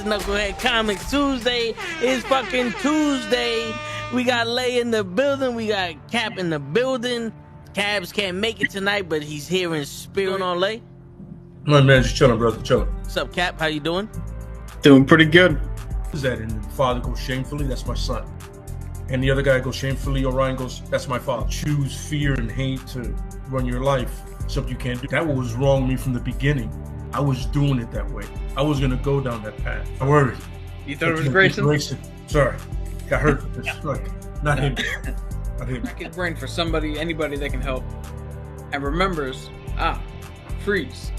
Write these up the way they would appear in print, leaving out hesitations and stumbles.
Knucklehead Comics Tuesday. It's fucking Tuesday. We got Lay in the building. We got Cap in the building. Cabs can't make it tonight, but he's here in spirit. On Lay. My man, just chilling, brother, chilling. What's up, Cap? How you doing? Doing pretty good. Is that and the father goes shamefully? That's my son. And the other guy goes shamefully. Orion goes, that's my father. Choose fear and hate to run your life. Something you can't do. That was wrong with me from the beginning. I was doing it that way. I was gonna go down that path. I worried. You thought it was Grayson? Sorry, got hurt. Like, not him. Not him. Crack his brain for somebody, anybody that can help, and remembers. Freeze.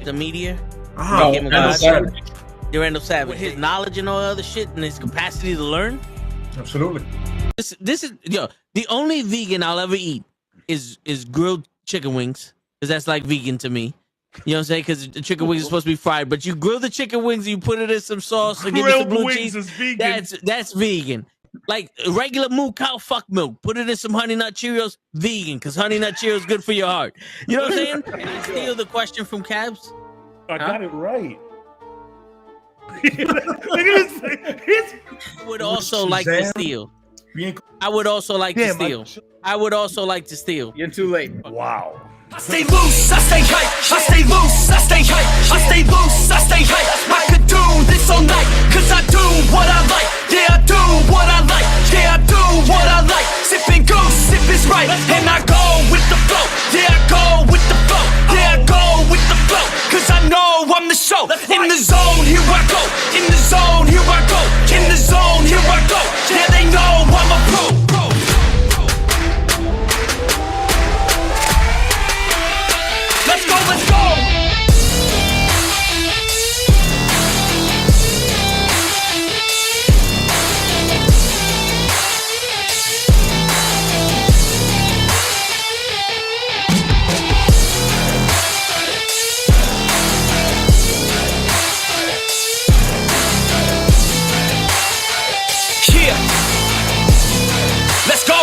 The media. Randall Savage. Randall Savage. With his knowledge and all other shit and his capacity to learn. Absolutely. This is the only vegan I'll ever eat is grilled chicken wings, because that's like vegan to me. You know what I'm saying? Because the chicken wings are supposed to be fried, but you grill the chicken wings, you put it in some sauce, and give it some blue cheese. Is vegan. That's vegan. Like regular cow fuck milk, put it in some Honey Nut Cheerios, vegan, because Honey Nut Cheerios good for your heart. You know what I'm saying? And I steal the question from Cabs. I got it right. I would also like to steal. I would also like to steal. I would also like to steal. You're too late. Wow. I stay loose, I stay hype, I stay loose, I stay hype, I stay loose, I stay hype. I could do this all night, cause I do what I like. Yeah, I do what I like, yeah, I do what I like. Sipping goose, sip is right, and I go with the flow. Yeah, I go with the flow, yeah, I go with the flow. Cause I know I'm the show. In the zone, here I go. In the zone, here I go. In the zone, here I go. Yeah, they know I'm a pro. Let's go, let's go! Yeah! Let's go!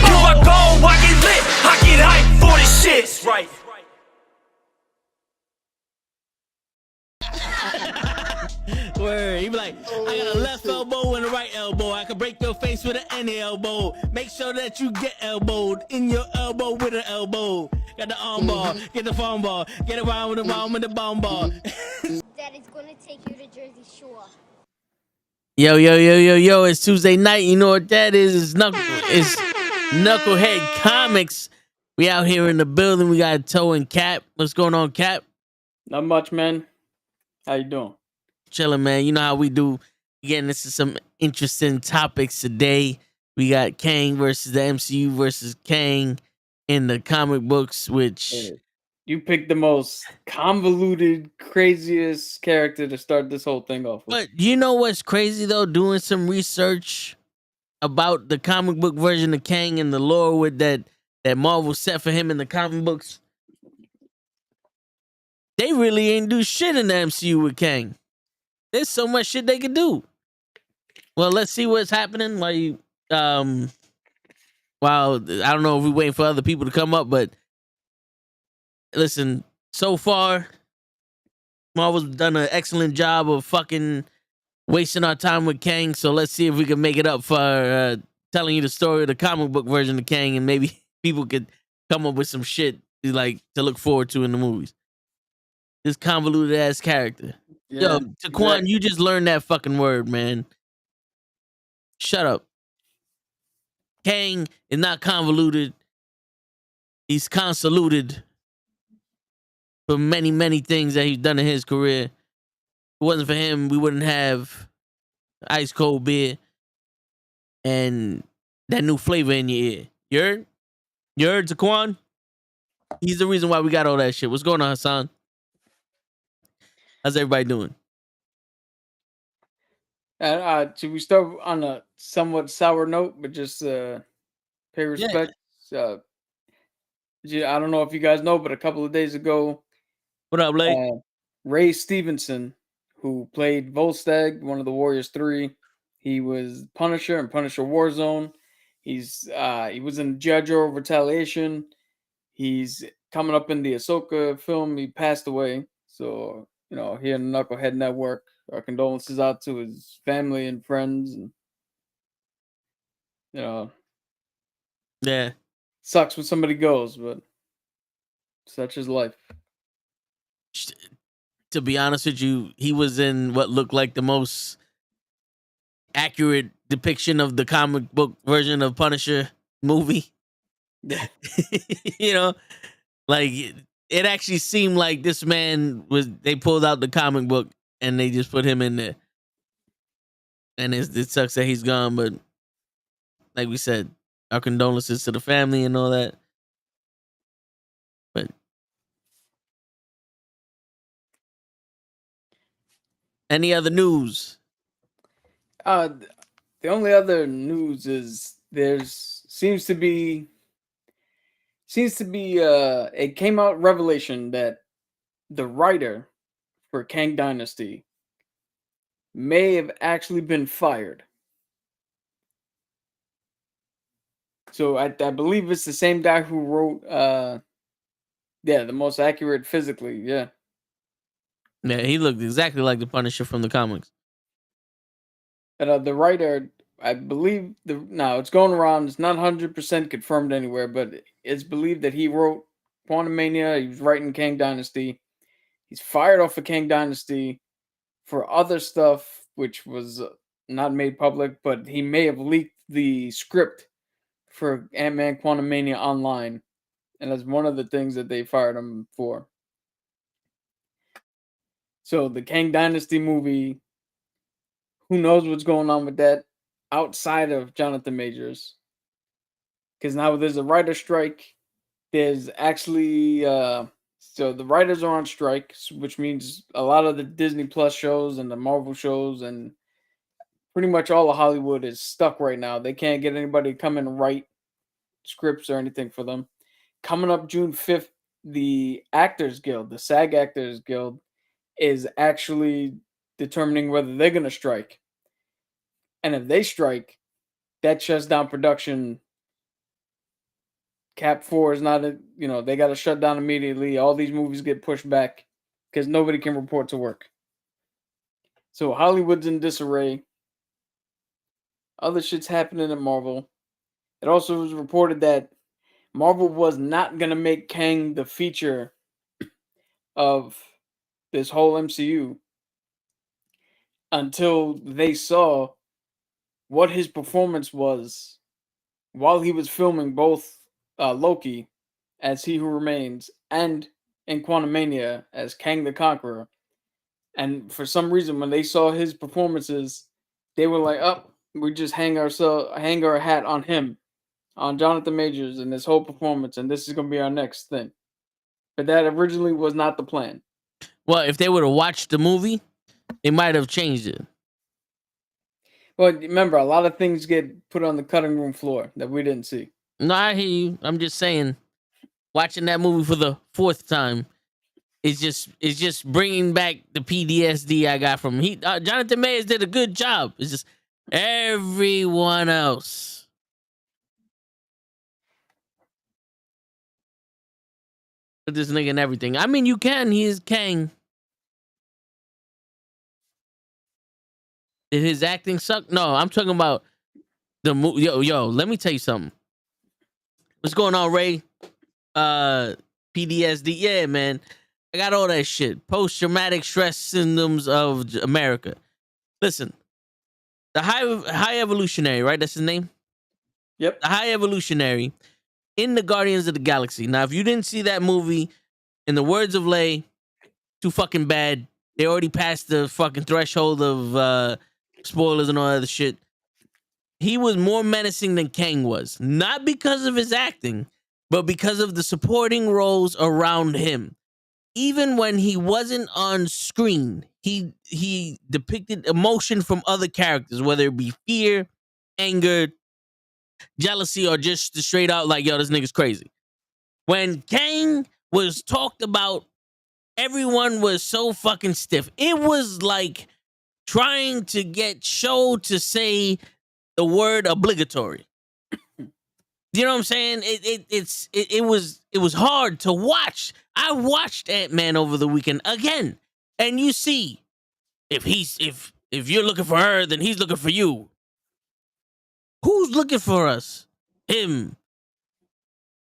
Here I go, I get lit, I get hyped for this shit! Right. Word. He be like, I got a left elbow and a right elbow. I can break your face with an any elbow. Make sure that you get elbowed in your elbow with an elbow. Got the arm ball, get the phone ball, get around with the bomb with the bomb ball. Daddy's gonna take you to Jersey Shore. Yo, it's Tuesday night. You know what that is? It's Knucklehead Comics. We out here in the building. We got Toe and Cap. What's going on, Cap? Not much, man. How you doing? Chilling, man. You know how we do. Again, this is some interesting topics today. We got Kang versus the MCU versus Kang in the comic books, which... You picked the most convoluted, craziest character to start this whole thing off with. But you know what's crazy, though? Doing some research about the comic book version of Kang and the lore with that Marvel set for him in the comic books. They really ain't do shit in the MCU with Kang. There's so much shit they could do. Well, let's see what's happening. Like, well, I don't know if we're waiting for other people to come up, but listen, so far, Marvel's done an excellent job of fucking wasting our time with Kang. So let's see if we can make it up for telling you the story of the comic book version of Kang, and maybe people could come up with some shit like to look forward to in the movies. This convoluted ass character. Yeah, Yo, Taquan, you just learned that fucking word, man. Shut up. Kang is not convoluted. He's convoluted for many, many things that he's done in his career. If it wasn't for him, we wouldn't have ice cold beer and that new flavor in your ear. You heard? You heard, Taquan? He's the reason why we got all that shit. What's going on, Hassan? How's everybody doing? Should we start on a somewhat sour note, but just pay respect? I don't know if you guys know, but a couple of days ago, What up, Blake? Ray Stevenson, who played Volstagg, one of the Warriors 3, he was Punisher in Punisher Warzone. He was in Judge or Retaliation. He's coming up in the Ahsoka film. He passed away. So here in the Knucklehead Network. Our condolences out to his family and friends, and Yeah. sucks when somebody goes, but such is life. To be honest with you, he was in what looked like the most accurate depiction of the comic book version of Punisher movie. Yeah. Like it actually seemed like this man they pulled out the comic book and they just put him in there. And it sucks that he's gone, but like we said, our condolences to the family and all that. But any other news? The only other news is seems to be it came out revelation that the writer for Kang Dynasty may have actually been fired. So I believe it's the same guy who wrote the most accurate physically, yeah. Yeah, he looked exactly like the Punisher from the comics. And the writer, I believe it's going around, it's not 100% confirmed anywhere, but it's believed that he wrote Quantumania, he was writing Kang Dynasty. He's fired off of Kang Dynasty for other stuff which was not made public, but he may have leaked the script for Ant-Man Quantumania online, and that's one of the things that they fired him for. So the Kang Dynasty movie, who knows what's going on with that outside of Jonathan Majors? Because now there's a writer strike. There's actually so the writers are on strike, which means a lot of the Disney Plus shows and the Marvel shows and pretty much all of Hollywood is stuck right now. They can't get anybody to come and write scripts or anything for them. Coming up June 5th, the Actors Guild, the SAG Actors Guild, is actually determining whether they're going to strike. And if they strike, that shuts down production. Cap 4 is not they got to shut down immediately. All these movies get pushed back because nobody can report to work. So Hollywood's in disarray. Other shit's happening at Marvel. It also was reported that Marvel was not going to make Kang the feature of this whole MCU until they saw what his performance was while he was filming both Loki as He Who Remains and in Quantumania as Kang the Conqueror. And for some reason, when they saw his performances, they were like, we just hang our hat on him, on Jonathan Majors and this whole performance, and this is going to be our next thing. But that originally was not the plan. Well, if they would have watched the movie, they might have changed it. Well, remember, a lot of things get put on the cutting room floor that we didn't see. No, I hear you. I'm just saying, watching that movie for the 4th time is just bringing back the PTSD I got from Jonathan Majors did a good job. It's just everyone else. Put this nigga in everything. I mean, you can. He is Kang. Did his acting suck? No, I'm talking about the movie. Yo, let me tell you something. What's going on, Ray? PTSD. Yeah, man. I got all that shit. Post-traumatic stress syndromes of America. Listen, the high evolutionary, right? That's his name? Yep. The high evolutionary in the Guardians of the Galaxy. Now, if you didn't see that movie, in the words of Lay, too fucking bad. They already passed the fucking threshold of spoilers and all that other shit. He was more menacing than Kang was. Not because of his acting, but because of the supporting roles around him. Even when he wasn't on screen, he depicted emotion from other characters, whether it be fear, anger, jealousy, or just straight out like, yo, this nigga's crazy. When Kang was talked about, everyone was so fucking stiff. It was like trying to get Show to say the word obligatory. You know what I'm saying? It was hard to watch. I watched Ant-Man over the weekend again. And you see, if you're looking for her, then he's looking for you. Who's looking for us? Him.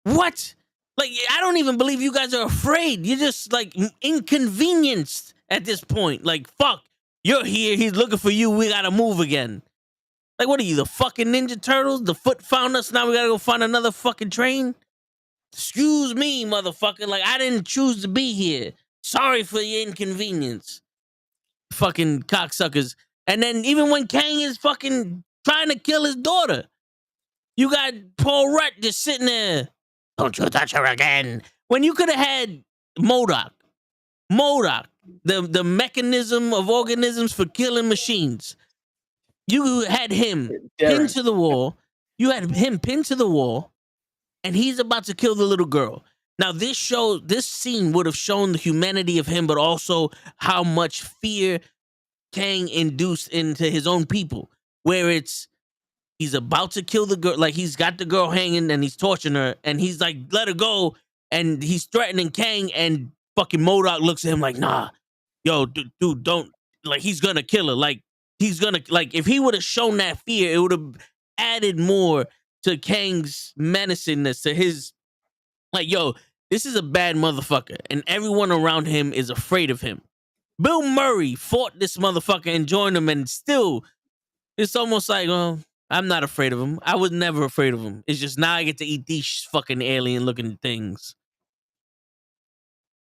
What? Like, I don't even believe you guys are afraid. You're just like inconvenienced at this point. Like, fuck, you're here. He's looking for you. We gotta move again. Like, what are you, the fucking Ninja Turtles? The foot found us. Now we gotta go find another fucking train? Excuse me, motherfucker. Like, I didn't choose to be here. Sorry for your inconvenience. Fucking cocksuckers. And then even when Kang is fucking trying to kill his daughter, you got Paul Rudd just sitting there. Don't you touch her again. When you could have had MODOK, the mechanism of organisms for killing machines. You had him pinned to the wall. And he's about to kill the little girl. Now, this scene would have shown the humanity of him, but also how much fear Kang induced into his own people. Where he's about to kill the girl, like he's got the girl hanging and he's torturing her, and he's like, let her go, and he's threatening Kang, and fucking MODOK looks at him like, nah, yo, dude, don't, like, he's gonna kill her. Like, he's gonna, like, if he would have shown that fear, it would have added more to Kang's menacingness, to his, like, yo, this is a bad motherfucker, and everyone around him is afraid of him. Bill Murray fought this motherfucker and joined him, and still, it's almost like, well, I'm not afraid of him. I was never afraid of him. It's just now I get to eat these fucking alien-looking things.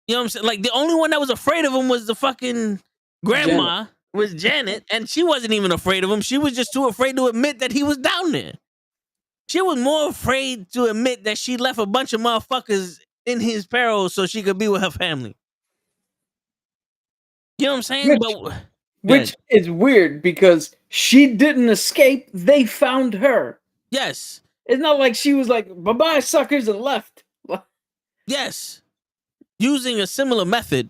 You know what I'm saying? Like, the only one that was afraid of him was the fucking grandma, was Janet, and she wasn't even afraid of him. She was just too afraid to admit that he was down there. She was more afraid to admit that she left a bunch of motherfuckers in his peril so she could be with her family. You know what I'm saying? Which is weird because she didn't escape. They found her. Yes. It's not like she was like, bye-bye, suckers, and left. Yes. Using a similar method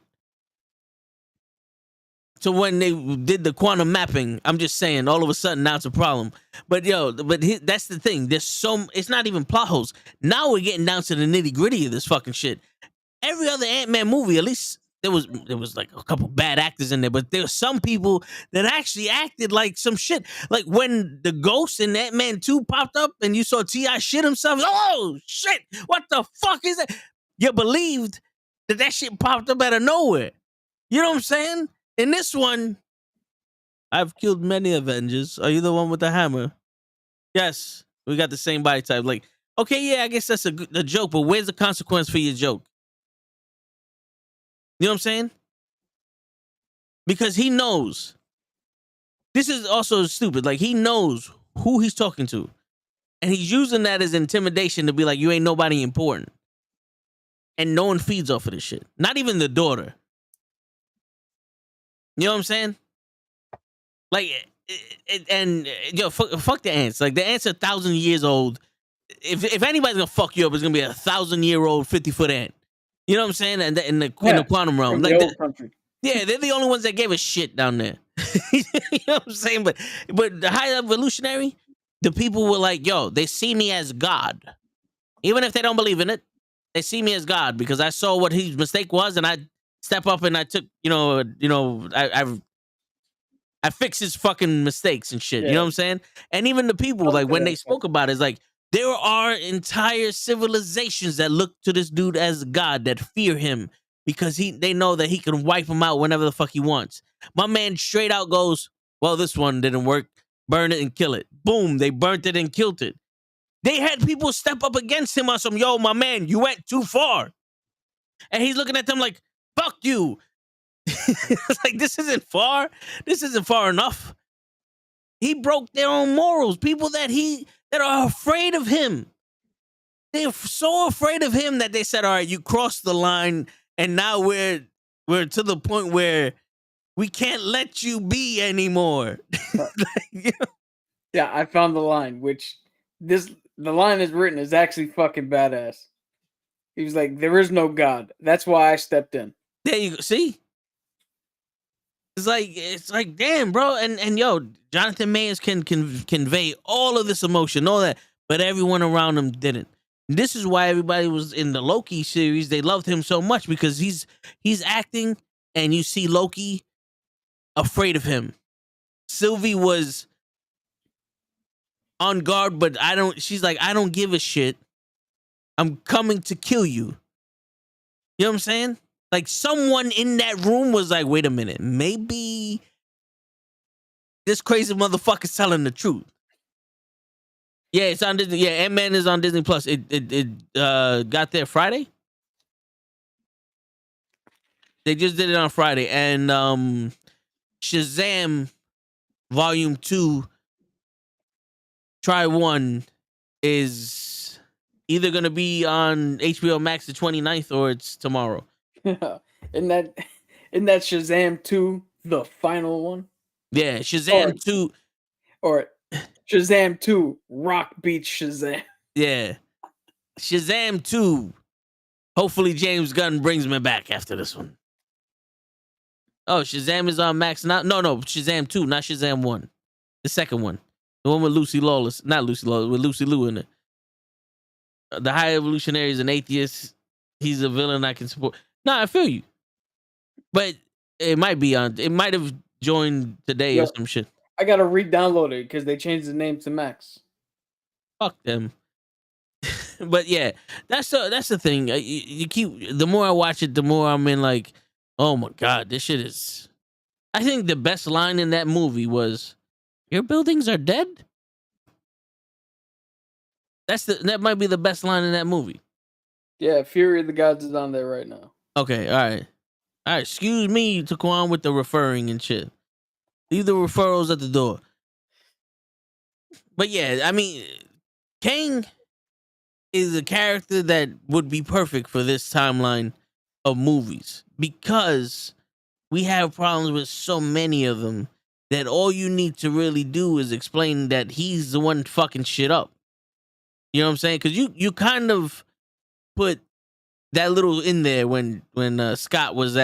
to when they did the quantum mapping. I'm just saying, all of a sudden, now it's a problem. But, that's the thing. It's not even plot holes. Now we're getting down to the nitty-gritty of this fucking shit. Every other Ant-Man movie, at least, there was like a couple bad actors in there, but there were some people that actually acted like some shit. Like when the ghost in Ant-Man 2 popped up and you saw T.I. shit himself. Oh, shit. What the fuck is that? You believed that shit popped up out of nowhere. You know what I'm saying? In this one, I've killed many Avengers. Are you the one with the hammer? Yes. We got the same body type. Like, okay, yeah, I guess that's a joke, but where's the consequence for your joke? You know what I'm saying? Because he knows. This is also stupid. Like, he knows who he's talking to. And he's using that as intimidation to be like, you ain't nobody important. And no one feeds off of this shit. Not even the daughter. You know what I'm saying? Like, fuck the ants. Like, the ants are 1,000 years old. If anybody's gonna fuck you up, it's gonna be a 1,000-year-old 50-foot ant. You know what I'm saying? And in the quantum realm, like, yeah, they're the only ones that gave a shit down there. You know what I'm saying? But the high evolutionary, the people were like, yo, they see me as God, even if they don't believe in it. They see me as God because I saw what his mistake was, and I step up and I took, I fixed his fucking mistakes and shit. Yeah. You know what I'm saying? And even the people, like, when they spoke about it, it's like, there are entire civilizations that look to this dude as God, that fear him because they know that he can wipe them out whenever the fuck he wants. My man straight out goes, well, this one didn't work. Burn it and kill it. Boom, they burnt it and killed it. They had people step up against him on some, yo, my man, you went too far. And he's looking at them like, fuck you. It's like, this isn't far. This isn't far enough. He broke their own morals. People that are afraid of him. They're so afraid of him that they said, all right, you crossed the line, and now we're to the point where we can't let you be anymore. Yeah, I found the line, which the line is written is actually fucking badass. He was like, there is no God. That's why I stepped in. There you go. See? It's like, damn, bro. And yo, Jonathan Majors can convey all of this emotion, all that, but everyone around him didn't. This is why everybody was in the Loki series. They loved him so much because he's acting and you see Loki afraid of him. Sylvie was on guard, but she's like, I don't give a shit. I'm coming to kill you. You know what I'm saying? Like, someone in that room was like, wait a minute, maybe this crazy motherfucker's telling the truth. Yeah, it's on Disney. Yeah, Ant-Man is on Disney Plus. It got there Friday. They just did it on Friday. And Shazam Volume 2 Try 1 is either gonna be on HBO Max the 29th or it's tomorrow. Isn't that Shazam 2 the final one? Yeah, Shazam 2. Or Shazam 2 Rock beats Shazam. Yeah. Shazam 2. Hopefully James Gunn brings me back after this one. Oh, Shazam is on Max now? No, Shazam 2, not Shazam 1. The second one. The one with Lucy Lawless. Not Lucy Lawless, with Lucy Liu in it. The High Evolutionary is an atheist. He's a villain I can support. Nah, I feel you. But it might be on. It might have joined today or some shit. I gotta re-download it because they changed the name to Max. Fuck them. But yeah, that's the thing. You keep, the more I watch it, the more I'm in like, oh my god, this shit is. I think the best line in that movie was, "Your buildings are dead." That might be the best line in that movie. Yeah, Fury of the Gods is on there right now. Okay, all right. Excuse me, Taquan, with the referring and shit. Leave the referrals at the door. But yeah, I mean, Kang is a character that would be perfect for this timeline of movies because we have problems with so many of them that all you need to really do is explain that he's the one fucking shit up. You know what I'm saying? Because you kind of put that little in there when Scott was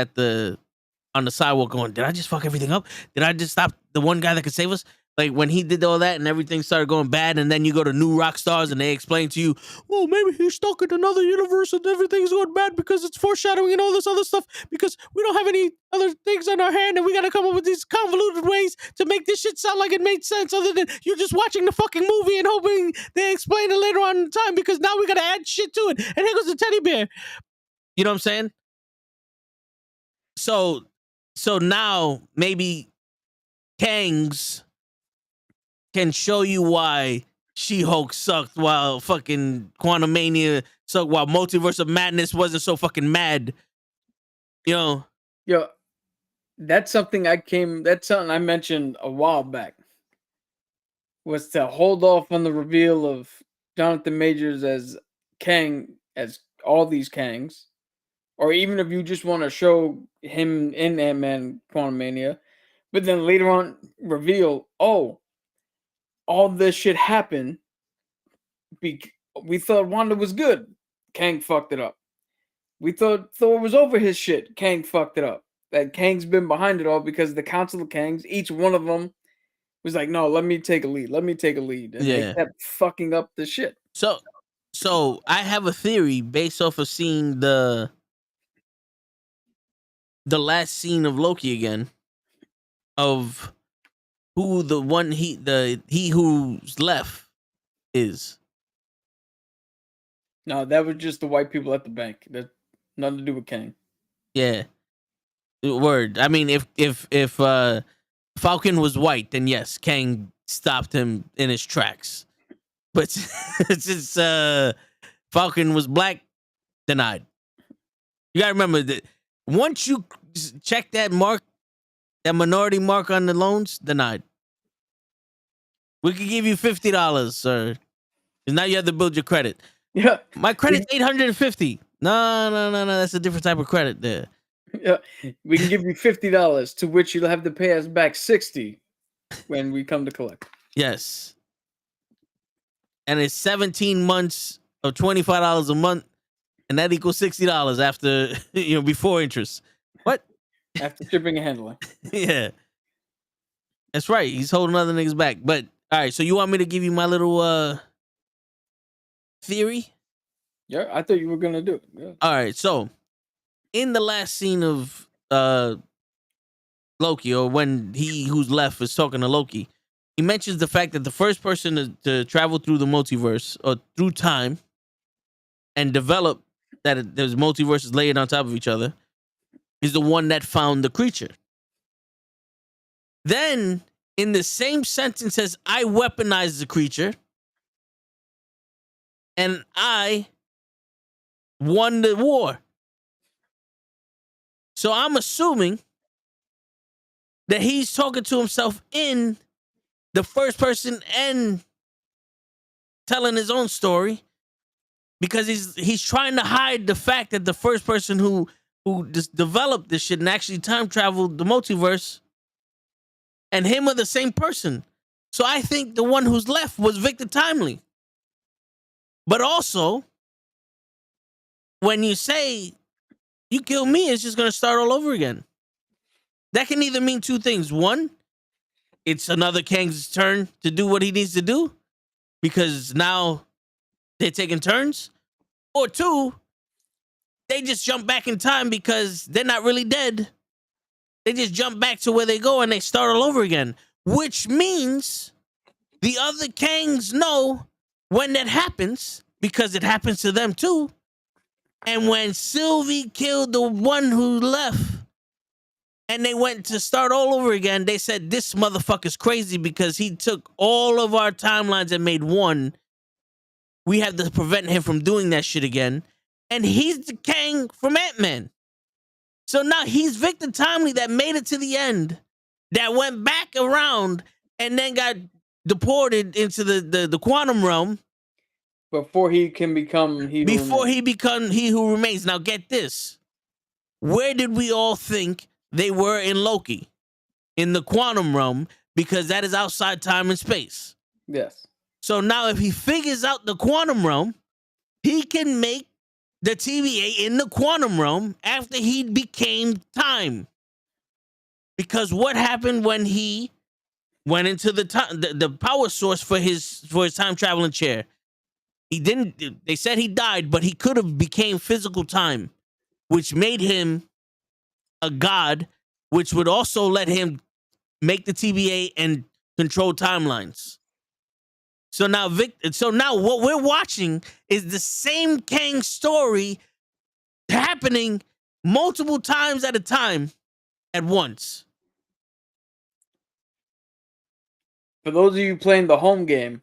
on the sidewalk going, did I just fuck everything up? Did I just stop the one guy that could save us? Like, when he did all that and everything started going bad, and then you go to New Rockstars and they explain to you, well, maybe he's stuck in another universe and everything's going bad because it's foreshadowing and all this other stuff because we don't have any other things on our hand and we got to come up with these convoluted ways to make this shit sound like it made sense other than you just watching the fucking movie and hoping they explain it later on in time because now we got to add shit to it. And here goes the teddy bear. You know what I'm saying? So now maybe Kangs can show you why She-Hulk sucked while fucking Quantumania sucked while Multiverse of Madness wasn't so fucking mad. You know? Yo, that's something I mentioned a while back. Was to hold off on the reveal of Jonathan Majors as Kang, as all these Kangs. Or even if you just want to show him in Ant-Man Quantumania, but then later on reveal, oh, all this shit happened. We thought Wanda was good. Kang fucked it up. We thought Thor was over his shit. Kang fucked it up. That Kang's been behind it all because the Council of Kangs, each one of them was like, no, let me take a lead. Let me take a lead. And they kept fucking up the shit. So I have a theory based off of seeing the last scene of Loki again, of who the one he who's left is. No, that was just the white people at the bank. That nothing to do with Kang. Yeah. Word. I mean, if Falcon was white, then yes, Kang stopped him in his tracks. But since Falcon was black, denied. You gotta remember that once you check that mark, that minority mark on the loans, denied. We could give you $50, sir. Because now you have to build your credit. Yeah. My credit's $850. No. That's a different type of credit there. Yeah. We can give you $50, to which you'll have to pay us back $60 when we come to collect. Yes. And it's 17 months of $25 a month, and that equals $60 after, before interest. What? After shipping and handling. Yeah. That's right. He's holding other niggas back. But, all right, so you want me to give you my little theory? Yeah, I thought you were going to do it. Yeah. All right, so in the last scene of Loki, or when he who's left is talking to Loki, he mentions the fact that the first person to travel through the multiverse or through time and develop that there's multiverses layered on top of each other is the one that found the creature. Then, in the same sentence says, I weaponized the creature and I won the war. So I'm assuming that he's talking to himself in the first person and telling his own story, because he's trying to hide the fact that the first person who just developed this shit and actually time traveled the multiverse and him are the same person. So I think the one who's left was Victor Timely. But also, when you say you kill me, it's just going to start all over again. That can either mean two things. One, it's another Kang's turn to do what he needs to do because now they're taking turns. Or two, they just jump back in time because they're not really dead. They just jump back to where they go and they start all over again, which means the other Kangs know when that happens because it happens to them too. And when Sylvie killed the one who left and they went to start all over again, they said, this motherfucker's crazy because he took all of our timelines and made one. We have to prevent him from doing that shit again. And he's the Kang from Ant-Man. So now he's Victor Timely that made it to the end, that went back around and then got deported into the quantum realm. Before he can become he who remains. Now get this. Where did we all think they were in Loki? In the quantum realm, because that is outside time and space. Yes. So now if he figures out the quantum realm, he can make the TVA in the quantum realm after he became time. Because what happened when he went into the power source for his time traveling chair? He didn't. They said he died, but he could have became physical time, which made him a god, which would also let him make the TVA and control timelines. So now what we're watching is the same Kang story happening multiple times at a time at once. For those of you playing the home game,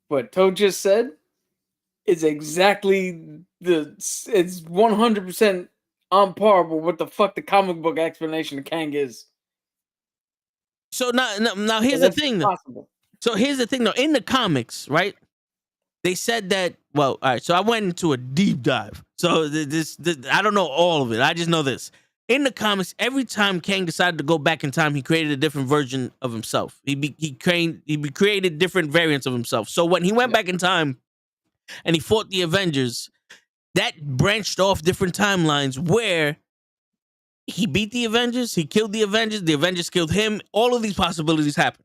what Toad just said is exactly it's 100% on par with what the fuck the comic book explanation of Kang is. So now here's the thing. Possible. So here's the thing, though. In the comics, right? They said that. Well, all right. So I went into a deep dive. So this I don't know all of it. I just know this. In the comics, every time Kang decided to go back in time, he created a different version of himself. He created different variants of himself. So when he went back in time and he fought the Avengers, that branched off different timelines where he beat the Avengers, he killed the Avengers killed him. All of these possibilities happened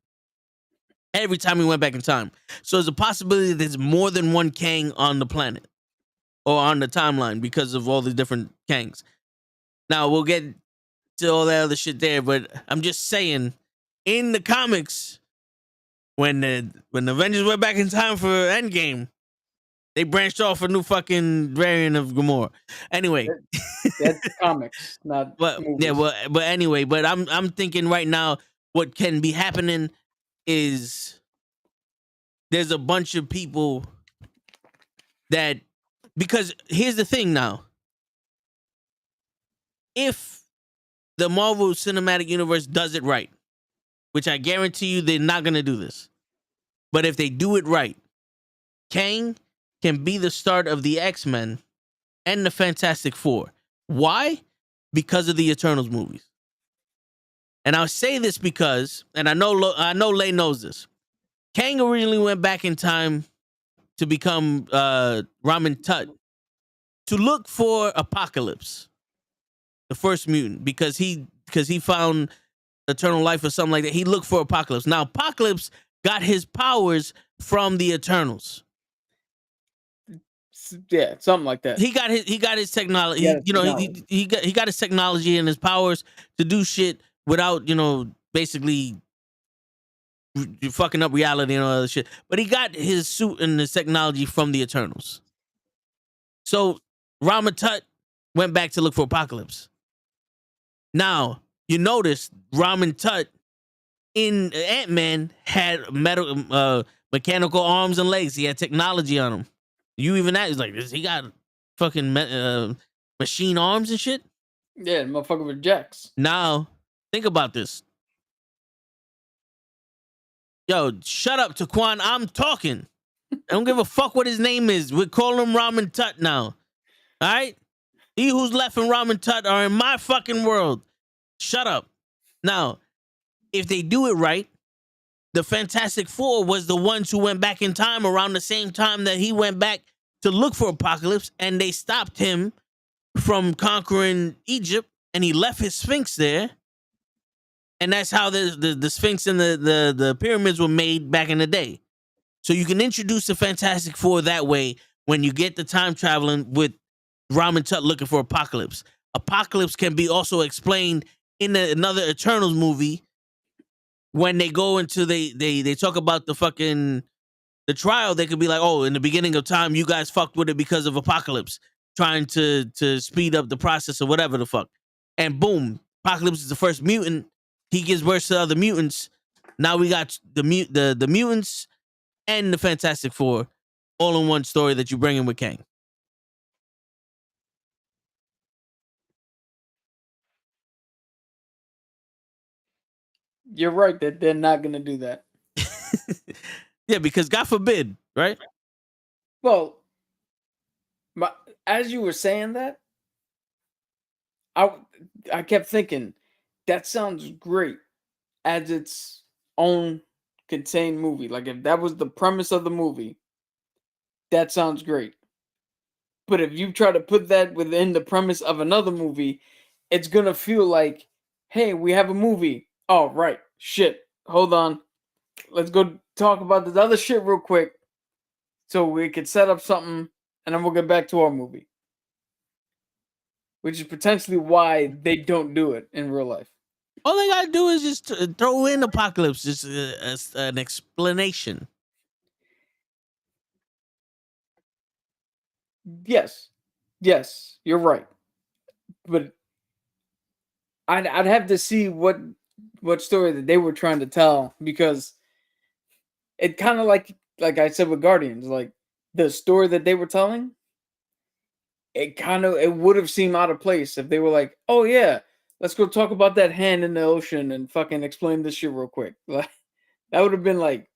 every time he went back in time. So there's a possibility that there's more than one Kang on the planet or on the timeline because of all the different Kangs. Now, we'll get to all that other shit there, but I'm just saying, in the comics, when the Avengers went back in time for Endgame, they branched off a new fucking variant of Gamora. Anyway, that's the comics, not but movies. Yeah, but anyway, but I'm thinking right now what can be happening is there's a bunch of people that, because here's the thing now. If the Marvel Cinematic Universe does it right, which I guarantee you they're not going to do this, but if they do it right, Kang can be the start of the X-Men and the Fantastic Four. Why? Because of the Eternals movies. And I'll say this because, and I know Lay knows this, Kang originally went back in time to become Ramen Tut to look for Apocalypse, the first mutant, because he found eternal life or something like that. He looked for Apocalypse. Now, Apocalypse got his powers from the Eternals. Yeah, something like that. He got his technology. He got his You know, technology. he got his technology and his powers to do shit without, you know, basically fucking up reality and all other shit. But he got his suit and his technology from the Eternals. So Rama Tut went back to look for Apocalypse. Now you notice Ramen Tut in Ant-Man had mechanical arms and legs. He had technology on him. You even that is like, he got fucking machine arms and shit. Yeah, the motherfucker with jacks. Now think about this. Yo, shut up, Taquan. I'm talking. I don't give a fuck what his name is. We call him Ramen Tut now. All right? He who's left and Ramen Tut are in my fucking world. Shut up. Now, if they do it right, the Fantastic Four was the ones who went back in time around the same time that he went back to look for Apocalypse, and they stopped him from conquering Egypt, and he left his Sphinx there. And that's how the Sphinx and the pyramids were made back in the day. So you can introduce the Fantastic Four that way when you get the time traveling with Ramen Tut looking for Apocalypse. Apocalypse can be also explained in another Eternals movie when they go into they talk about the trial. They could be like, oh, in the beginning of time, you guys fucked with it because of Apocalypse trying to speed up the process or whatever the fuck. And boom, Apocalypse is the first mutant. He gives birth to other mutants. Now we got the mutants and the Fantastic Four all in one story that you bring in with Kang. You're right that they're not gonna do that. Yeah, because God forbid, right? Well, as you were saying that, I kept thinking that sounds great as its own contained movie. Like if that was the premise of the movie, that sounds great. But if you try to put that within the premise of another movie, it's gonna feel like, hey, we have a movie. Oh, right. Shit. Hold on. Let's go talk about this other shit real quick so we could set up something and then we'll get back to our movie. Which is potentially why they don't do it in real life. All they gotta do is just throw in Apocalypse, just an explanation. Yes, you're right. But I'd have to see what story that they were trying to tell, because it kind of like I said with Guardians, like the story that they were telling, it would have seemed out of place if they were like, oh yeah, let's go talk about that hand in the ocean and fucking explain this shit real quick. Like that would have been like,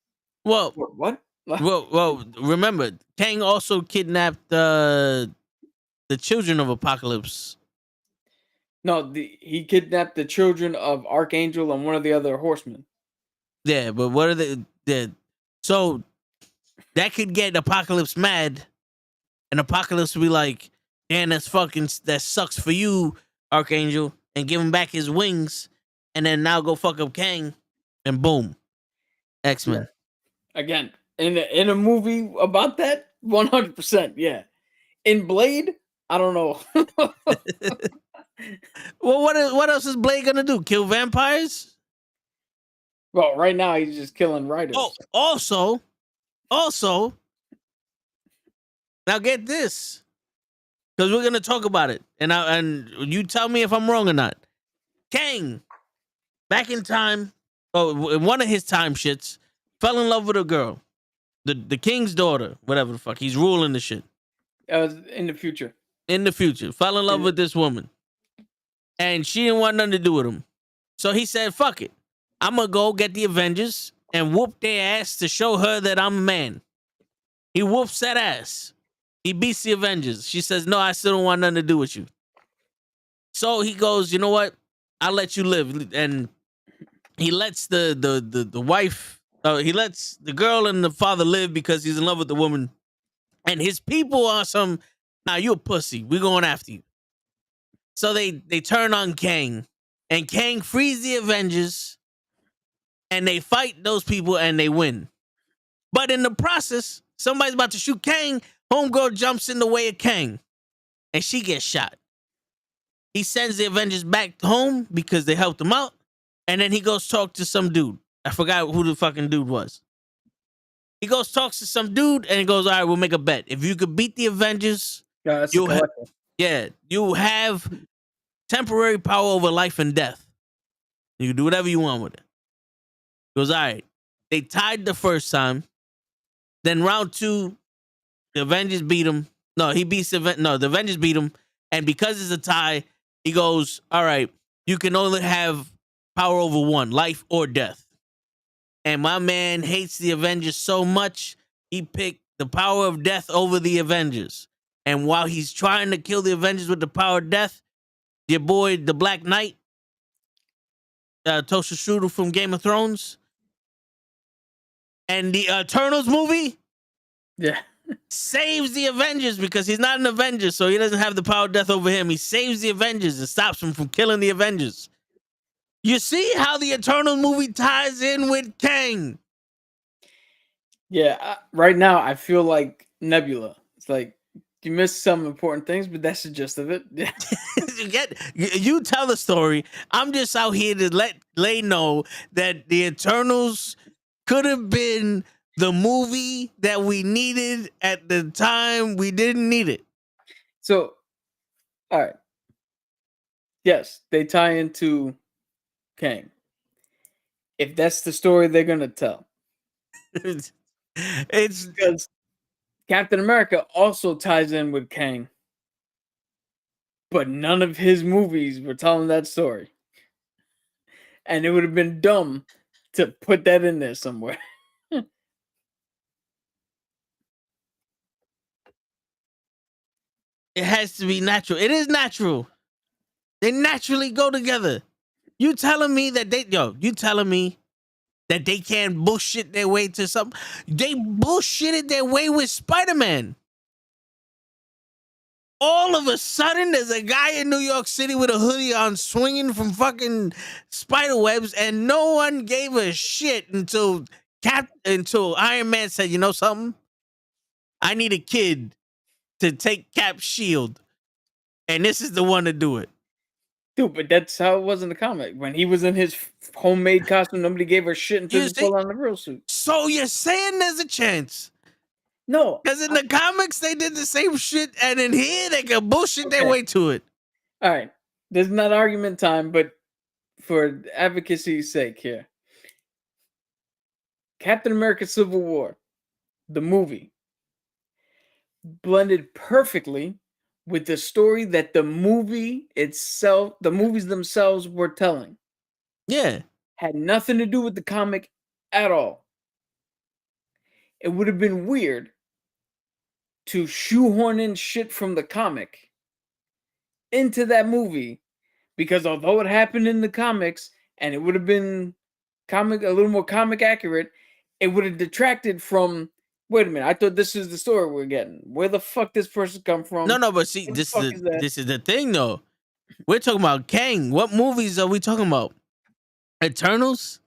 well, what? well, remember, Kang also kidnapped the children of Apocalypse. No, he kidnapped the children of Archangel and one of the other horsemen. Yeah, but what are they? So that could get Apocalypse mad, and Apocalypse will be like, "Man, that sucks for you, Archangel," and give him back his wings, and then now go fuck up Kang, and boom, X-Men. Yeah. Again, in a movie about that, 100%, yeah. In Blade, I don't know. Well, what else is Blade gonna do? Kill vampires? Well, right now he's just killing writers. Oh, also, now get this, because we're gonna talk about it, and you tell me if I'm wrong or not. Kang, back in time, in one of his time shits, fell in love with a girl, the king's daughter, whatever the fuck. He's ruling the shit. In the future. In the future, fell in love with this woman, and she didn't want nothing to do with him. So he said, "Fuck it, I'm gonna go get the Avengers and whoop their ass to show her that I'm a man." He whoops that ass. He beats the Avengers. She says, "No, I still don't want nothing to do with you." So he goes, "You know what? I'll let you live." And he lets the wife, he lets the girl and the father live because he's in love with the woman. And his people are "Nah, you a pussy. We're going after you." So they turn on Kang, and Kang frees the Avengers, and they fight those people and they win. But in the process, somebody's about to shoot Kang. Homegirl jumps in the way of Kang, and she gets shot. He sends the Avengers back home because they helped him out, and then he goes talk to some dude. I forgot who the fucking dude was. He goes talks to some dude, and he goes, "All right, we'll make a bet. If you could beat the Avengers, Yeah, that's you'll the collector. you have temporary power over life and death. You can do whatever you want with it." He goes, "All right." They tied the first time. Then round 2, the Avengers beat him. No, the Avengers beat him. And because it's a tie, he goes, "All right, you can only have power over one, life or death." And my man hates the Avengers so much, he picked the power of death over the Avengers. And while he's trying to kill the Avengers with the power of death, your boy, the Black Knight, Tosha Shooter from Game of Thrones, and the Eternals movie, Yeah. saves the Avengers because he's not an Avenger, so he doesn't have the power of death over him. He saves the Avengers and stops him from killing the Avengers. You see how the Eternal movie ties in with Kang? Yeah. Right now, I feel like Nebula. It's like you missed some important things, but that's the gist of it. Yeah. You tell the story. I'm just out here to let Lay know that the Eternals could have been the movie that we needed at the time we didn't need it. So, all right. Yes, they tie into Kang. If that's the story they're gonna tell, It's because Captain America also ties in with Kang, but none of his movies were telling that story, and it would have been dumb to put that in there somewhere. it has to be natural. It is natural. They naturally go together. You telling me that they can't bullshit their way to something? They bullshitted their way with Spider-Man. All of a sudden, there's a guy in New York City with a hoodie on swinging from fucking spider webs, and no one gave a shit until Iron Man said, "You know something? I need a kid to take Cap's shield, and this is the one to do it." Dude, but that's how it was in the comic. When he was in his homemade costume, nobody gave her shit until You he see? pulled on the real suit. So you're saying there's a chance? No. Because in the comics, they did the same shit, and in here, they can bullshit their Okay. way to it. All right. This is not argument time, but for advocacy's sake here. Captain America Civil War, the movie, blended perfectly with the story that the movies themselves were telling. Yeah. Had nothing to do with the comic at all. It would have been weird to shoehorn in shit from the comic into that movie, because although it happened in the comics and it would have been a little more comic accurate, it would have detracted from, wait a minute, I thought this is the story we're getting. Where the fuck this person come from? No, but see, What the this fuck is is that? this is the thing, though. We're talking about Kang. What movies are we talking about? Eternals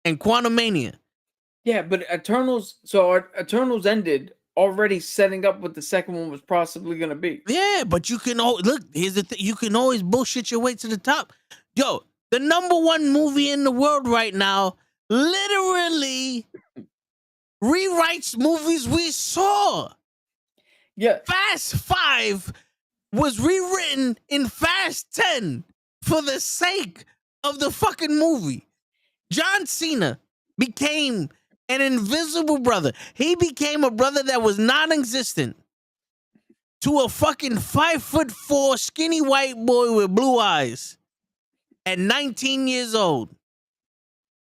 and Quantumania. Yeah, but Eternals ended already setting up what the second one was possibly going to be. Yeah, but you can look. Here's the thing: you can always bullshit your way to the top. Yo, the number one movie in the world right now literally rewrites movies we saw. Yeah. Fast 5 was rewritten in Fast 10 for the sake of the fucking movie. John Cena became an invisible brother. He became a brother that was non-existent to a fucking 5'4" skinny white boy with blue eyes at 19 years old.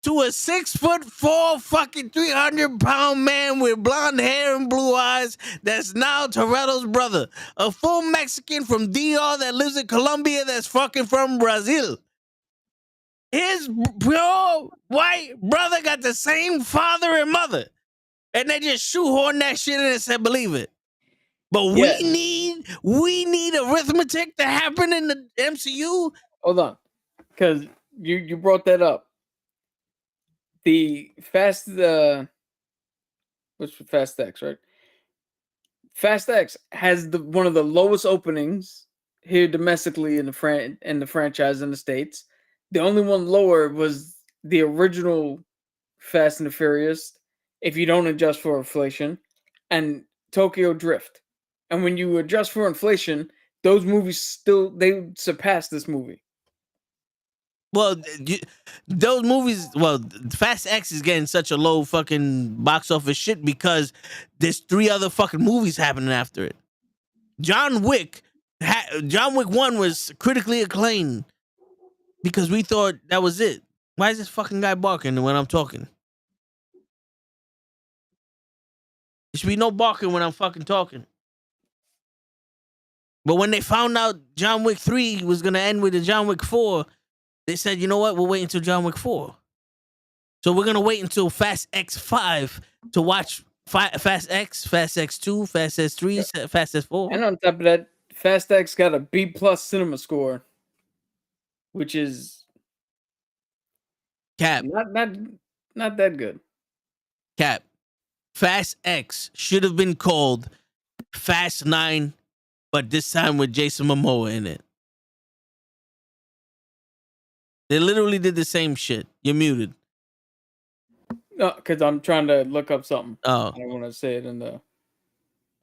To a 6'4" fucking 300-pound man with blonde hair and blue eyes that's now Toretto's brother. A full Mexican from DR that lives in Colombia that's fucking from Brazil. His pure white brother got the same father and mother. And they just shoehorned that shit in and said, believe it. But Yeah. we need arithmetic to happen in the MCU. Hold on. Because you brought that up. The Fast X, right? Fast X has one of the lowest openings here domestically in the franchise in the States. The only one lower was the original Fast and the Furious, if you don't adjust for inflation, and Tokyo Drift. And when you adjust for inflation, those movies they surpass this movie. Well, those movies. Well, Fast X is getting such a low fucking box office shit because there's 3 other fucking movies happening after it. John Wick 1 was critically acclaimed because we thought that was it. Why is this fucking guy barking when I'm talking? There should be no barking when I'm fucking talking. But when they found out John Wick 3 was gonna end with a John Wick 4, they said, you know what? We'll wait until John Wick 4. So we're going to wait until Fast X 5 to watch Fast X, Fast X 2, Fast X 3, Fast X 4. And on top of that, Fast X got a B+ cinema score, which is Cap. not that good. Cap. Fast X should have been called Fast 9, but this time with Jason Momoa in it. They literally did the same shit. You're muted. No, because I'm trying to look up something. Oh. I don't want to say it in the...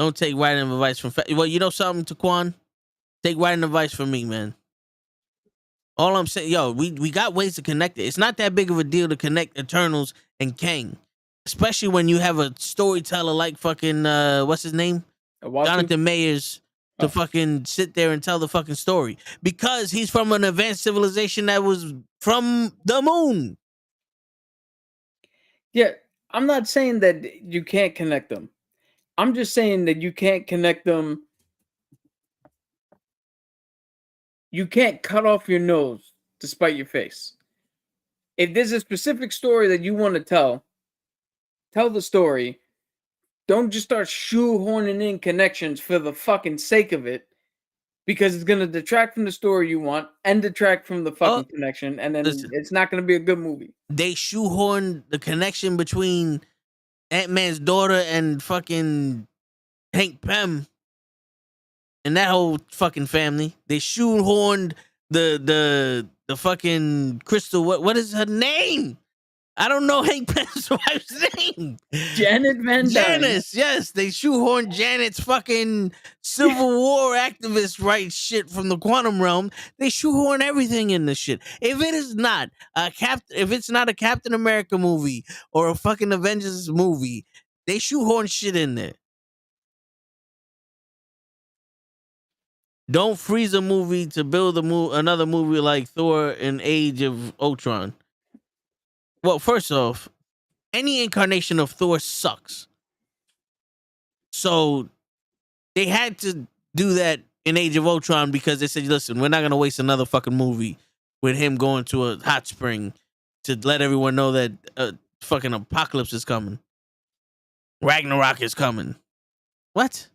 Don't take writing advice from... Well, you know something, Taquan? Take writing advice from me, man. All I'm saying... Yo, we got ways to connect it. It's not that big of a deal to connect Eternals and Kang. Especially when you have a storyteller like fucking... what's his name? Jonathan Mayers. To fucking sit there and tell the fucking story. Because he's from an advanced civilization that was from the moon. Yeah, I'm not saying that you can't connect them. I'm just saying that you can't connect them. You can't cut off your nose to spite your face. If there's a specific story that you want to tell the story. Don't just start shoehorning in connections for the fucking sake of it, because it's going to detract from the story you want and detract from the fucking connection, and then it's not going to be a good movie. They shoehorned the connection between Ant-Man's daughter and fucking Hank Pym and that whole fucking family. They shoehorned the fucking Crystal. What is her name? I don't know Hank Pym's wife's name. Janet Van Dyne. Janice, yes. They shoehorned Janet's fucking Civil War activist rights shit from the quantum realm. They shoehorn everything in this shit. If it is not if it's not a Captain America movie or a fucking Avengers movie, they shoehorn shit in there. Don't freeze a movie to build another movie like Thor and Age of Ultron. Well, first off, any incarnation of Thor sucks. So they had to do that in Age of Ultron because they said, listen, we're not going to waste another fucking movie with him going to a hot spring to let everyone know that fucking apocalypse is coming. Ragnarok is coming. What?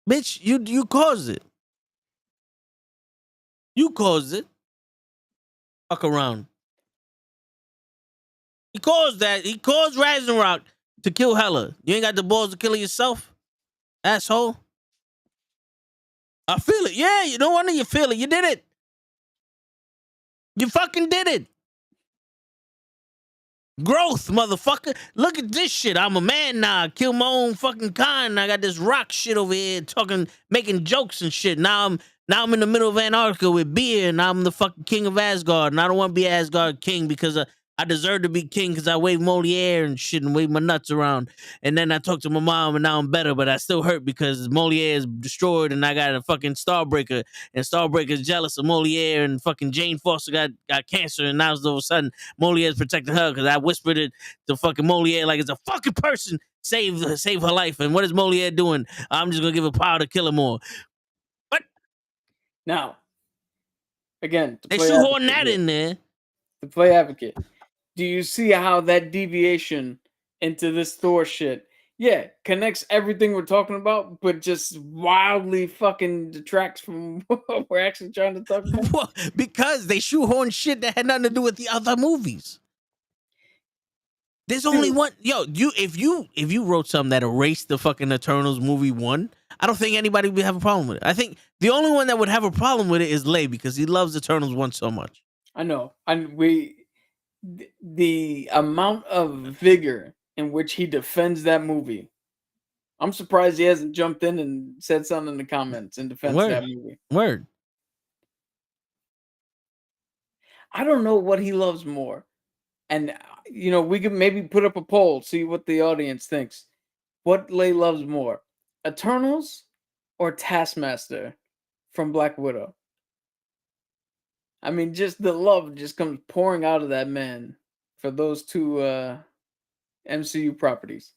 Bitch, you caused it. You caused it. Fuck around. He caused that. He caused Ragnarok to kill Hela. You ain't got the balls to kill it yourself, asshole. I feel it. Yeah, you don't want to. You feel it. You did it. You fucking did it. Growth, motherfucker. Look at this shit. I'm a man now. I kill my own fucking kind. I got this rock shit over here making jokes and shit. Now I'm in the middle of Antarctica with beer, and I'm the fucking king of Asgard, and I don't want to be Asgard king because I deserve to be king because I wave Moliere and shit and wave my nuts around. And then I talked to my mom and now I'm better, but I still hurt because Moliere is destroyed and I got a fucking Starbreaker and Starbreaker's jealous of Moliere and fucking Jane Foster got cancer and now all of a sudden Moliere's protecting her because I whispered it to fucking Moliere like it's a fucking person save her life. And what is Moliere doing? I'm just going to give her power to kill her more. What? Now, again, they shoehorn that in there. To play advocate. Do you see how that deviation into this Thor shit, connects everything we're talking about, but just wildly fucking detracts from what we're actually trying to talk about? Well, because they shoehorn shit that had nothing to do with the other movies. There's only one. Yo, if you wrote something that erased the fucking Eternals movie 1, I don't think anybody would have a problem with it. I think the only one that would have a problem with it is Lay because he loves Eternals 1 so much. I know. The amount of vigor in which he defends that movie. I'm surprised he hasn't jumped in and said something in the comments in defense of that movie. Word. I don't know what he loves more. And, we could maybe put up a poll, see what the audience thinks. What Lay loves more, Eternals or Taskmaster from Black Widow? I mean, just the love just comes pouring out of that man for those two MCU properties.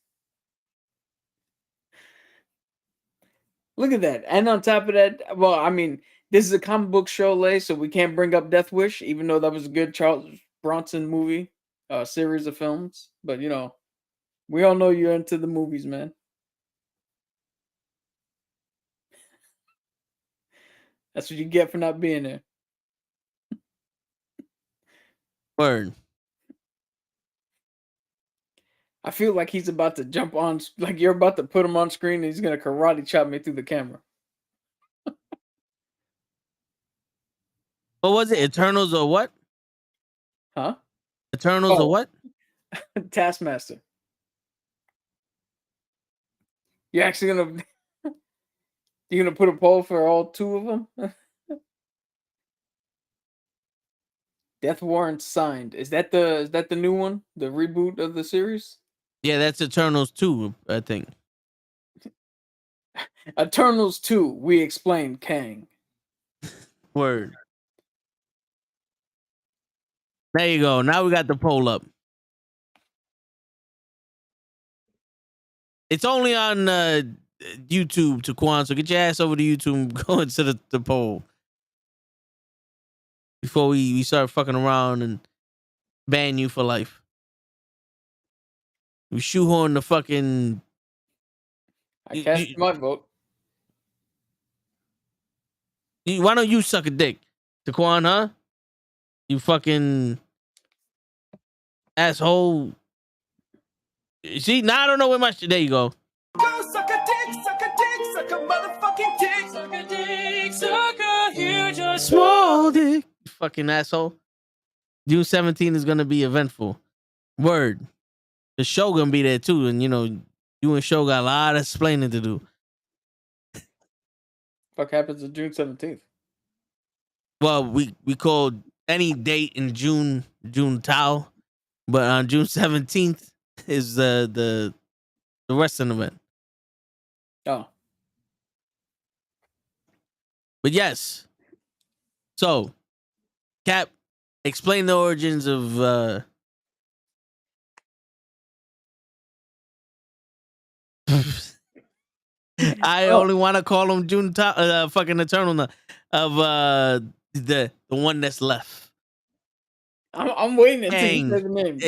Look at that. And on top of that, well, I mean, this is a comic book show, Lay, so we can't bring up Death Wish, even though that was a good Charles Bronson movie, series of films. But, we all know you're into the movies, man. That's what you get for not being there. Word. I feel like he's about to jump on, like you're about to put him on screen and he's going to karate chop me through the camera. What was it? Eternals or what? Huh? Eternals or what? Taskmaster. You're actually going to... You're going to put a poll for all two of them? Death Warrant signed. Is that the new one? The reboot of the series? Yeah, that's Eternals 2, I think. Eternals 2, we explain Kang. Word. There you go. Now we got the poll up. It's only on YouTube, Taquan, so get your ass over to YouTube and go into the poll. Before we start fucking around and ban you for life. We shoehorn the fucking... I cast my vote. Why don't you suck a dick? Taquan, huh? You fucking asshole. See, now I don't know where my shit... There you go. Go suck a dick, suck a dick, suck a motherfucking dick. Suck a dick, suck a huge or small dick. Fucking asshole. June 17th is gonna be eventful. Word. The show gonna be there too, and you and Show got a lot of explaining to do. Fuck happens on June 17th? Well, we called any date in June Tao, but on June 17th is the wrestling event. Oh. But yes. So, Cap, explain the origins of I only want to call him fucking Eternal now, of the one that's left. I'm waiting until Kang. you say the name.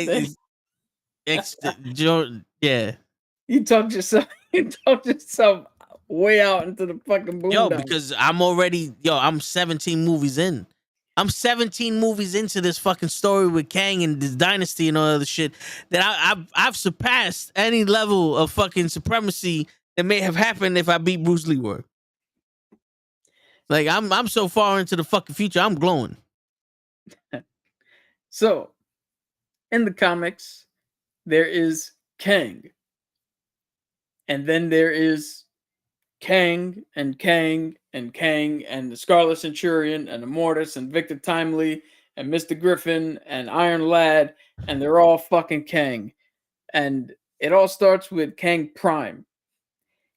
Yeah. You talked yourself way out into the fucking boondocks. Yo, because I'm 17 movies in. I'm 17 movies into this fucking story with Kang and this dynasty and all other shit that I've surpassed any level of fucking supremacy that may have happened if I beat Bruce Lee were. Like I'm so far into the fucking future, I'm glowing. So, in the comics, there is Kang. And then there is Kang and Kang and Kang and the Scarlet Centurion and the Mortis and Victor Timely and Mr. Griffin and Iron Lad, and they're all fucking Kang. And it all starts with Kang Prime.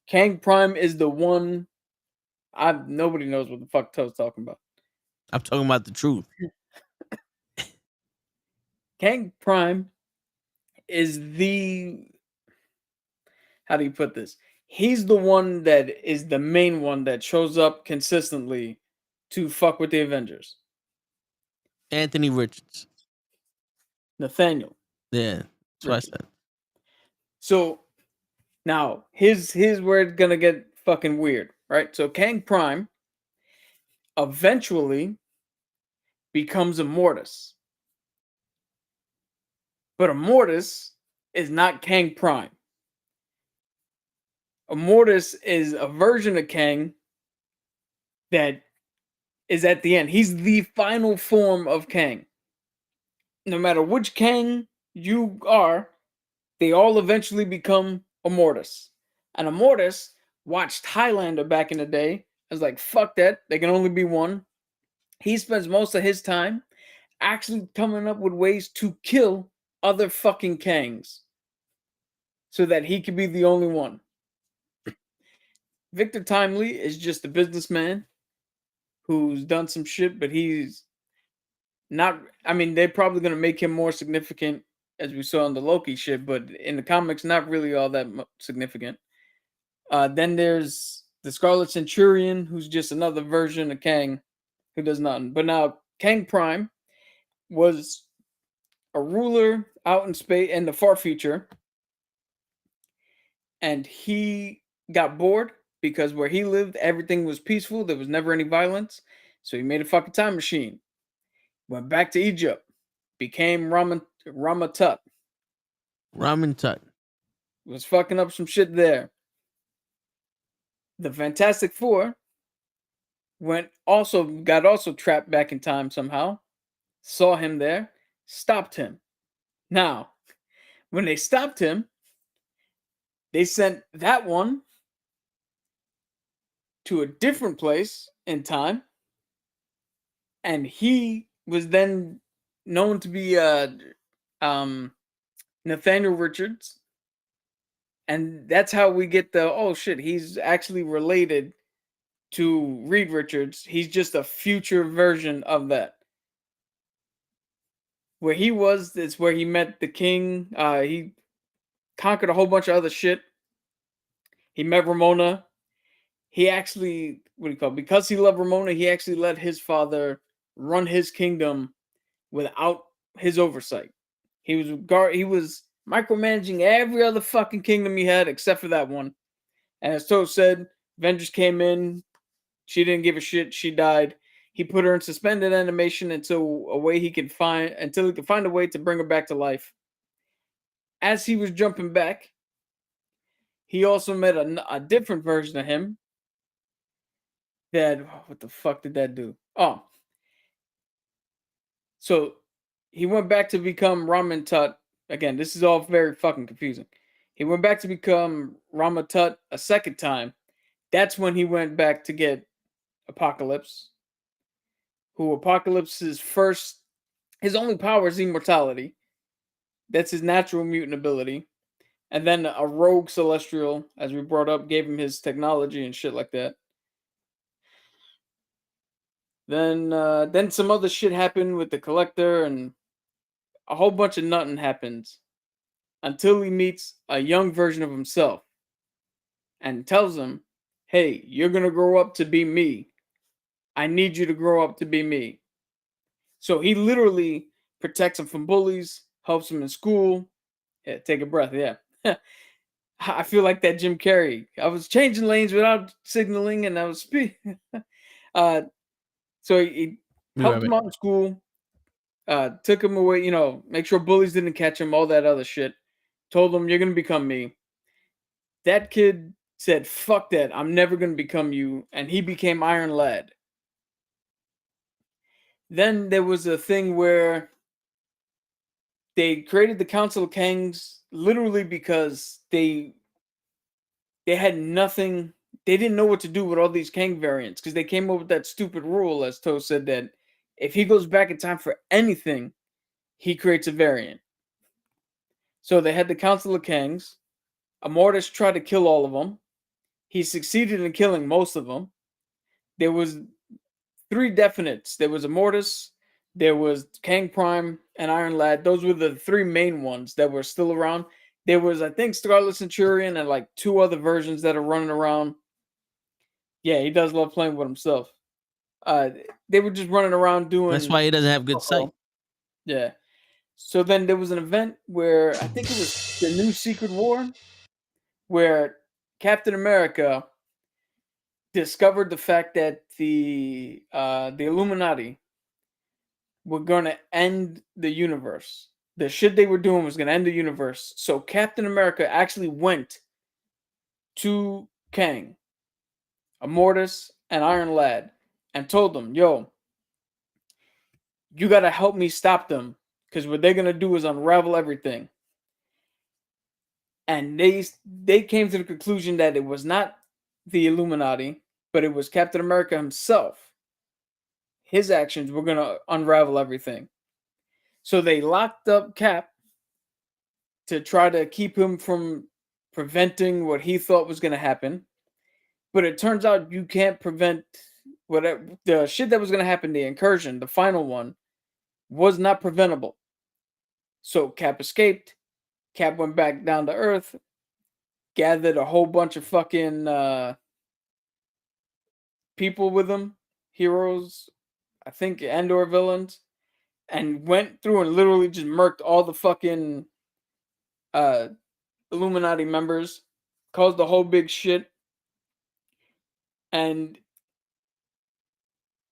Kang Prime is the one nobody knows what the fuck Toad's talking about. I'm talking about the truth. Kang Prime is how do you put this? He's the one that is the main one that shows up consistently to fuck with the Avengers. Anthony Richards. Nathaniel. Yeah, that's what I said. So now here's where it's gonna get fucking weird, right? So Kang Prime eventually becomes a Mortis. But a Mortis is not Kang Prime. Immortus is a version of Kang that is at the end. He's the final form of Kang. No matter which Kang you are, they all eventually become Immortus. And Immortus watched Highlander back in the day. I was like, fuck that. There can only be one. He spends most of his time actually coming up with ways to kill other fucking Kangs so that he could be the only one. Victor Timely is just a businessman who's done some shit, but he's not. I mean, they're probably going to make him more significant as we saw in the Loki shit, but in the comics, not really all that significant. Then there's the Scarlet Centurion, who's just another version of Kang who does nothing. But now, Kang Prime was a ruler out in space in the far future, and he got bored because where he lived, everything was peaceful. There was never any violence. So he made a fucking time machine. Went back to Egypt. Became Ramatut. Ramen Tut. Was fucking up some shit there. The Fantastic Four got also trapped back in time somehow. Saw him there. Stopped him. Now, when they stopped him, they sent that one to a different place in time, and he was then known to be Nathaniel Richards, and that's how we get the oh shit, he's actually related to Reed Richards. He's just a future version of that. Where he was, it's where he met the king. He conquered a whole bunch of other shit. He met Ramona. He actually, because he loved Ramona, he actually let his father run his kingdom without his oversight. He was micromanaging every other fucking kingdom he had except for that one. And as Toad said, Avengers came in. She didn't give a shit. She died. He put her in suspended animation until he could find a way to bring her back to life. As he was jumping back, he also met a different version of him. What the fuck did that do? Oh. So he went back to become Ramen Tut. Again, this is all very fucking confusing. He went back to become Ramatut a second time. That's when he went back to get Apocalypse. Apocalypse's his only power is immortality. That's his natural mutant ability. And then a rogue celestial, as we brought up, gave him his technology and shit like that. Then some other shit happened with the Collector, and a whole bunch of nothing happens until he meets a young version of himself and tells him, hey, you're going to grow up to be me. I need you to grow up to be me. So he literally protects him from bullies, helps him in school. Yeah, take a breath, yeah. I feel like that Jim Carrey. I was changing lanes without signaling, and I was speeding. So he helped him out in school, took him away, make sure bullies didn't catch him, all that other shit. Told him, you're going to become me. That kid said, fuck that, I'm never going to become you, and he became Iron Lad. Then there was a thing where they created the Council of Kangs literally because they had nothing. They didn't know what to do with all these Kang variants because they came up with that stupid rule, as Toe said, that if he goes back in time for anything, he creates a variant. So they had the Council of Kangs. Immortus tried to kill all of them. He succeeded in killing most of them. There was 3 definites. There was Immortus, there was Kang Prime, and Iron Lad. Those were the 3 main ones that were still around. There was, I think, Scarlet Centurion and like 2 other versions that are running around. Yeah, he does love playing with himself. They were just running around doing... That's why he doesn't have good sight. Yeah. So then there was an event where, I think it was the New Secret War, where Captain America discovered the fact that the Illuminati were going to end the universe. the shit they were doing was going to end the universe. So Captain America actually went to Kang, Immortus, and Iron Lad and told them, yo, you got to help me stop them because what they're going to do is unravel everything. And they came to the conclusion that it was not the Illuminati, but it was Captain America himself. His actions were going to unravel everything. So they locked up Cap to try to keep him from preventing what he thought was going to happen. But it turns out you can't prevent whatever the shit that was going to happen. The incursion, the final one, was not preventable. So Cap escaped. Cap went back down to Earth, gathered a whole bunch of fucking people with him, heroes, I think, and/or villains, and went through and literally just murked all the fucking Illuminati members, caused the whole big shit. And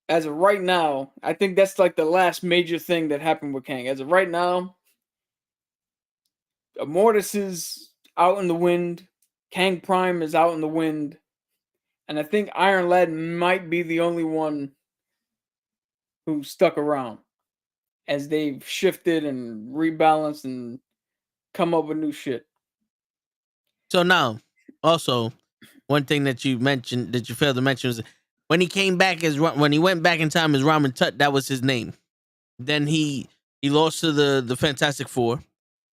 as of right now, I think that's like the last major thing that happened with Kang. As of right now, Immortus is out in the wind. Kang Prime is out in the wind. And I think Iron Lad might be the only one who stuck around as they've shifted and rebalanced and come up with new shit. So now, also, one thing that you mentioned that you failed to mention was when he came back when he went back in time as Ramen Tut, that was his name. Then he lost to the Fantastic Four.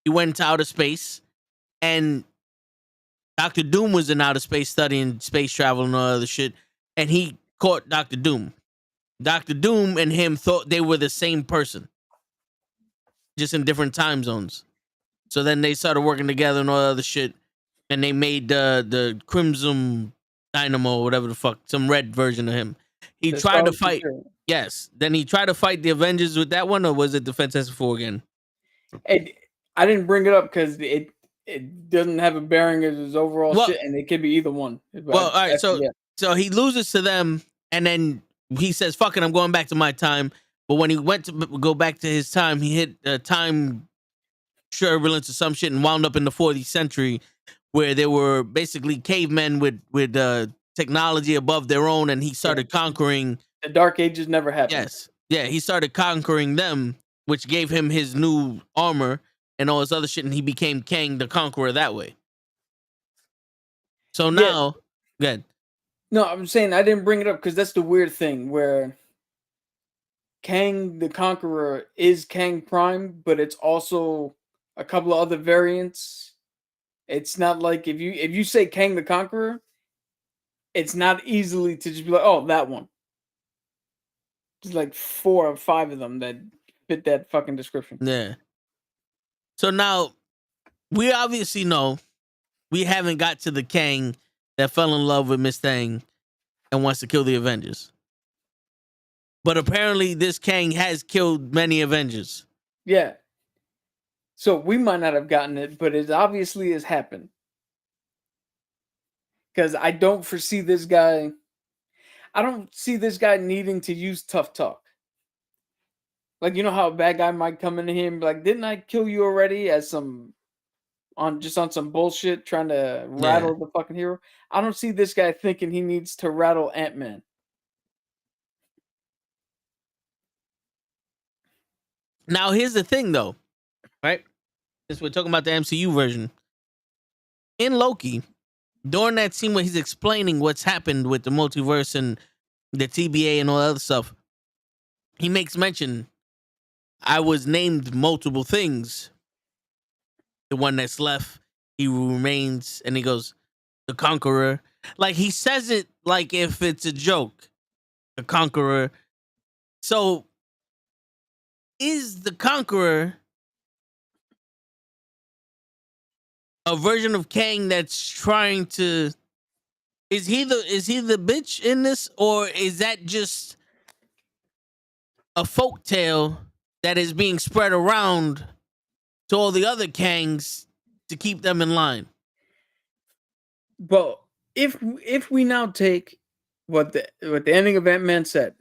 He went into outer space, and Dr. Doom was in outer space studying space travel and all other shit, and he caught Dr. Doom. Dr. Doom and him thought they were the same person, just in different time zones. So then they started working together and all other shit, and they made the Crimson Dynamo, or whatever the fuck, some red version of him. He tried to fight. Yes. Then he tried to fight the Avengers with that one, or was it the Fantastic Four again? I didn't bring it up because it doesn't have a bearing as his overall shit, and it could be either one. Well, all right. So he loses to them, and then he says, "Fuck it, I'm going back to my time." But when he went to go back to his time, he hit time turbulence or some shit and wound up in the 40th century, where there were basically cavemen with technology above their own, and he started conquering. The Dark Ages never happened. Yes. Yeah, he started conquering them, which gave him his new armor and all his other shit, and he became Kang the Conqueror that way. So now, good. No, I'm saying I didn't bring it up because that's the weird thing where Kang the Conqueror is Kang Prime, but it's also a couple of other variants. It's not like if you say Kang the Conqueror, it's not easily to just be like, oh, that one. There's like 4 or 5 of them that fit that fucking description. Yeah. So now, we obviously know we haven't got to the Kang that fell in love with Miss Thing and wants to kill the Avengers. But apparently this Kang has killed many Avengers. Yeah. So we might not have gotten it, but it obviously has happened. Because I don't foresee this guy... I don't see this guy needing to use tough talk. Like, you know how a bad guy might come into him and be like, didn't I kill you already? As on some bullshit, trying to rattle the fucking hero. I don't see this guy thinking he needs to rattle Ant-Man. Now, here's the thing, though. Right? Since we're talking about the MCU version. In Loki, during that scene where he's explaining what's happened with the multiverse and the TBA and all that other stuff, he makes mention, I was named multiple things. The one that's left, he remains, and he goes, the Conqueror. Like, he says it like if it's a joke. The Conqueror. So, is the Conqueror a version of Kang that's trying to... Is he the bitch in this, or is that just a folktale that is being spread around to all the other Kangs to keep them in line? But if we now take what the ending of Ant-Man said,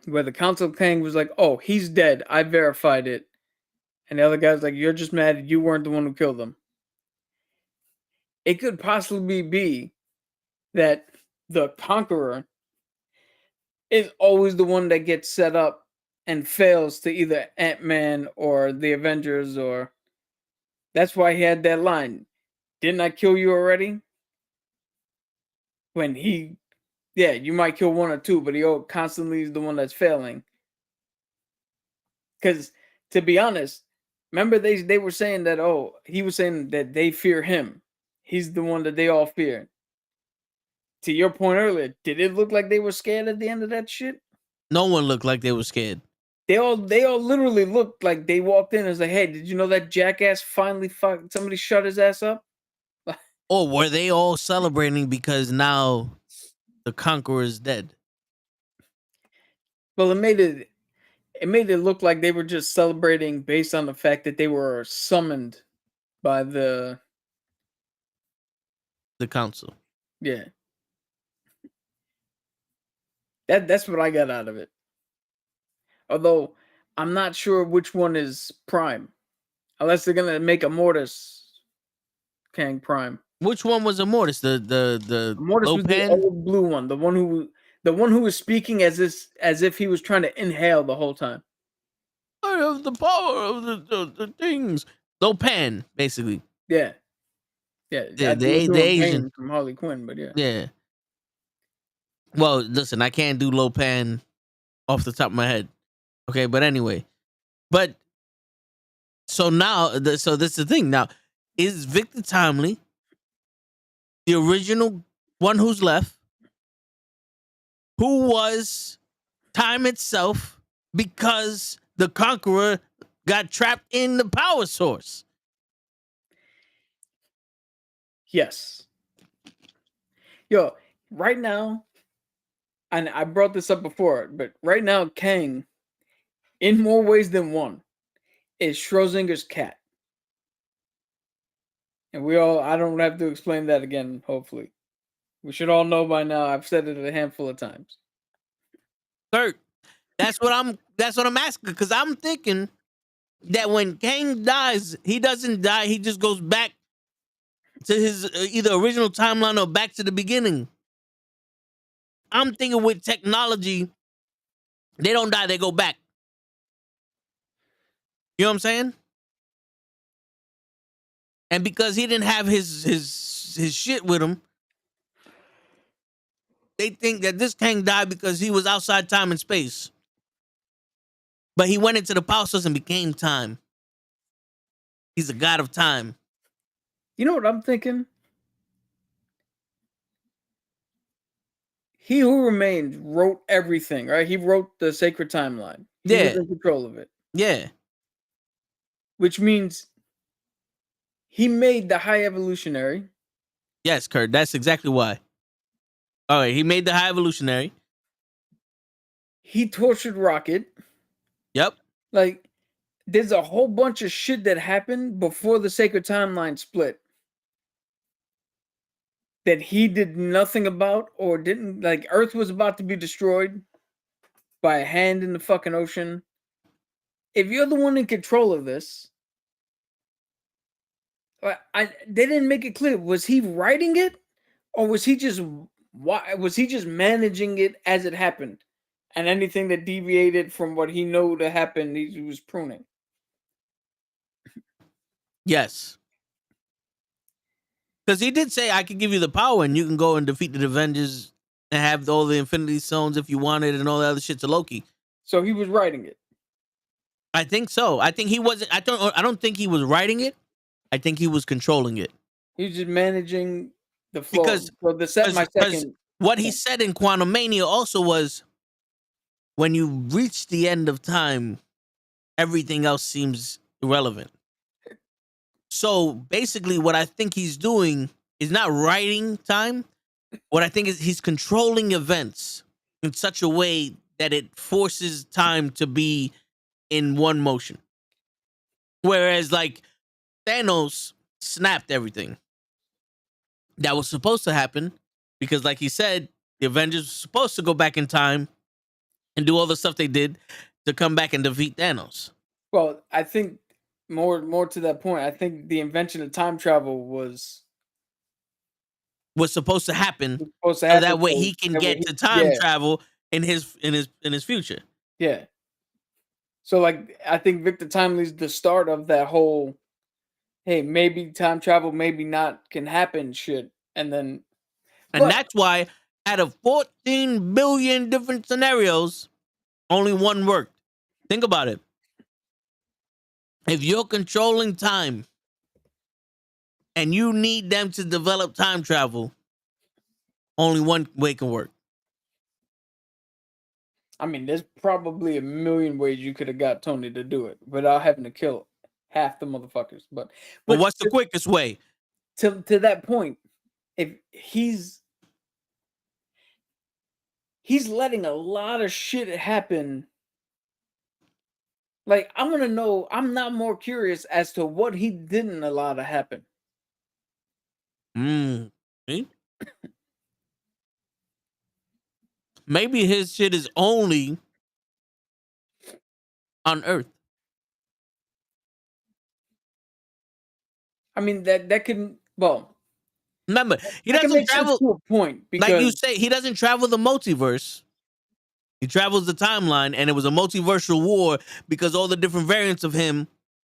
where the Council of Kang was like, "Oh, he's dead. I verified it," And the other guy's like, you're just mad you weren't the one who killed them. It could possibly be that the Conqueror is always the one that gets set up and fails to either Ant-Man or the Avengers, or that's why he had that line. Didn't I kill you already? When you might kill one or two, but he constantly is the one that's failing. Because to be honest, remember they were saying that, he was saying that they fear him. He's the one that they all fear. To your point earlier, did it look like they were scared at the end of that shit? No one looked like they were scared. They all literally looked like they walked in and was like, hey, did you know that jackass finally somebody shut his ass up? Or were they all celebrating because now the Conqueror is dead? Well, it made it look like they were just celebrating based on the fact that they were summoned by the council. Yeah. That's what I got out of it. Although I'm not sure which one is Prime, unless they're gonna make a Mortis Kang Prime. Which one was Immortus? The Mortis was the old blue one, the one who was speaking as if he was trying to inhale the whole time. I have the power of the things. Lopan, basically. Yeah. The Asian from Harley Quinn, but yeah. Yeah. Well, listen, I can't do Lopan off the top of my head. Okay, but anyway. But so now, so this is the thing. Now, is Victor Timely the original one who's left, who was time itself because the Conqueror got trapped in the power source? Yes. Yo, right now, and I brought this up before, but right now, Kang, in more ways than one, is Schrodinger's cat. And I don't have to explain that again, hopefully. We should all know by now. I've said it a handful of times. Kurt, that's what I'm asking, because I'm thinking that when Kang dies, he doesn't die, he just goes back to his either original timeline or back to the beginning. I'm thinking with technology, they don't die, they go back. You know what I'm saying? And because he didn't have his shit with him, they think that this Kang died because he was outside time and space. But he went into the power source and became time. He's a god of time. You know what I'm thinking? He Who Remains wrote everything, right? He wrote the sacred timeline. He was in control of it. Yeah. Which means he made the High Evolutionary. Yes, Kurt, that's exactly why. All right, he made the High Evolutionary. He tortured Rocket. Yep. Like, there's a whole bunch of shit that happened before the sacred timeline split that he did nothing about, or didn't. Like, Earth was about to be destroyed by a hand in the fucking ocean. If you're the one in control of this, they didn't make it clear. Was he writing it, or was he just managing it as it happened? And anything that deviated from what he knew to happen, he was pruning. Yes. Because he did say, I can give you the power and you can go and defeat the Avengers and have all the Infinity Stones if you wanted and all the other shit to Loki. So he was writing it. I think so. I think he wasn't. I don't think he was writing it. I think he was controlling it. He was just managing the flow. Because what he said in Quantum Mania also was, when you reach the end of time, everything else seems irrelevant. So basically what I think he's doing is not writing time. What I think is he's controlling events in such a way that it forces time to be in one motion. Whereas like Thanos snapped everything that was supposed to happen, because like he said, the Avengers were supposed to go back in time and do all the stuff they did to come back and defeat Thanos. Well, I think more to that point, I think the invention of time travel was supposed to happen supposed to so happen. that way so he can that way get to time yeah, travel in his future. yeah. So like, I think Victor Timely's the start of that whole, hey, maybe time travel, maybe not, can happen shit, and then. And But that's why out of 14 billion different scenarios, only one worked. Think about it. If you're controlling time and you need them to develop time travel, only one way can work. I mean, there's probably a million ways you could have got Tony to do it without having to kill half the motherfuckers. But What's the quickest way? to that point, if he's letting a lot of shit happen. Like, I want to know. I'm not more curious as to what he didn't allow to happen. See? Maybe his shit is only on Earth. I mean, that can, well, Remember, he that can doesn't make sense travel, to a point, like you because say, he doesn't travel the multiverse. He travels the timeline, and it was a multiversal war because all the different variants of him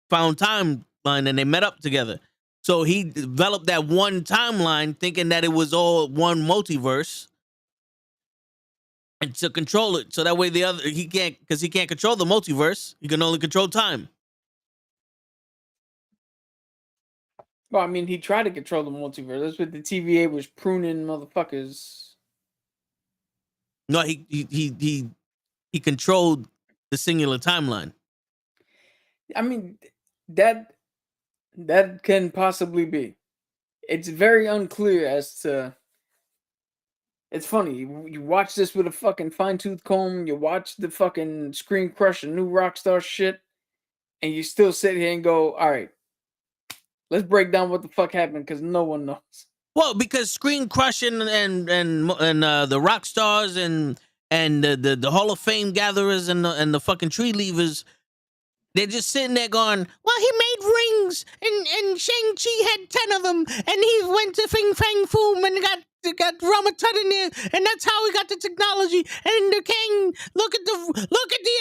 found timeline and they met up together. So he developed that one timeline thinking that it was all one multiverse, and to control it. So that way the other, he can't control the multiverse. He can only control time. well, I mean, he tried to control the multiverse. That's what the TVA was pruning motherfuckers. No, he controlled the singular timeline. I mean, that can possibly be. It's very unclear as to. It's funny. You watch this with a fucking fine-tooth comb. You watch the fucking screen crush and new Rockstar shit, and you still sit here and go, "All right, let's break down what the fuck happened," because no one knows. Well, because Screen Crushing and the rock stars and the Hall of Fame gatherers and the fucking tree leavers, they're just sitting there going, well, he made rings and Shang-Chi had 10 of them and he went to Fing Fang Foom and got Ramatut in there, and that's how he got the technology. And the Kang, look at the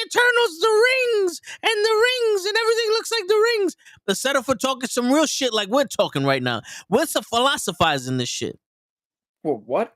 Eternals, the rings and everything looks like the rings. But settle for talking some real shit like we're talking right now. We're some philosophizing this shit. Well, what?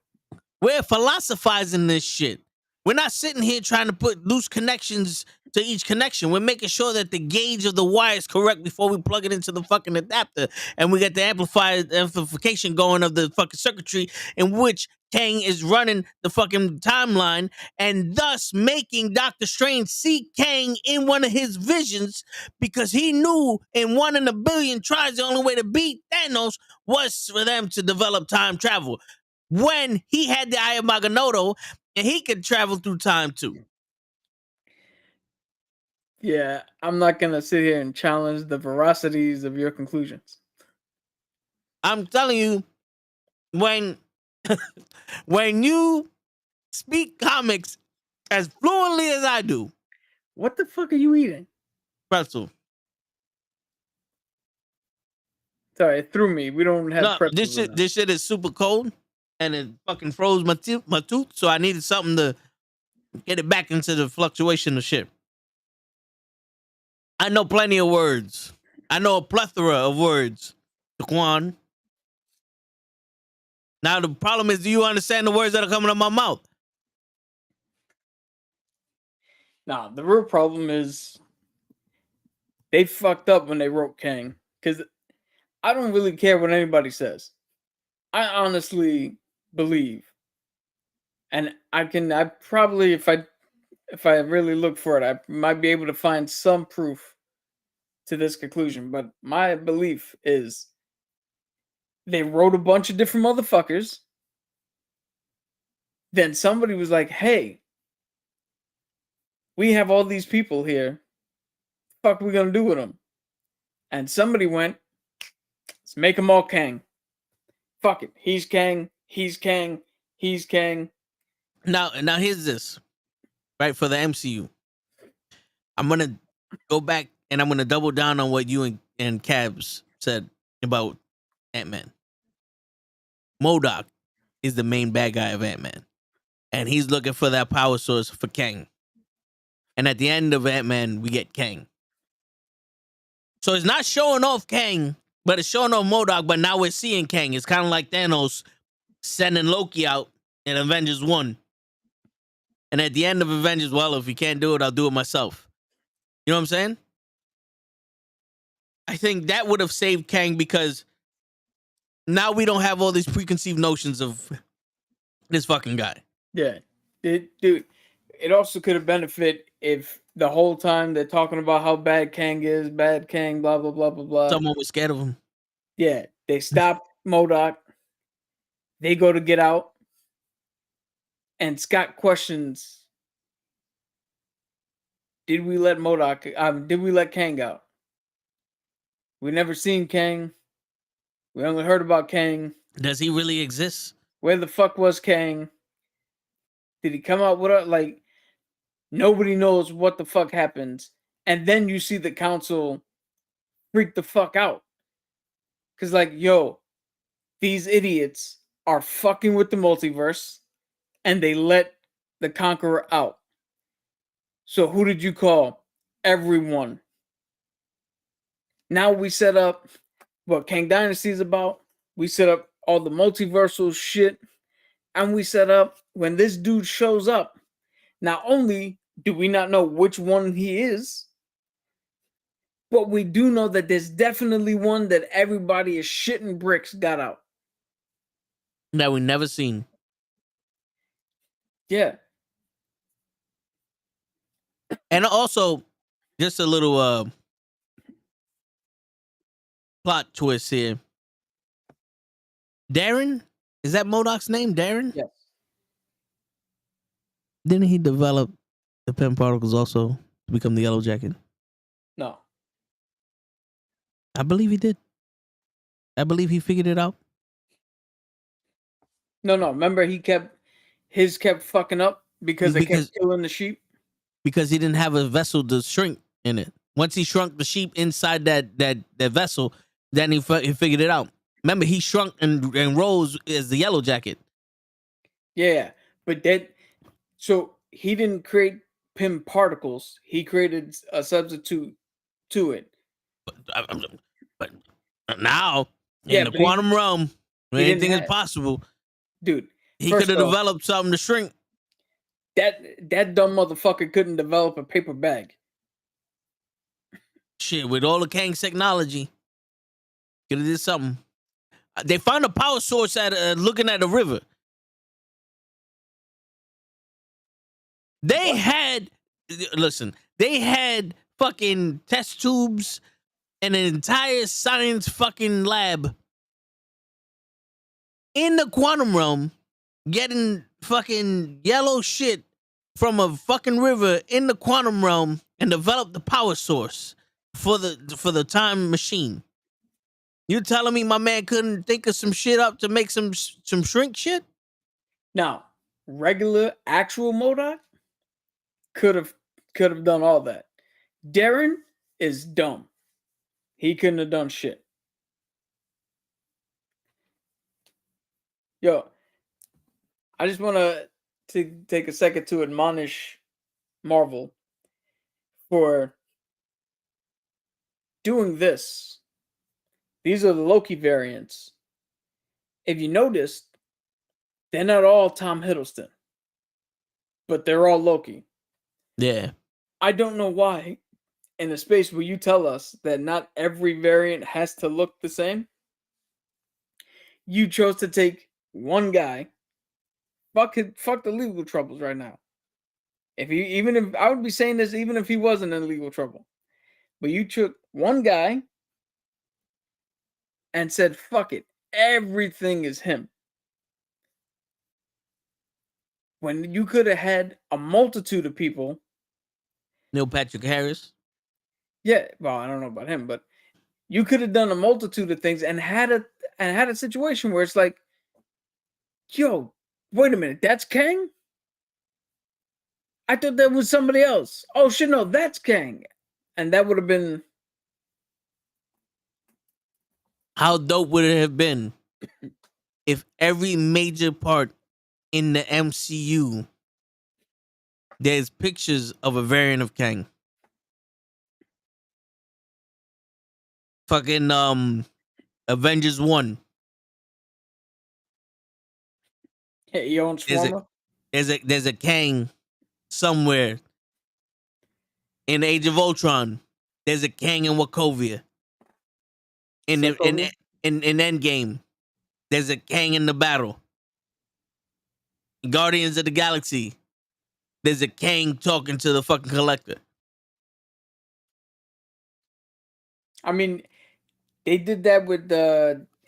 We're philosophizing this shit. We're not sitting here trying to put loose connections to each connection. We're making sure that the gauge of the wire is correct before we plug it into the fucking adapter, and we get the amplification going of the fucking circuitry in which Kang is running the fucking timeline, and thus making Doctor Strange see Kang in one of his visions, because he knew in 1 in a billion tries the only way to beat Thanos was for them to develop time travel. When he had the Eye of Agamotto, and he could travel through time too. Yeah, I'm not gonna sit here and challenge the veracities of your conclusions. I'm telling you, when when you speak comics as fluently as I do, What the fuck are you eating? pretzel. Sorry, it threw me. We don't have No, pretzels. this shit is super cold, and it fucking froze my tooth. So I needed something to get it back into the fluctuation of shit. I know plenty of words. I know a plethora of words, Daquan. Now the problem is, do you understand the words that are coming out of my mouth? Nah, the real problem is they fucked up when they wrote Kang. Because I don't really care what anybody says. I honestly believe, and I probably, if I really look for it, I might be able to find some proof to this conclusion. But my belief is they wrote a bunch of different motherfuckers. Then somebody was like, hey, we have all these people here. Fuck, we gonna do with them? And somebody went, let's make them all Kang. Fuck it. He's Kang. He's Kang. He's Kang. Now here's this, right, for the MCU. I'm gonna go back and I'm gonna double down on what you and Cabs said about Ant-Man. MODOK is the main bad guy of Ant-Man, and he's looking for that power source for Kang. And at the end of Ant-Man, we get Kang. So it's not showing off Kang, but it's showing off MODOK. But now we're seeing Kang. It's kind of like Thanos sending Loki out in Avengers 1. And at the end of Avengers, well, if you can't do it, I'll do it myself. You know what I'm saying? I think that would have saved Kang because now we don't have all these preconceived notions of this fucking guy. Yeah. Dude, it also could have benefited if the whole time they're talking about how bad Kang is, bad Kang, blah, blah, blah, blah, blah. Someone was scared of him. Yeah. They stop MODOK. They go to get out. And Scott questions, did we let Kang out? We never seen Kang. We only heard about Kang. Does he really exist? Where the fuck was Kang? Did he come out with it? Like, nobody knows what the fuck happens. And then you see the council freak the fuck out. Because, like, yo, these idiots are fucking with the multiverse. And they let the Conqueror out. So who did you call? Everyone. Now we set up what Kang Dynasty is about. We set up all the multiversal shit. And we set up when this dude shows up. Not only do we not know which one he is, but we do know that there's definitely one that everybody is shitting bricks got out. That we never seen. Yeah. And also, just a little plot twist here. Darren? Is that MODOK's name? Darren? Yes. Didn't he develop the Pym particles also to become the Yellow Jacket? No. I believe he did. I believe he figured it out. No. Remember his kept fucking up because they kept killing the sheep? Because he didn't have a vessel to shrink in it. Once he shrunk the sheep inside that vessel, then he figured it out. Remember, he shrunk and rose as the Yellow Jacket. Yeah, but so he didn't create Pym particles. He created a substitute to it. But now, in the quantum realm, where anything is possible, dude, he could have developed something to shrink. That dumb motherfucker couldn't develop a paper bag. Shit, with all the Kang's technology, could have did something. They found a power source at looking at a river. They had fucking test tubes and an entire science fucking lab in the quantum realm getting fucking yellow shit from a fucking river in the quantum realm and develop the power source for the time machine. You telling me my man couldn't think of some shit up to make some shrink shit? Now, regular actual MODOK could have done all that. Darren is dumb. He couldn't have done shit. Yo, I just want to take a second to admonish Marvel for doing this. These are the Loki variants. If you noticed, they're not all Tom Hiddleston, but they're all Loki. Yeah. I don't know why, in the space where you tell us that not every variant has to look the same, you chose to take one guy. Fuck the legal troubles right now. Even if I would be saying this, even if he wasn't in legal trouble, but you took one guy and said, fuck it, everything is him. When you could have had a multitude of people. Neil Patrick Harris. Yeah, well, I don't know about him, but you could have done a multitude of things and had a situation where it's like, yo, wait a minute, that's Kang? I thought that was somebody else. Oh shit, no, that's Kang. And that would have been How dope would it have been if every major part in the MCU there's pictures of a variant of Kang? Fucking Avengers 1. Eon Swarmer. There's a Kang somewhere. In Age of Ultron, there's a Kang in Wachovia. In Endgame, there's a Kang in the battle. In Guardians of the Galaxy, there's a Kang talking to the fucking Collector. I mean, they did that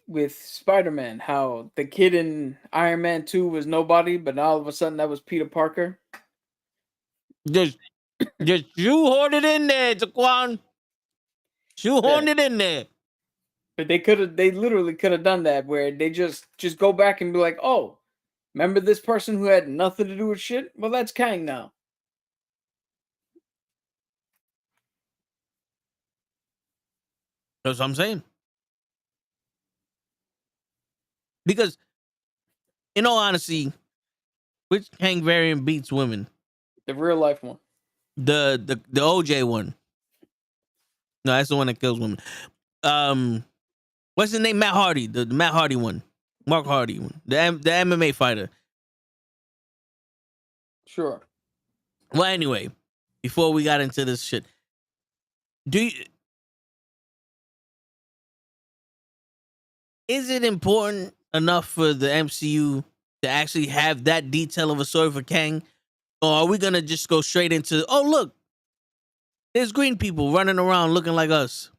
with Spider-Man. How the kid in Iron Man 2 was nobody, but all of a sudden that was Peter Parker. Just shoehorn it in there, Jaquan. Shoehorn it in there. But they literally could have done that where they just go back and be like, oh, remember this person who had nothing to do with shit? Well, that's Kang now. That's what I'm saying. Because, in all honesty, which Kang variant beats women? The real life one. The OJ one. No, that's the one that kills women. What's his name? Matt Hardy. The Matt Hardy one. Mark Hardy one. The MMA fighter. Sure. Well, anyway, before we got into this shit, is it important enough for the MCU to actually have that detail of a story for Kang? Or are we gonna just go straight into, oh look, there's green people running around looking like us?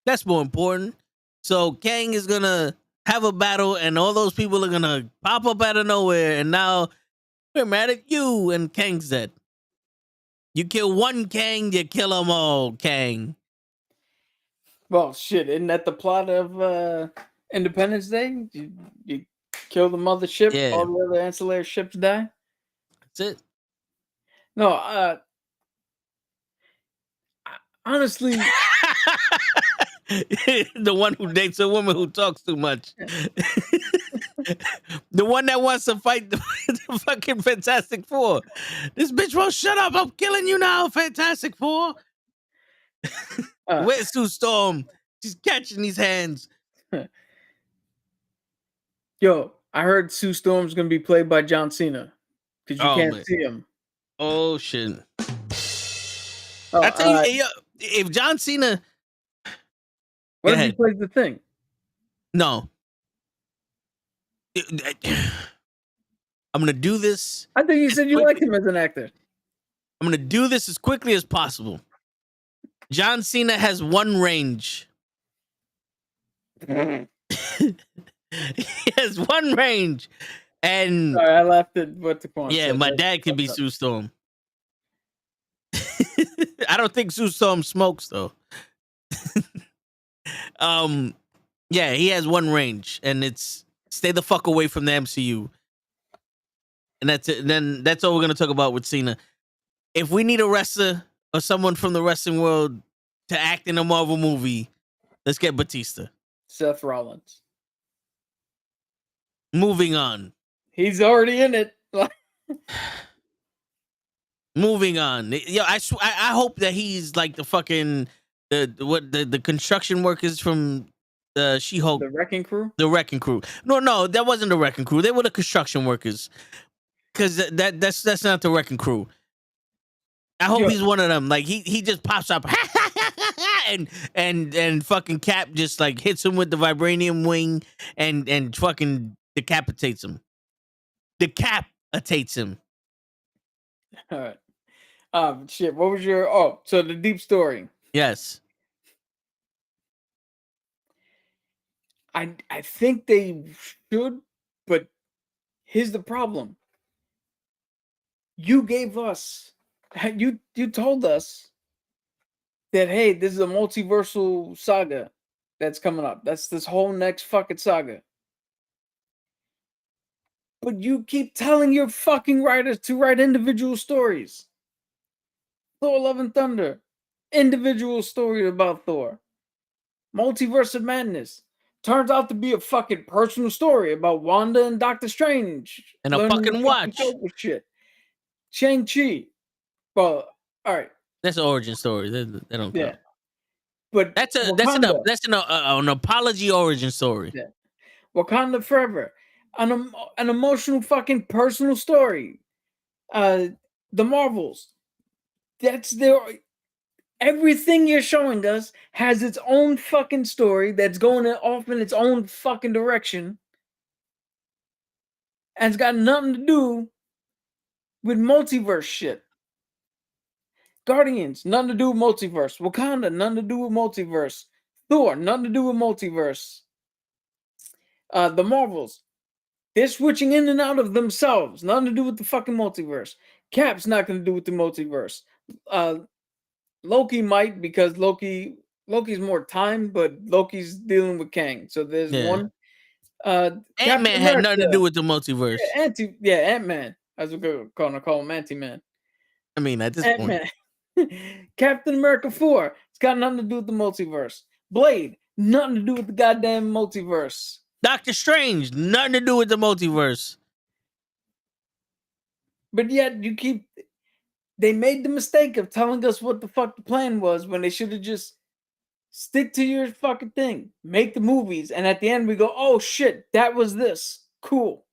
That's more important. So Kang is gonna have a battle and all those people are gonna pop up out of nowhere and now we're mad at you and Kang's dead. You kill one Kang, you kill them all, Kang. Well, shit, isn't that the plot of Independence Day? You kill the mothership, Yeah. all the other ancillary ships die? That's it. No, honestly... The one who dates a woman who talks too much. The one that wants to fight the fucking Fantastic Four. This bitch won't shut up. I'm killing you now, Fantastic Four. Where's Sue Storm? She's catching these hands. Yo, I heard Sue Storm's gonna be played by John Cena. Because you can't see him. Oh, shit. I tell you, if John Cena... What if he plays the Thing? No. I'm going to do this. I think you said you like him as an actor. I'm going to do this as quickly as possible. John Cena has one range. He has one range. And sorry, I laughed at what the point. Yeah, my dad could be Sue Storm. I don't think Sue Storm smokes though. Yeah, he has one range, and it's stay the fuck away from the MCU. And that's it. Then that's all we're gonna talk about with Cena. If we need a wrestler or someone from the wrestling world to act in a Marvel movie, let's get Batista. Seth Rollins. Moving on. He's already in it. Moving on. Yo, I hope that he's like the fucking the construction workers from She-Hulk. The Wrecking Crew? The Wrecking Crew. No, that wasn't the Wrecking Crew. They were the construction workers. Because that's not the Wrecking Crew. I hope he's one of them. Like he just pops up and fucking Cap just like hits him with the vibranium wing and fucking decapitates him. Decapitates him. All right. Shit. What was your? So the deep story. Yes. I think they should, but here's the problem. You gave us, you told us that, hey, this is a multiversal saga that's coming up. That's this whole next fucking saga. But you keep telling your fucking writers to write individual stories. Thor: Love and Thunder. individual story about Thor. Multiverse of Madness turns out to be a fucking personal story about Wanda and Doctor Strange And a learning fucking the watch. dope shit. Shang-Chi. Well, all right, That's an origin story. They don't yeah, count. but That's Wakanda, an apology origin story. yeah. Wakanda Forever, an emotional fucking personal story. The Marvels. That's their everything you're showing us has its own fucking story that's going off in its own fucking direction. And it's got nothing to do with multiverse shit. Guardians, nothing to do with multiverse. Wakanda, nothing to do with multiverse. Thor, nothing to do with multiverse. The Marvels, they're switching in and out of themselves. Nothing to do with the fucking multiverse. Cap's not going to do with the multiverse. Loki might, because Loki's more time, but Loki's dealing with Kang. So there's one. Ant-Man had nothing to do with the multiverse. Ant-Man. As we're gonna call him Anti-Man. I mean, at this point. Captain America 4. It's got nothing to do with the multiverse. Blade, nothing to do with the goddamn multiverse. Doctor Strange, nothing to do with the multiverse. But yet they made the mistake of telling us what the fuck the plan was when they should have just stick to your fucking thing. Make the movies, and at the end we go, oh shit, that was this. Cool.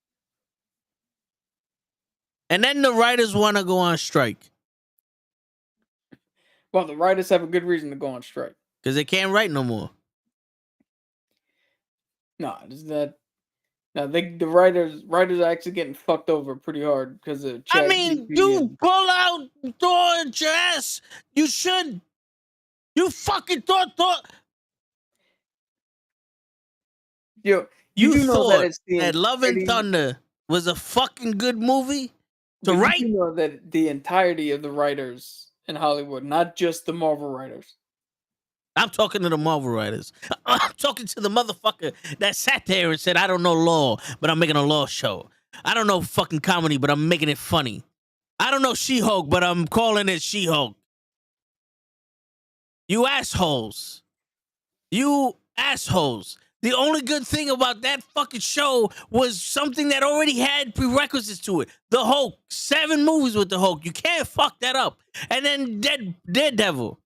And then the writers want to go on strike. Well, the writers have a good reason to go on strike. Because they can't write no more. No, the writers are actually getting fucked over pretty hard because of I mean, you pull out Thor your ass. You should. You fucking thought. Yo, you thought that Love and Thunder was a fucking good movie to write? You know that the entirety of the writers in Hollywood, not just the Marvel writers. I'm talking to the Marvel writers. I'm talking to the motherfucker that sat there and said, I don't know law, but I'm making a law show. I don't know fucking comedy, but I'm making it funny. I don't know She-Hulk, but I'm calling it She-Hulk. You assholes. You assholes. The only good thing about that fucking show was something that already had prerequisites to it. The Hulk. 7 movies with the Hulk. You can't fuck that up. And then Daredevil,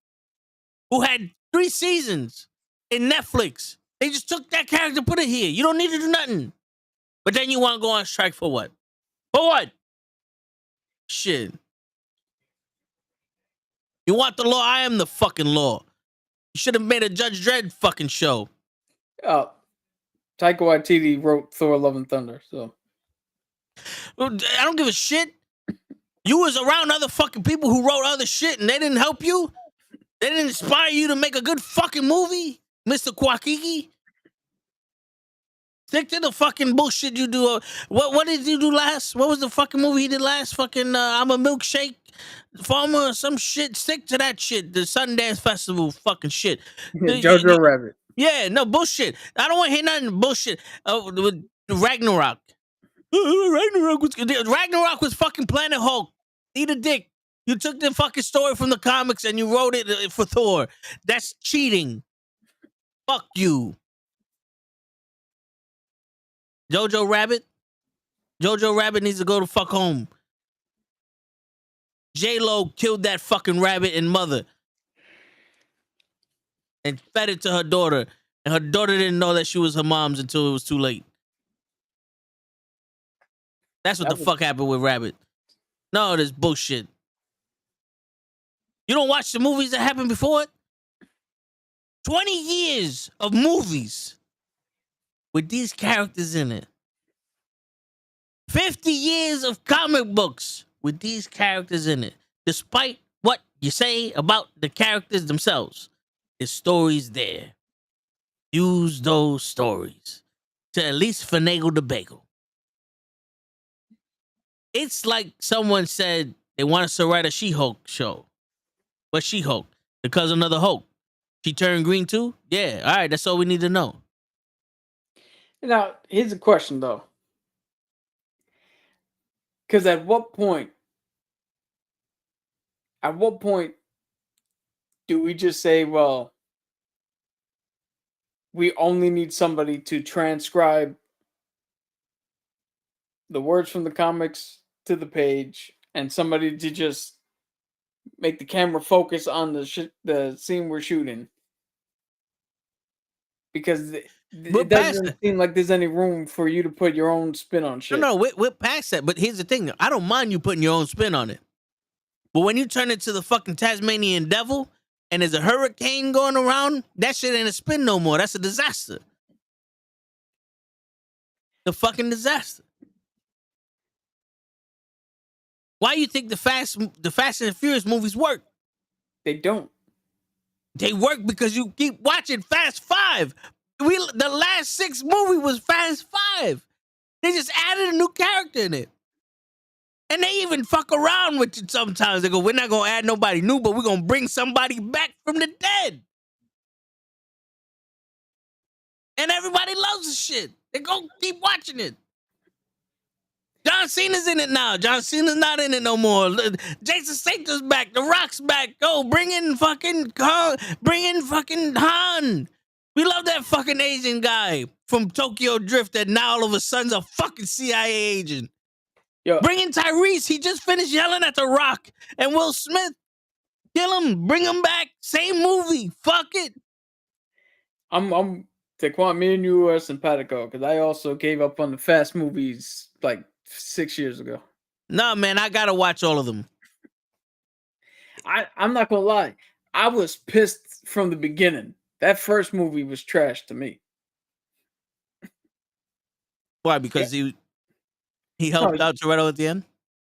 who had 3 seasons in Netflix. They just took that character, put it here. You don't need to do nothing. But then you want to go on strike for what? For what? Shit. You want the law? I am the fucking law. You should have made a Judge Dredd fucking show. Taika Waititi wrote Thor: Love and Thunder, so I don't give a shit. You was around other fucking people who wrote other shit and they didn't help you? They didn't inspire you to make a good fucking movie, Mr. Kwakiki? Stick to the fucking bullshit you do. What did you do last? What was the fucking movie he did last? Fucking I'm a milkshake farmer or some shit. Stick to that shit. The Sundance Festival fucking shit. Jojo Rabbit. Yeah, no bullshit. I don't want to hear nothing bullshit with Ragnarok. Ragnarok was fucking Planet Hulk. Eat a dick. You took the fucking story from the comics and you wrote it for Thor. That's cheating. Fuck you. Jojo Rabbit needs to go to fuck home. J-Lo killed that fucking rabbit and mother and fed it to her daughter. And her daughter didn't know that she was her mom's until it was too late. That's what the fuck happened with Rabbit. No, this bullshit. You don't watch the movies that happened before it? 20 years of movies with these characters in it. 50 years of comic books with these characters in it. Despite what you say about the characters themselves, there's stories there. Use those stories to at least finagle the bagel. It's like someone said they want us to write a She-Hulk show. What's She-Hulk? The cousin of the Hulk. She turned green too? Yeah, all right, that's all we need to know. Now, here's a question, though. Because at what point Do we just say, well, we only need somebody to transcribe the words from the comics to the page, and somebody to just make the camera focus on the scene we're shooting? Because We're it past doesn't that. seem like there's any room for you to put your own spin on shit. No, we're past that. But here's the thing. I don't mind you putting your own spin on it. But when you turn into the fucking Tasmanian devil and there's a hurricane going around, that shit ain't a spin no more. That's a disaster. The fucking disaster. Why you think the Fast and Furious movies work? They don't. They work because you keep watching Fast 5. The last 6 movie was Fast 5. They just added a new character in it. And they even fuck around with it sometimes. They go, we're not going to add nobody new, but we're going to bring somebody back from the dead. And everybody loves the shit. They go keep watching it. John Cena's in it now. John Cena's not in it no more. Jason Statham's back. The Rock's back. Go, bring in fucking Han. We love that fucking Asian guy from Tokyo Drift that now all of a sudden's a fucking CIA agent. Yo, Bring in Tyrese. He just finished yelling at The Rock and Will Smith. Kill him. Bring him back. Same movie. Fuck it. I'm Taquan, me and you are simpatico, because I also gave up on the Fast movies like 6 years ago. Nah, man, I gotta watch all of them. I'm not gonna lie. I was pissed from the beginning. That first movie was trash to me. Why? Because he helped out Toretto at the end?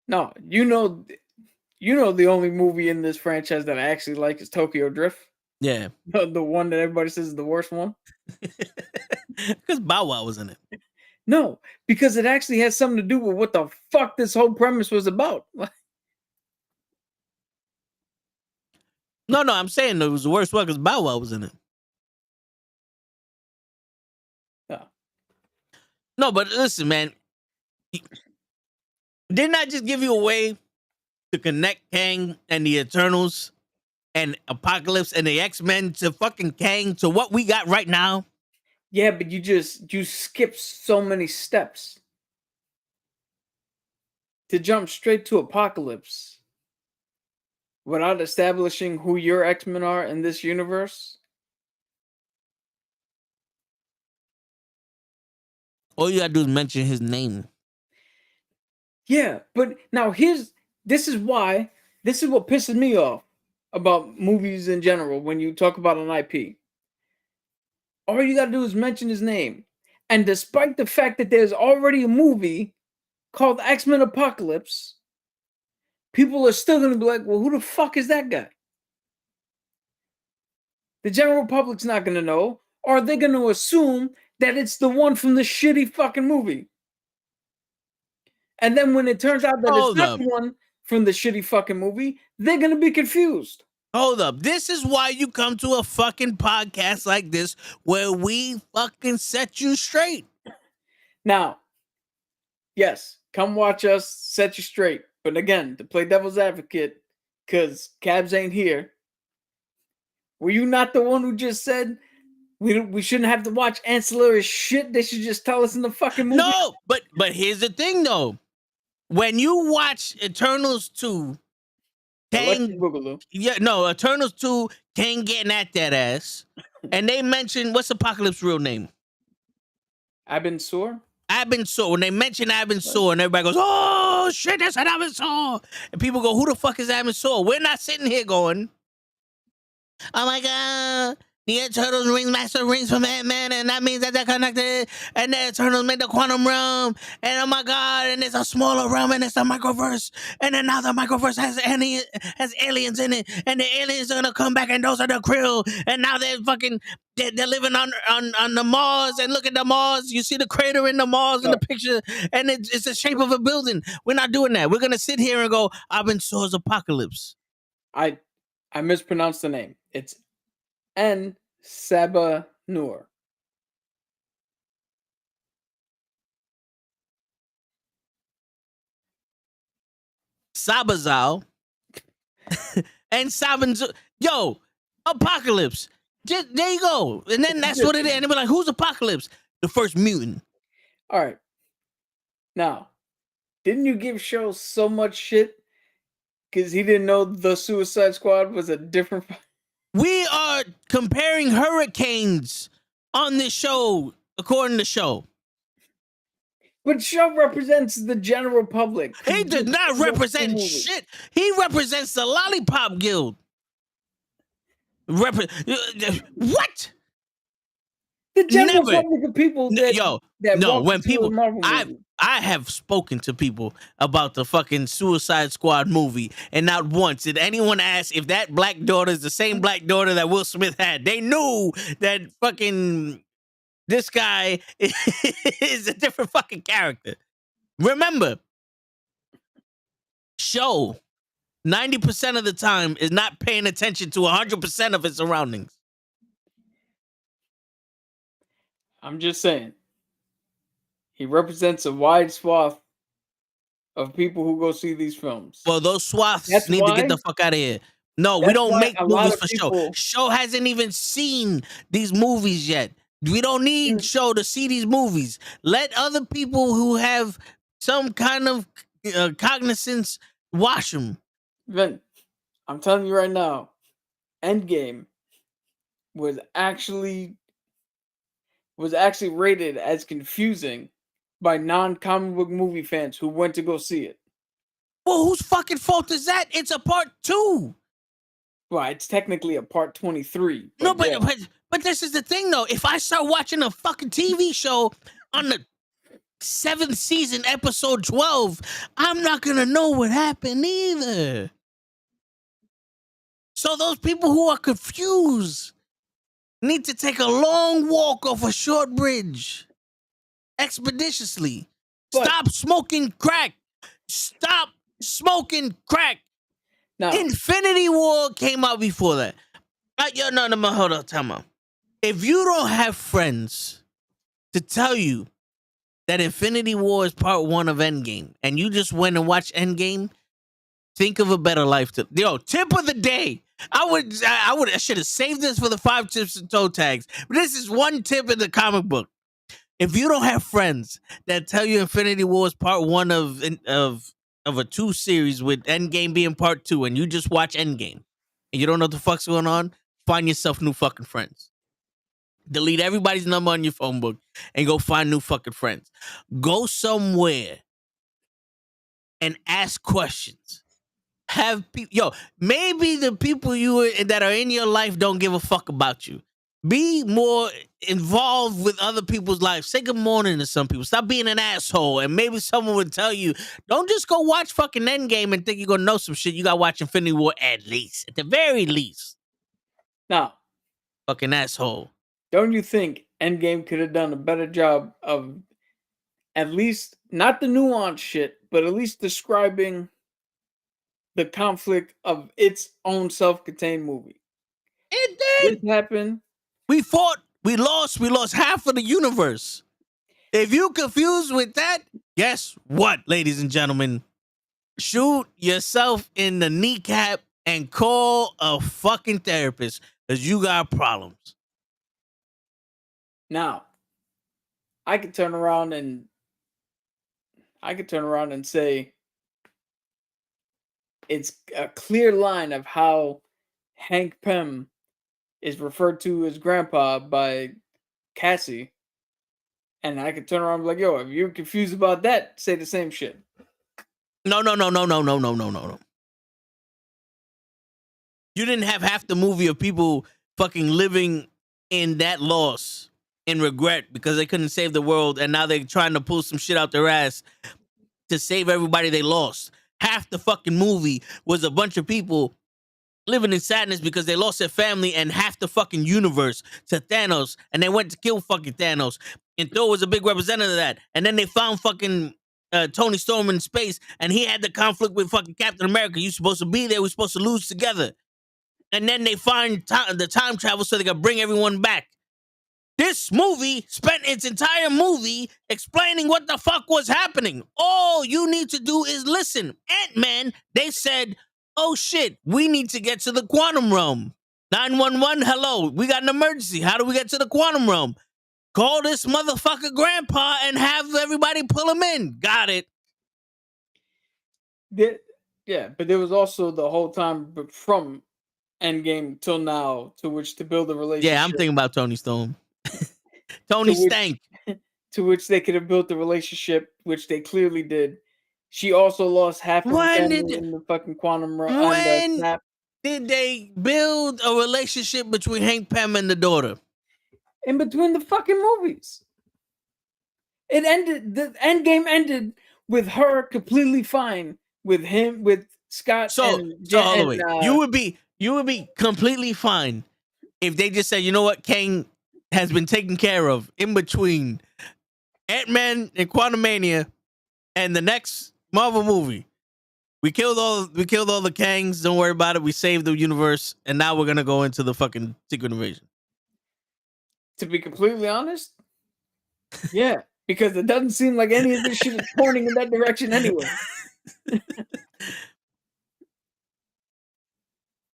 No, you know the only movie in this franchise that I actually like is Tokyo Drift. Yeah. The one that everybody says is the worst one. Because Bow Wow was in it. No, because it actually has something to do with what the fuck this whole premise was about. No, I'm saying it was the worst one because Bow Wow was in it. Yeah. No, but listen, man. Didn't I just give you a way to connect Kang and the Eternals and Apocalypse and the X-Men to fucking Kang to what we got right now? Yeah, but you skipped so many steps to jump straight to Apocalypse without establishing who your X-Men are in this universe. All you gotta do is mention his name. Yeah, but now this is what pisses me off about movies in general when you talk about an IP. All you gotta do is mention his name. And despite the fact that there's already a movie called X-Men Apocalypse, people are still gonna be like, well, who the fuck is that guy? The general public's not gonna know, or they're gonna assume that it's the one from the shitty fucking movie. And then when it turns out that it's not the one from the shitty fucking movie, they're gonna be confused. Hold up. This is why you come to a fucking podcast like this where we fucking set you straight. Now, yes, come watch us set you straight. But again, to play devil's advocate, because Cabs ain't here, were you not the one who just said we shouldn't have to watch ancillary shit? They should just tell us in the fucking movie? No, but here's the thing, though. When you watch Eternals 2, Kang, Eternals 2, Kang getting at that ass, and they mentioned, what's Apocalypse's real name? Abin Sur? Abin Sur. When they mention Abin Sur, and everybody goes, oh, shit, that's an Abin Sur. And people go, who the fuck is Abin Sur? We're not sitting here going, oh my God, the Eternals rings master rings from Ant-Man, and that means that they're connected, and the Eternals made the quantum realm, and oh my God, and it's a smaller realm, and it's a microverse, and then now the microverse has aliens in it, and the aliens are gonna come back, and those are the Krill, and now they're living on the Mars, and look at the Mars, you see the crater in the Mars in the picture, and it's the shape of a building. We're not doing that. We're gonna sit here and go, Abin Sur's Apocalypse. I mispronounced the name. It's N. Saba Nur. Sabazal and Sabanzu. Yo, Apocalypse. Just, there you go. And then that's what it is. And they'll be like, who's Apocalypse? The first mutant. All right. Now, didn't you give Show so much shit because he didn't know the Suicide Squad was a different? We are comparing hurricanes on this show, according to Show. But Show represents the general public. He does not represent shit. He represents the Lollipop Guild. What? The general public of people that when people, Marvel I have spoken to people about the fucking Suicide Squad movie, and not once did anyone ask if that black daughter is the same black daughter that Will Smith had. They knew that fucking this guy is a different fucking character. Remember, Show 90% of the time is not paying attention to 100% of its surroundings. I'm just saying. He represents a wide swath of people who go see these films. Well, those swaths need to get the fuck out of here. No, we don't make movies for Show. Show hasn't even seen these movies yet. We don't need Show to see these movies. Let other people who have some kind of cognizance watch them. Vin, I'm telling you right now, Endgame was actually rated as confusing by non-comic book movie fans who went to go see it. Well, whose fucking fault is that? It's a part 2. Well, it's technically a part 23. No, but this is the thing, though. If I start watching a fucking TV show on the 7th season, episode 12, I'm not going to know what happened either. So those people who are confused need to take a long walk off a short bridge expeditiously. Stop smoking crack. Stop smoking crack. No. Infinity War came out before that. No, hold on, time out. If you don't have friends to tell you that Infinity War is part 1 of Endgame, and you just went and watched Endgame, think of a better life. Tip of the day. I should have saved this for the 5 tips and toe tags. But this is one tip in the comic book. If you don't have friends that tell you Infinity War is part 1 of a 2 series with Endgame being part 2, and you just watch Endgame and you don't know what the fuck's going on, find yourself new fucking friends. Delete everybody's number on your phone book and go find new fucking friends. Go somewhere and ask questions. Maybe the people that are in your life don't give a fuck about you. Be more involved with other people's lives. Say good morning to some people. Stop being an asshole. And maybe someone would tell you, don't just go watch fucking Endgame and think you're going to know some shit. You got to watch Infinity War at the very least. Now, fucking asshole. Don't you think Endgame could have done a better job of at least, not the nuanced shit, but at least describing the conflict of its own self-contained movie? It did. This happened. We fought. We lost half of the universe. If you confused with that, guess what, ladies and gentlemen? Shoot yourself in the kneecap and call a fucking therapist because you got problems. Now, I could turn around and say it's a clear line of how Hank Pym is referred to as grandpa by Cassie. And I could turn around and be like, yo, if you're confused about that, say the same shit. No. You didn't have half the movie of people fucking living in that loss and regret because they couldn't save the world, and now they're trying to pull some shit out their ass to save everybody they lost. Half the fucking movie was a bunch of people living in sadness because they lost their family and half the fucking universe to Thanos, and they went to kill fucking Thanos. And Thor was a big representative of that. And then they found fucking Tony Storm in space, and he had the conflict with fucking Captain America. You supposed to be there. We're supposed to lose together. And then they find the time travel so they can bring everyone back. This movie spent its entire movie explaining what the fuck was happening. All you need to do is listen. Ant-Man, they said, oh shit, we need to get to the quantum realm. 911, hello, we got an emergency. How do we get to the quantum realm? Call this motherfucker grandpa and have everybody pull him in. Got it. Yeah, but there was also the whole time from Endgame till now to which to build a relationship. Yeah, I'm thinking about Tony Storm. to Tony which, Stank. to which they could have built a relationship, which they clearly did. She also lost half of her family in the fucking quantum realm. When Snap. did they build a relationship between Hank Pym and the daughter? In between the fucking movies. It ended. The end game ended with her completely fine with him, with Scott. So all the way, you would be completely fine if they just said, you know what, Kang has been taken care of in between Ant-Man and Quantumania and the next Marvel movie. We killed all the Kangs. Don't worry about it. We saved the universe, and now we're gonna go into the fucking Secret Invasion. To be completely honest, yeah, because it doesn't seem like any of this shit is pointing in that direction anyway.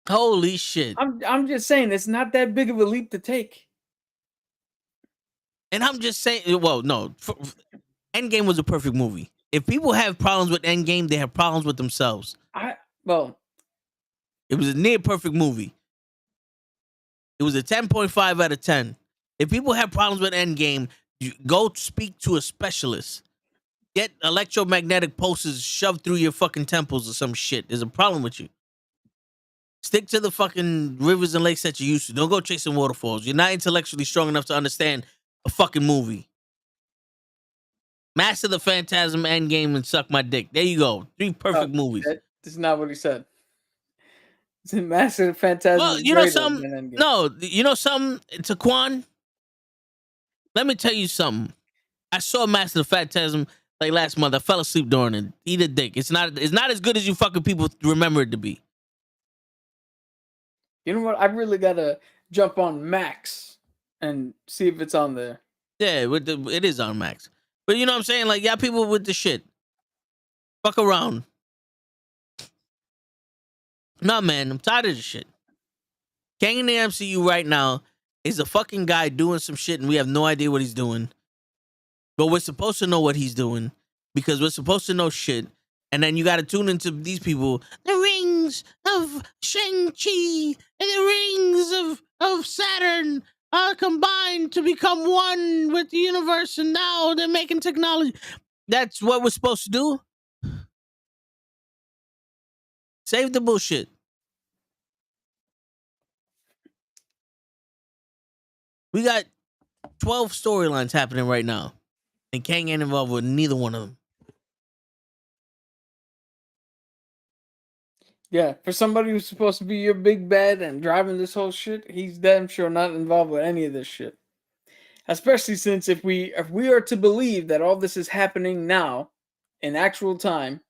Holy shit! I'm just saying it's not that big of a leap to take. And I'm just saying, well, no, Endgame was a perfect movie. If people have problems with Endgame, they have problems with themselves. It was a near perfect movie. It was a 10.5 out of 10. If people have problems with Endgame, you go speak to a specialist. Get electromagnetic pulses shoved through your fucking temples or some shit. There's a problem with you. Stick to the fucking rivers and lakes that you used to. Don't go chasing waterfalls. You're not intellectually strong enough to understand a fucking movie. Master the Phantasm, Endgame, and Suck My Dick. There you go. 3 perfect movies. This is not what he said. It's a Master the Phantasm. Well, you know something? No, you know something, Taquan? Let me tell you something. I saw Master the Phantasm like last month. I fell asleep during it. Eat a dick. It's not as good as you fucking people remember it to be. You know what? I really gotta jump on Max and see if it's on there. Yeah, it is on Max. But you know what I'm saying? Like, y'all people with the shit. Fuck around. Nah, man, I'm tired of this shit. Kang in the MCU right now is a fucking guy doing some shit and we have no idea what he's doing. But we're supposed to know what he's doing because we're supposed to know shit. And then you got to tune into these people. The rings of Shang-Chi and the rings of Saturn are combined to become one with the universe. And now they're making technology. That's what we're supposed to do. Save the bullshit. We got 12 storylines happening right now. And Kang ain't involved with neither one of them. Yeah, for somebody who's supposed to be your big bad and driving this whole shit, he's damn sure not involved with any of this shit. Especially since if we are to believe that all this is happening now, in actual time,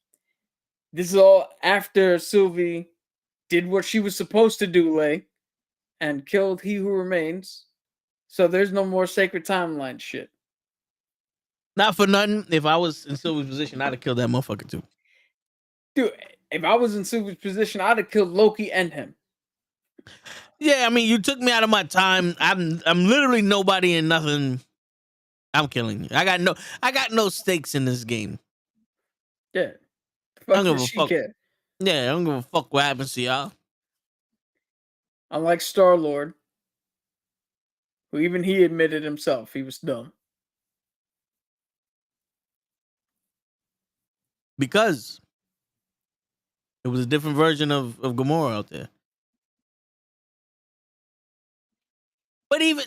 this is all after Sylvie did what she was supposed to do, Lay, and killed He Who Remains. So there's no more sacred timeline shit. Not for nothing. If I was in Sylvie's position, I'd have killed that motherfucker too. Dude, if I was in Sylvie's position, I'd have killed Loki and him. Yeah, I mean, you took me out of my time. I'm literally nobody and nothing. I'm killing you. I got no stakes in this game. Yeah. I don't give a fuck. Yeah, I don't give a fuck what happens to y'all. Unlike Star-Lord, who even he admitted himself he was dumb. Because it was a different version of Gamora out there. But even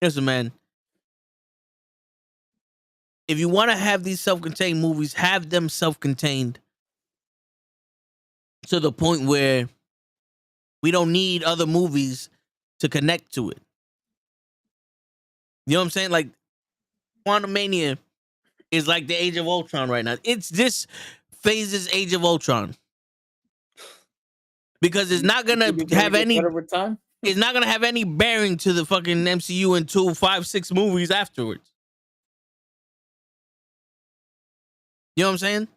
listen, man. If you want to have these self-contained movies, have them self-contained to the point where we don't need other movies to connect to it. You know what I'm saying? Like, Quantumania is like the Age of Ultron right now. It's this phase's Age of Ultron. Because it's not gonna have any time. It's not gonna have any bearing to the fucking MCU until 5-6 movies afterwards. You know what I'm saying?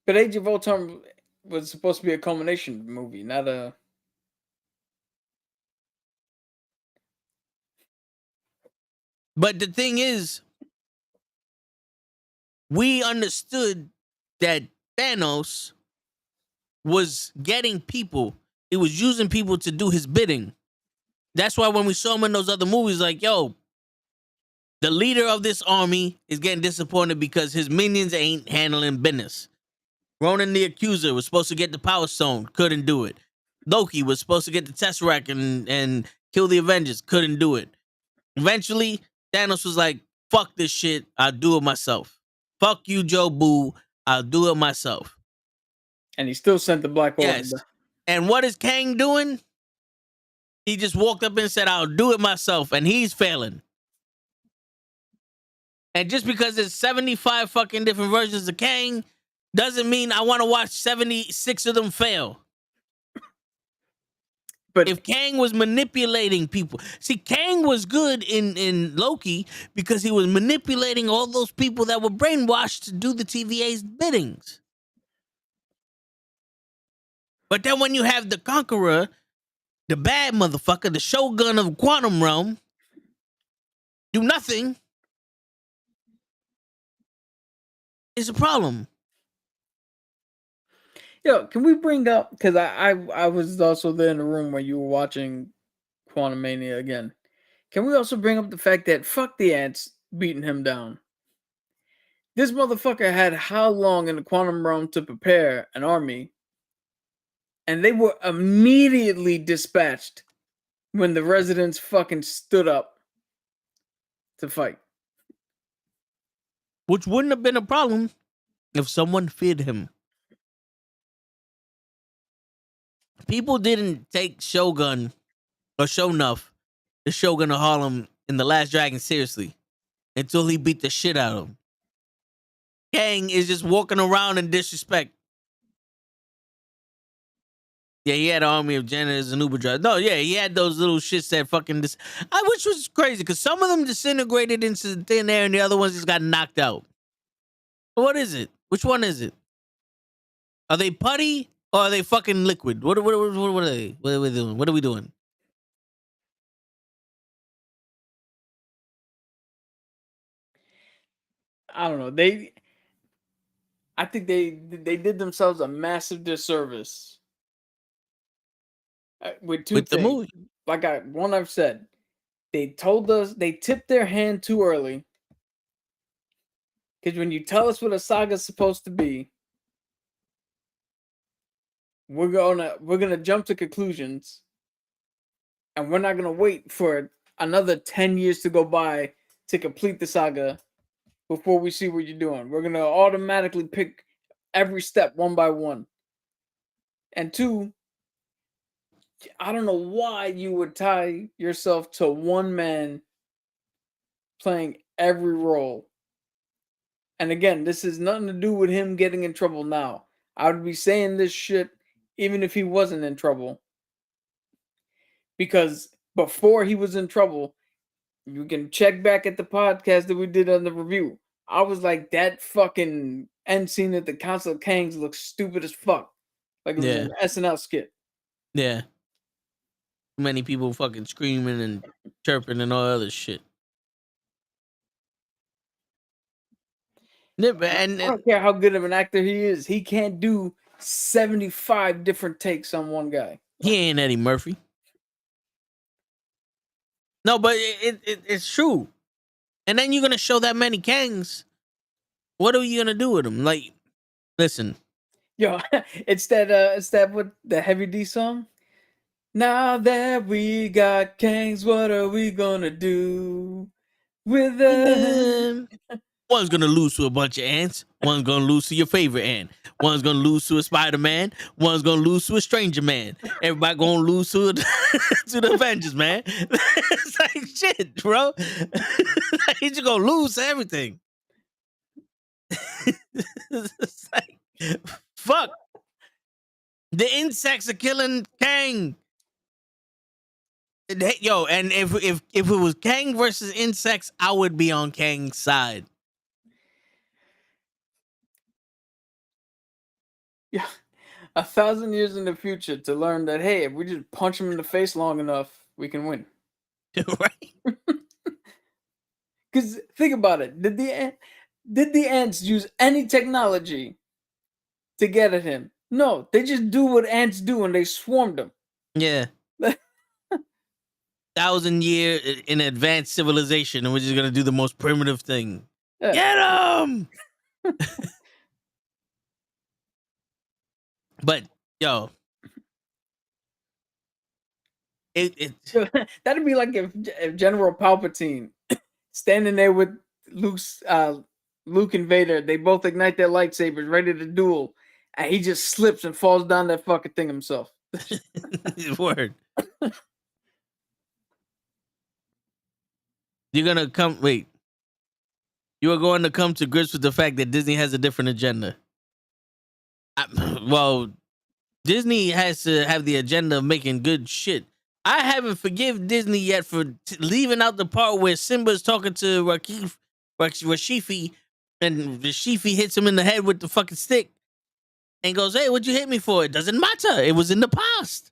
But Age of Ultron, was supposed to be a culmination movie, not a. But the thing is, we understood that Thanos was getting people. He was using people to do his bidding. That's why when we saw him in those other movies, like, yo, the leader of this army is getting disappointed because his minions ain't handling business. Ronan the Accuser was supposed to get the Power Stone, couldn't do it. Loki was supposed to get the Tesseract and kill the Avengers, couldn't do it. Eventually, Thanos was like, fuck this shit, I'll do it myself. Fuck you, Joe Boo, I'll do it myself. And he still sent the Black Order. Yes. And what is Kang doing? He just walked up and said, I'll do it myself, and he's failing. And just because there's 75 fucking different versions of Kang doesn't mean I want to watch 76 of them fail. But if Kang was manipulating people, see, Kang was good in Loki because he was manipulating all those people that were brainwashed to do the TVA's biddings. But then when you have the Conqueror, the bad motherfucker, the Shogun of Quantum Realm, do nothing, it's a problem. Yo, can we bring up, because I was also there in the room when you were watching Quantum Mania again. Can we also bring up the fact that fuck the ants beating him down? This motherfucker had how long in the Quantum Realm to prepare an army, and they were immediately dispatched when the residents fucking stood up to fight. Which wouldn't have been a problem if someone feared him. People didn't take Shogun or Shonuff, the Shogun of Harlem, in The Last Dragon seriously until he beat the shit out of him. Kang is just walking around in disrespect. Yeah, he had an army of janitors and Uber drivers. No, yeah, he had those little shits that fucking... which was crazy, because some of them disintegrated into thin air and the other ones just got knocked out. What is it? Which one is it? Are they putty or are they fucking liquid? What are they? What are we doing? What are we doing? I don't know. I think they did themselves a massive disservice with two things. The movie. Like I've said, they told us, they tipped their hand too early. Because when you tell us what a saga's supposed to be, we're gonna jump to conclusions, and we're not gonna wait for another 10 years to go by to complete the saga before we see what you're doing. We're gonna automatically pick every step one by one. And two, I don't know why you would tie yourself to one man playing every role. And again, this has nothing to do with him getting in trouble now. I would be saying this shit even if he wasn't in trouble. Because before he was in trouble, you can check back at the podcast that we did on the review. I was like, that fucking end scene at the Council of Kangs looks stupid as fuck. Like it was an SNL skit. Yeah. Many people fucking screaming and chirping and all other shit. And I don't care how good of an actor he is. He can't do 75 different takes on one guy. He ain't Eddie Murphy. No, but it's true. And then you're gonna show that many Kangs. What are you gonna do with them? Like, listen. Yo, it's that what the Heavy D song? Now that we got Kangs, what are we gonna do with them? One's gonna lose to a bunch of ants. One's gonna lose to your favorite ant. One's gonna lose to a Spider-Man. One's gonna lose to a Stranger Man. Everybody gonna lose to the Avengers, man. It's like shit, bro. He's just gonna lose to everything. It's like, fuck. The insects are killing Kang. Yo, and if it was Kang versus insects, I would be on Kang's side. Yeah, 1,000 years in the future to learn that, hey, if we just punch him in the face long enough, we can win. Right? Because think about it. Did the ants use any technology to get at him? No, they just do what ants do and they swarmed him. Yeah. 1,000-year in advanced civilization, and we're just gonna do the most primitive thing. Yeah. Get him! But yo, it That'd be like if General Palpatine standing there with Luke and Vader, they both ignite their lightsabers, ready to duel, and he just slips and falls down that fucking thing himself. word. You're gonna come. Wait. You are going to come to grips with the fact that Disney has a different agenda. Well, Disney has to have the agenda of making good shit. I haven't forgive Disney yet for leaving out the part where Simba's talking to Rashifi, and Rashifi hits him in the head with the fucking stick and goes, "Hey, what'd you hit me for? It doesn't matter. It was in the past."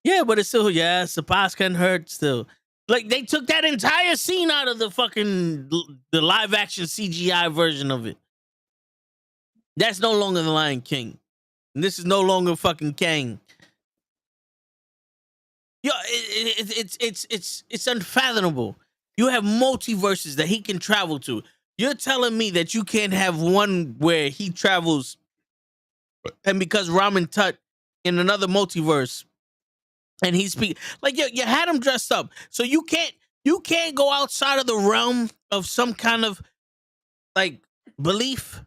Yeah, but it's still, yes, the past can hurt still. Like, they took that entire scene out of the fucking the live action CGI version of it. That's no longer the Lion King. And this is no longer fucking Kang. Yo, it's unfathomable. You have multiverses that he can travel to. You're telling me that you can't have one where he travels, and because Ramen Tut in another multiverse, and he speak like you had him dressed up, so you can't go outside of the realm of some kind of like belief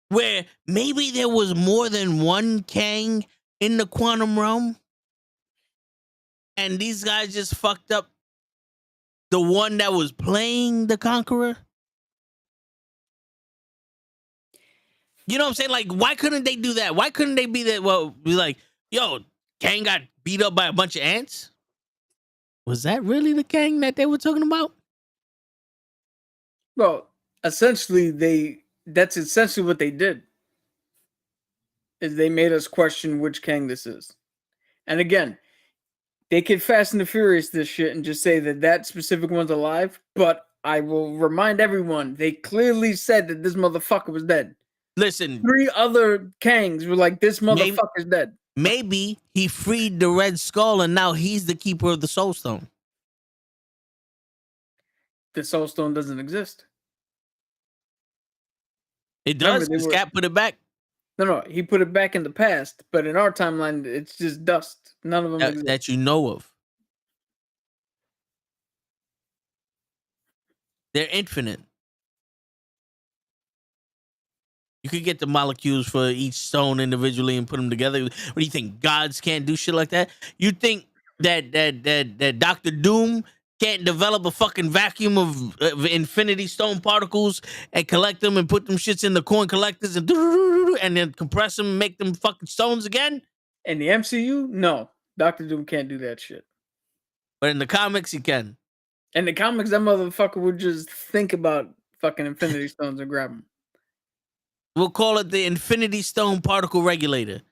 where maybe there was more than one Kang in the quantum realm, and these guys just fucked up the one that was playing the Conqueror. You know what I'm saying? Like, why couldn't they do that? Why couldn't they be that? Well, be like, yo, Kang got beat up by a bunch of ants. Was that really the Kang that they were talking about? Well, essentially, that's essentially what they did. Is they made us question which Kang this is. And again, they could Fast and the Furious this shit and just say that specific one's alive, but I will remind everyone, they clearly said that this motherfucker was dead. Listen, 3 other Kangs were like, this motherfucker's dead. Maybe he freed the Red Skull and now he's the keeper of the Soul Stone. The Soul Stone doesn't exist. It does. His cat put it back. No, he put it back in the past, but in our timeline, it's just dust. None of them exist. That you know of. They're infinite. You could get the molecules for each stone individually and put them together. What do you think? Gods can't do shit like that? You think that Dr. Doom can't develop a fucking vacuum of infinity stone particles and collect them and put them shits in the coin collectors and then compress them and make them fucking stones again? In the MCU, no. Dr. Doom can't do that shit. But in the comics, he can. In the comics, that motherfucker would just think about fucking infinity stones and grab them. We'll call it the Infinity Stone Particle Regulator.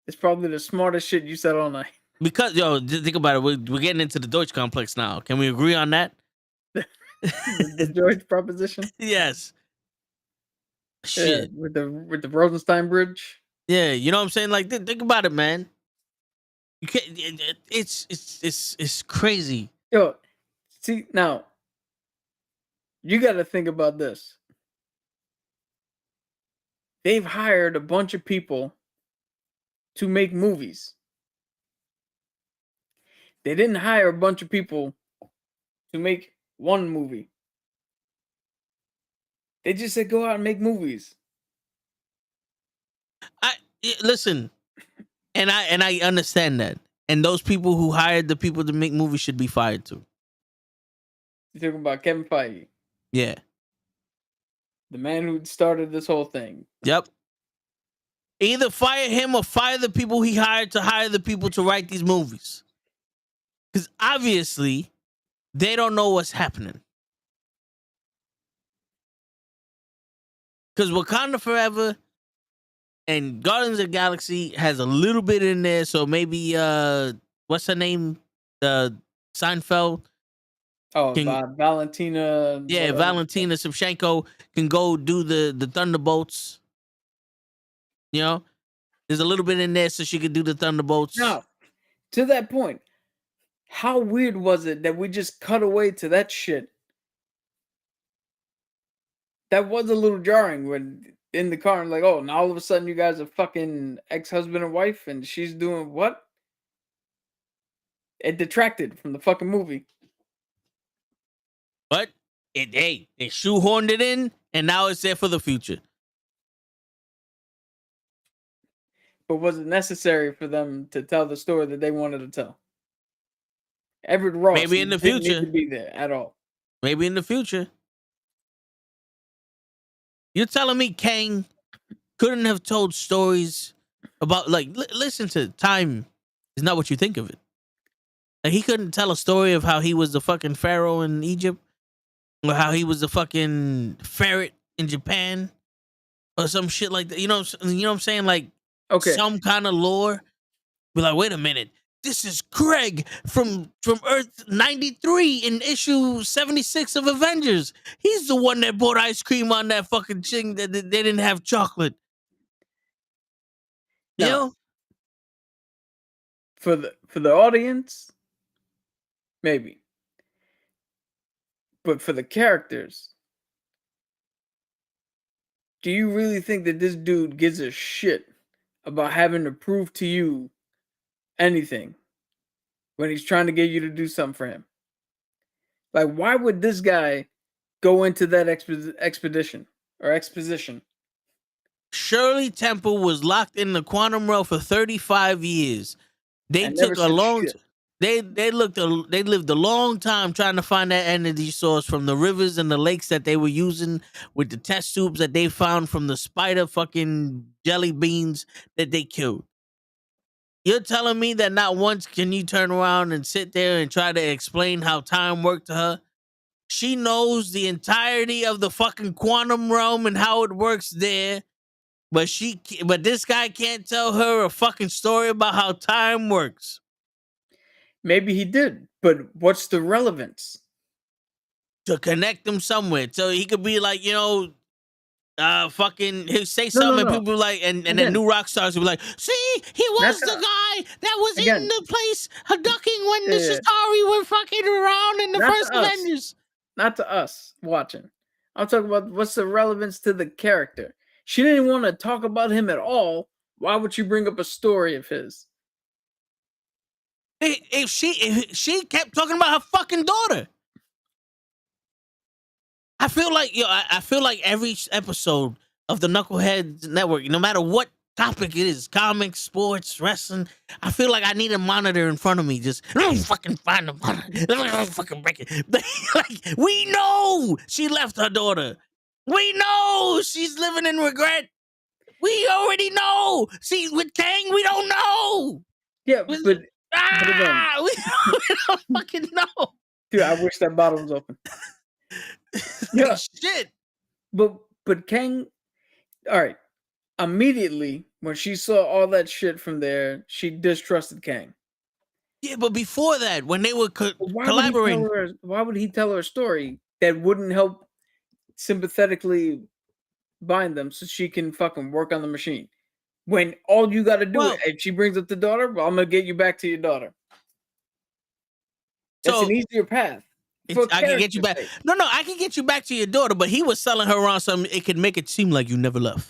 It's probably the smartest shit you said all night. Because, yo, think about it. We're getting into the Deutsch complex now. Can we agree on that? The Deutsch proposition? Yes. Shit. Yeah, with the Rosenstein Bridge? Yeah, you know what I'm saying? Like, think about it, man. You can't. It's crazy. Yo, see, now, you got to think about this. They've hired a bunch of people to make movies. They didn't hire a bunch of people to make one movie. They just said, go out and make movies. Listen, and I understand that. And those people who hired the people to make movies should be fired too. You're talking about Kevin Feige. Yeah. The man who started this whole thing. Yep. Either fire him or fire the people he hired to hire the people to write these movies. Because obviously, they don't know what's happening. Because Wakanda Forever And Guardians of the Galaxy has a little bit in there, so maybe what's her name? Seinfeld. Oh, Can Valentina. Yeah, Whatever. Valentina Shevchenko can go do the Thunderbolts. You know, there's a little bit in there so she could do the Thunderbolts. Now, to that point, how weird was it that we just cut away to that shit? That was a little jarring when in the car and like, oh, now all of a sudden you guys are fucking ex-husband and wife, and she's doing what? It detracted from the fucking movie. But they shoehorned it in, and now it's there for the future. But was it necessary for them to tell the story that they wanted to tell? Everett Ross Maybe in the didn't need future. to be there at all. Maybe in the future. You're telling me Kang couldn't have told stories about, like, listen to time is not what you think of it. Like, he couldn't tell a story of how he was the fucking pharaoh in Egypt, or how he was the fucking ferret in Japan, or some shit like that. You know what I'm saying? Like, Okay. some kind of lore. Be like, wait a minute. This is Greg from Earth 93 in issue 76 of Avengers. He's the one that bought ice cream on that fucking thing that they didn't have chocolate. You Now, know? For the audience, maybe. But for the characters, do you really think that this dude gives a shit about having to prove to you anything when he's trying to get you to do something for him? Like, why would this guy go into that expedition or exposition? Shirley Temple was locked in the quantum realm for 35 years. They And never took a said long shit. they lived a long time trying to find that energy source from the rivers and the lakes that they were using with the test tubes that they found from the spider fucking jelly beans that they killed. You're telling me that not once can you turn around and sit there and try to explain how time worked to her? She knows the entirety of the fucking quantum realm and how it works there, but this guy can't tell her a fucking story about how time works. Maybe he did, but what's the relevance? To connect them somewhere, so he could be like, fucking, he'll say No, something, no. and people be like, and then Again. new rock stars will be like, see, he was Not the to- guy that was Again. in the place ducking when the Yeah. Chitauri were fucking around in the Not first to us. Avengers. Not to us watching. I'm talking about what's the relevance to the character. She didn't want to talk about him at all. Why would you bring up a story of his? If she kept talking about her fucking daughter, I feel like every episode of the Knuckleheads Network, no matter what topic it is, comics, sports, wrestling, I feel like I need a monitor in front of me. Just let me fucking find the monitor. Let me fucking break it. Like, we know she left her daughter. We know she's living in regret. We already know. See, with Kang, we don't know. Yeah, but again- we don't fucking know. dude, I wish that bottle was open. Yeah. Shit. But Kang, all right. Immediately when she saw all that shit from there, she distrusted Kang. Yeah, but before that, when they were Why collaborating, would he tell her a story that wouldn't help sympathetically bind them so she can fucking work on the machine? When all you got to do, if she brings up the daughter, well, I'm gonna get you back to your daughter. That's an easier path. I can get you back. No, I can get you back to your daughter, but he was selling her on something. It could make it seem like you never left.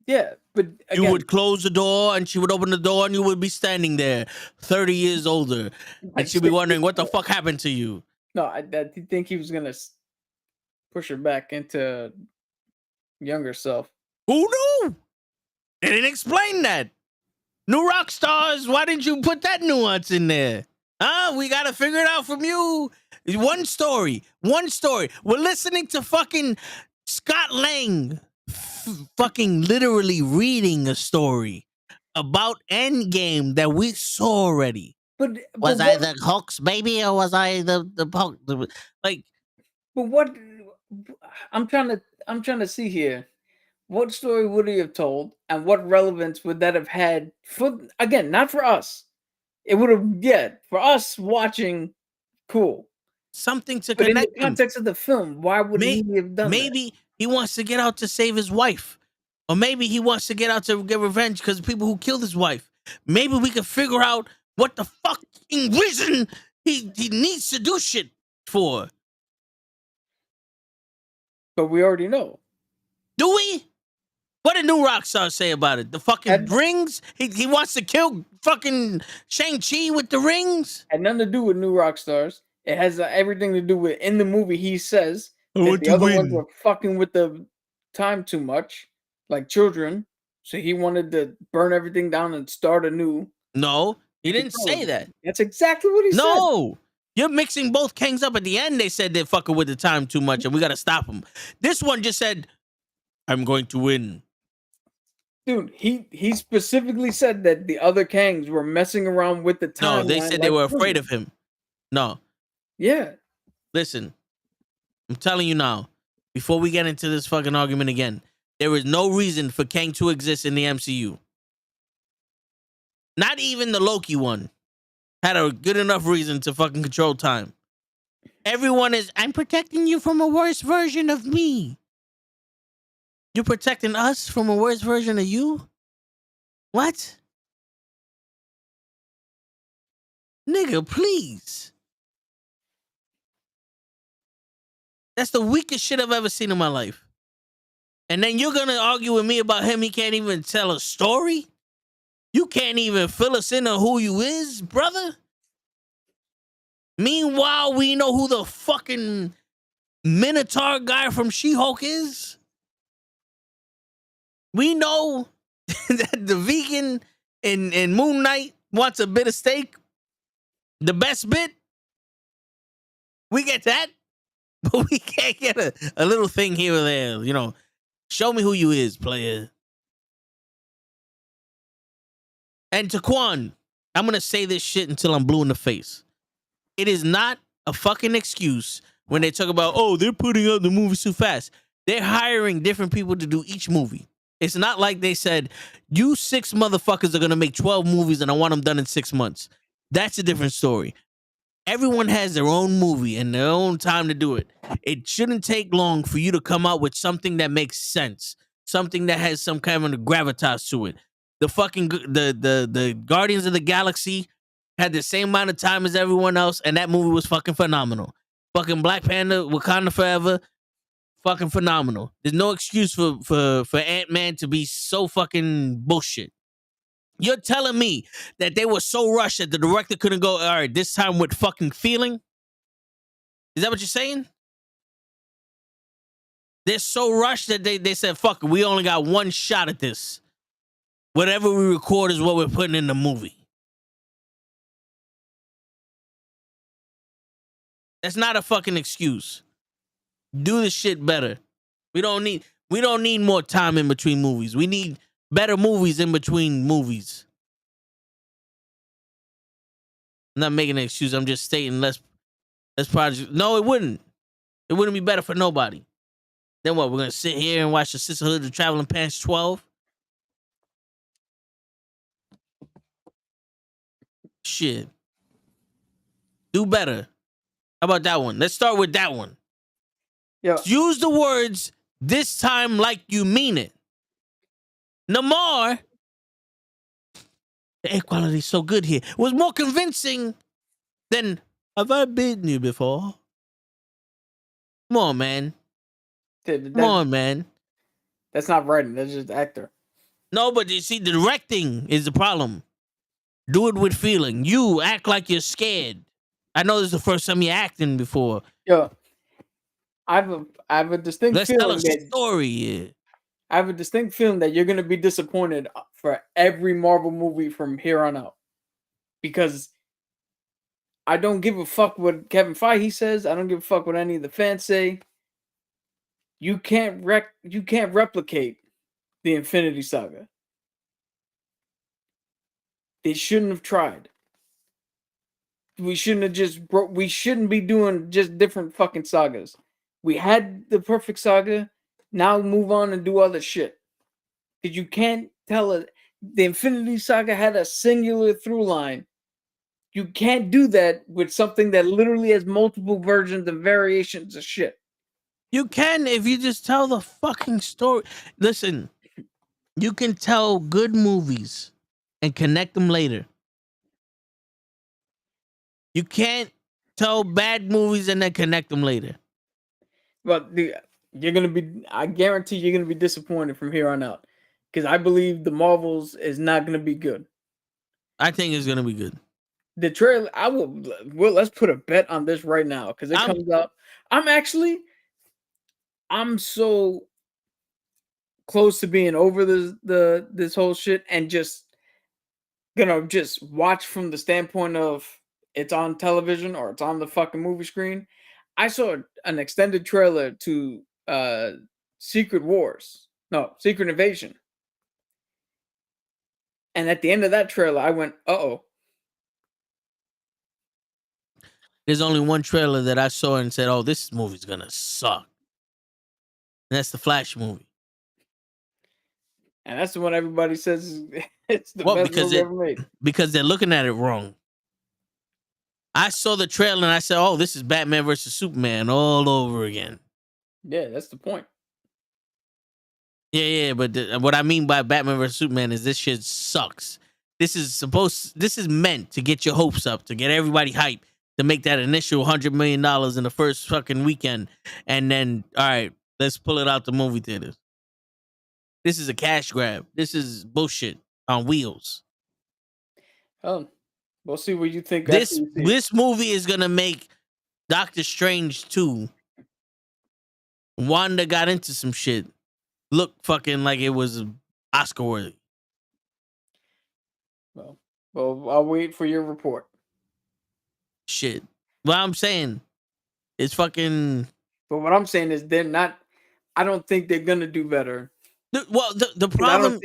Yeah, but again, you would close the door and she would open the door and you would be standing there 30 years older and she'd be wondering what the fuck happened to you. No, I think he was gonna push her back into younger self. Who knew? They didn't explain that. New rock stars, why didn't you put that nuance in there? We gotta figure it out from you. One story. We're listening to fucking Scott Lang fucking literally reading a story about Endgame that we saw already. But was I the Hulk's baby or was I the Hulk? Like, but what I'm trying to see here. what story would he have told, and what relevance would that have had for, again, not for us. It would have, for us watching, cool. Something to But in the connect them. context of the film, why would he have done that? Maybe he wants to get out to save his wife. Or maybe he wants to get out to get revenge because people who killed his wife. Maybe we could figure out what the fucking reason he needs to do shit for. But we already know. Do we? What did New Rockstar say about it? The fucking rings? He wants to kill fucking Shang-Chi with the rings? Had nothing to do with New Rockstars. It has everything to do with, in the movie, he says that the other ones were fucking with the time too much, like children. So he wanted to burn everything down and start anew. No, he didn't say that. That's exactly what he said. No, you're mixing both Kangs up. At the end, they said they're fucking with the time too much and we got to stop them. This one just said, I'm going to win. Dude, he specifically said that the other Kangs were messing around with the time. No, they said they were afraid of him. No. Yeah. Listen, I'm telling you now, before we get into this fucking argument again, there is no reason for Kang to exist in the MCU. Not even the Loki one had a good enough reason to fucking control time. Everyone is, I'm protecting you from a worse version of me. You're protecting us from a worse version of you? What? Nigga, please. That's the weakest shit I've ever seen in my life. And then you're gonna argue with me about him. He can't even tell a story? You can't even fill us in on who you is, brother? Meanwhile, we know who the fucking Minotaur guy from She-Hulk is. We know that the vegan in Moon Knight wants a bit of steak. The best bit. We get that. But we can't get a little thing here or there. You know, show me who you is, player. And Taquan, I'm going to say this shit until I'm blue in the face. It is not a fucking excuse when they talk about, oh, they're putting out the movies too fast. They're hiring different people to do each movie. It's not like they said, you 6 motherfuckers are going to make 12 movies and I want them done in 6 months. That's a different story. Everyone has their own movie and their own time to do it. It shouldn't take long for you to come out with something that makes sense. Something that has some kind of gravitas to it. The fucking the Guardians of the Galaxy had the same amount of time as everyone else, and that movie was fucking phenomenal. Fucking Black Panther, Wakanda Forever, fucking phenomenal. There's no excuse for Ant-Man to be so fucking bullshit. You're telling me that they were so rushed that the director couldn't go, all right, this time with fucking feeling? Is that what you're saying? They're so rushed that they said, fuck it, we only got one shot at this. Whatever we record is what we're putting in the movie. That's not a fucking excuse. Do the shit better. We don't need more time in between movies. We need better movies in between movies. I'm not making an excuse. I'm just stating less projects. No, it wouldn't. It wouldn't be better for nobody. Then what? We're gonna sit here and watch the Sisterhood of the Traveling Pants 12? Shit. Do better. How about that one? Let's start with that one. Yeah. Use the words this time like you mean it. Namor, the air quality is so good here, was more convincing than have I bitten you before? Come on, man. Come on, man. That's not writing. That's just actor. No, but you see, the directing is the problem. Do it with feeling. You act like you're scared. I know this is the first time you're acting before. Yeah. I have a distinct Let's feeling tell a that story. Yeah. I have a distinct feeling that you're gonna be disappointed for every Marvel movie from here on out. Because I don't give a fuck what Kevin Feige says. I don't give a fuck what any of the fans say. You can't replicate the Infinity Saga. They shouldn't have tried. We shouldn't be doing just different fucking sagas. We had the perfect saga. Now move on and do other shit. Because you can't tell it. The Infinity Saga had a singular through line. You can't do that with something that literally has multiple versions and variations of shit. You can if you just tell the fucking story. Listen, you can tell good movies and connect them later. You can't tell bad movies and then connect them later. But you're gonna be. I guarantee you're gonna be disappointed from here on out. Because I believe the Marvels is not gonna be good. I think it's gonna be good. The trailer, I will. Well, let's put a bet on this right now because it comes out. I'm so close to being over this whole shit and just gonna just watch from the standpoint of it's on television or it's on the fucking movie screen. I saw an extended trailer to Secret Invasion. And at the end of that trailer, I went, uh-oh. There's only one trailer that I saw and said, oh, this movie's gonna suck. And that's the Flash movie. And that's the one everybody says it's the best movie ever made. Because they're looking at it wrong. I saw the trailer and I said, oh, this is Batman versus Superman all over again. Yeah, that's the point. Yeah, but what I mean by Batman versus Superman is this shit sucks. This is meant to get your hopes up, to get everybody hyped, to make that initial $100 million in the first fucking weekend. And then, all right, let's pull it out the movie theaters. This is a cash grab. This is bullshit on wheels. Oh, we'll see what you think. This movie is going to make Doctor Strange 2, Wanda got into some shit, look fucking like it was Oscar worthy. Well, I'll wait for your report. Shit. What I'm saying is fucking. But what I'm saying is they're not. I don't think they're gonna do better. The problem. I don't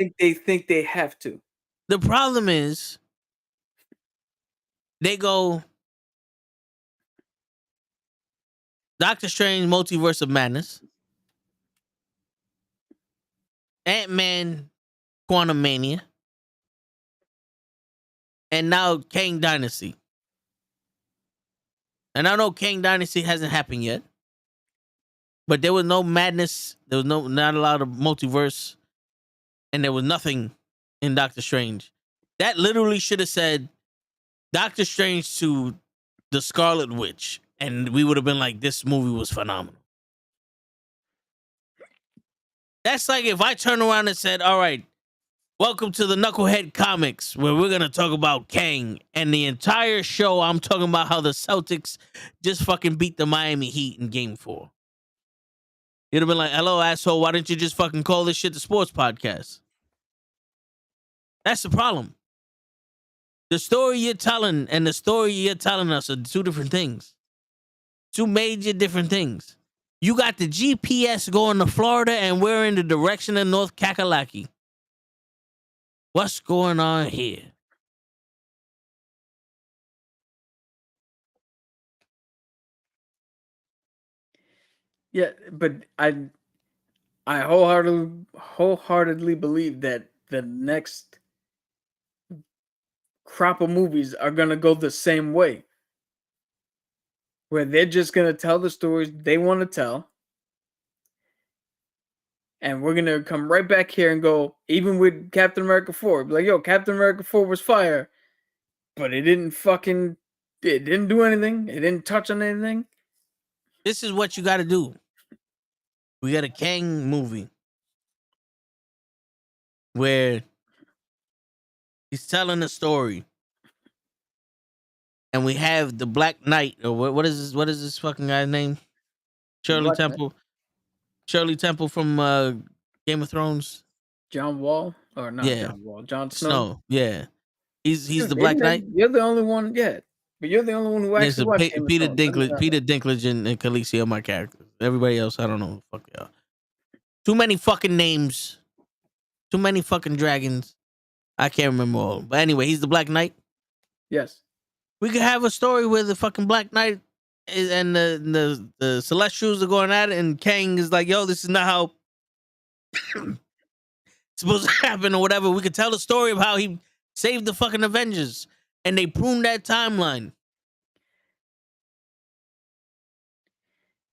think they have to. The problem is they go Doctor Strange Multiverse of Madness, Ant-Man Quantumania, and now Kang Dynasty. And I know Kang Dynasty hasn't happened yet, but there was no madness. There was not a lot of multiverse, and there was nothing in Doctor Strange. That literally should have said Doctor Strange to the Scarlet Witch, and we would have been like, this movie was phenomenal. That's like if I turn around and said, all right, welcome to the Knucklehead Comics, where we're going to talk about Kang. And the entire show, I'm talking about how the Celtics just fucking beat the Miami Heat in Game 4. You'd have been like, hello, asshole, why didn't you just fucking call this shit the sports podcast? That's the problem. The story you're telling and the story you're telling us are two different things. Two major different things. You got the GPS going to Florida and we're in the direction of North Kakalaki. What's going on here? Yeah, but I wholeheartedly believe that the next crop of movies are gonna go the same way. Where they're just gonna tell the stories they want to tell. And we're gonna come right back here and go, even with Captain America 4, be like, yo, Captain America 4 was fire, but it didn't do anything. It didn't touch on anything. This is what you got to do. We got a Kang movie where he's telling a story, and we have the Black Knight, or what is this fucking guy's name? Shirley Temple. Shirley Temple from Game of Thrones. John Wall, or not? Yeah. John Wall. Jon Snow. Yeah, he's the Black Knight. You're the only one, yeah. But you're the only one who actually watched Peter Dinklage and Khaleesi are my characters. Everybody else, I don't know. Fuck y'all. Too many fucking names. Too many fucking dragons. I can't remember all. But anyway, he's the Black Knight. Yes. We could have a story where the fucking Black Knight and the Celestials are going at it, and Kang is like, yo, this is not how it's supposed to happen or whatever. We could tell the story of how he saved the fucking Avengers, and they pruned that timeline.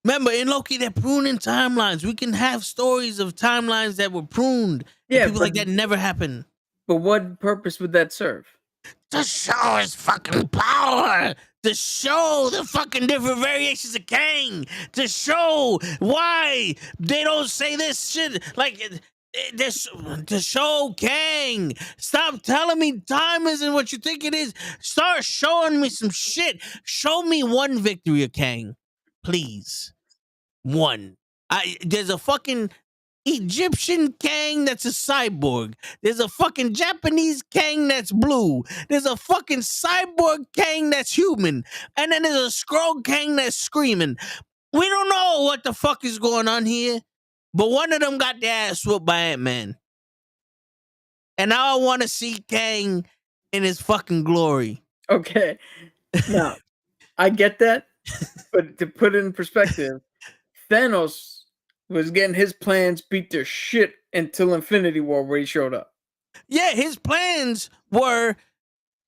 Remember, in Loki, they're pruning timelines. We can have stories of timelines that were pruned. Yeah, People like that never happened. But what purpose would that serve? To show his fucking power. To show the fucking different variations of Kang. To show why they don't say this shit. Like, this, to show Kang. Stop telling me time isn't what you think it is. Start showing me some shit. Show me one victory of Kang. Please. One. There's a fucking Egyptian Kang that's a cyborg. There's a fucking Japanese Kang that's blue. There's a fucking cyborg Kang that's human. And then there's a Skrull Kang that's screaming. We don't know what the fuck is going on here, but one of them got their ass whooped by Ant-Man. And now I want to see Kang in his fucking glory. Okay. Now, I get that, but to put it in perspective, Thanos was getting his plans beat to shit until Infinity War where he showed up. Yeah, his plans were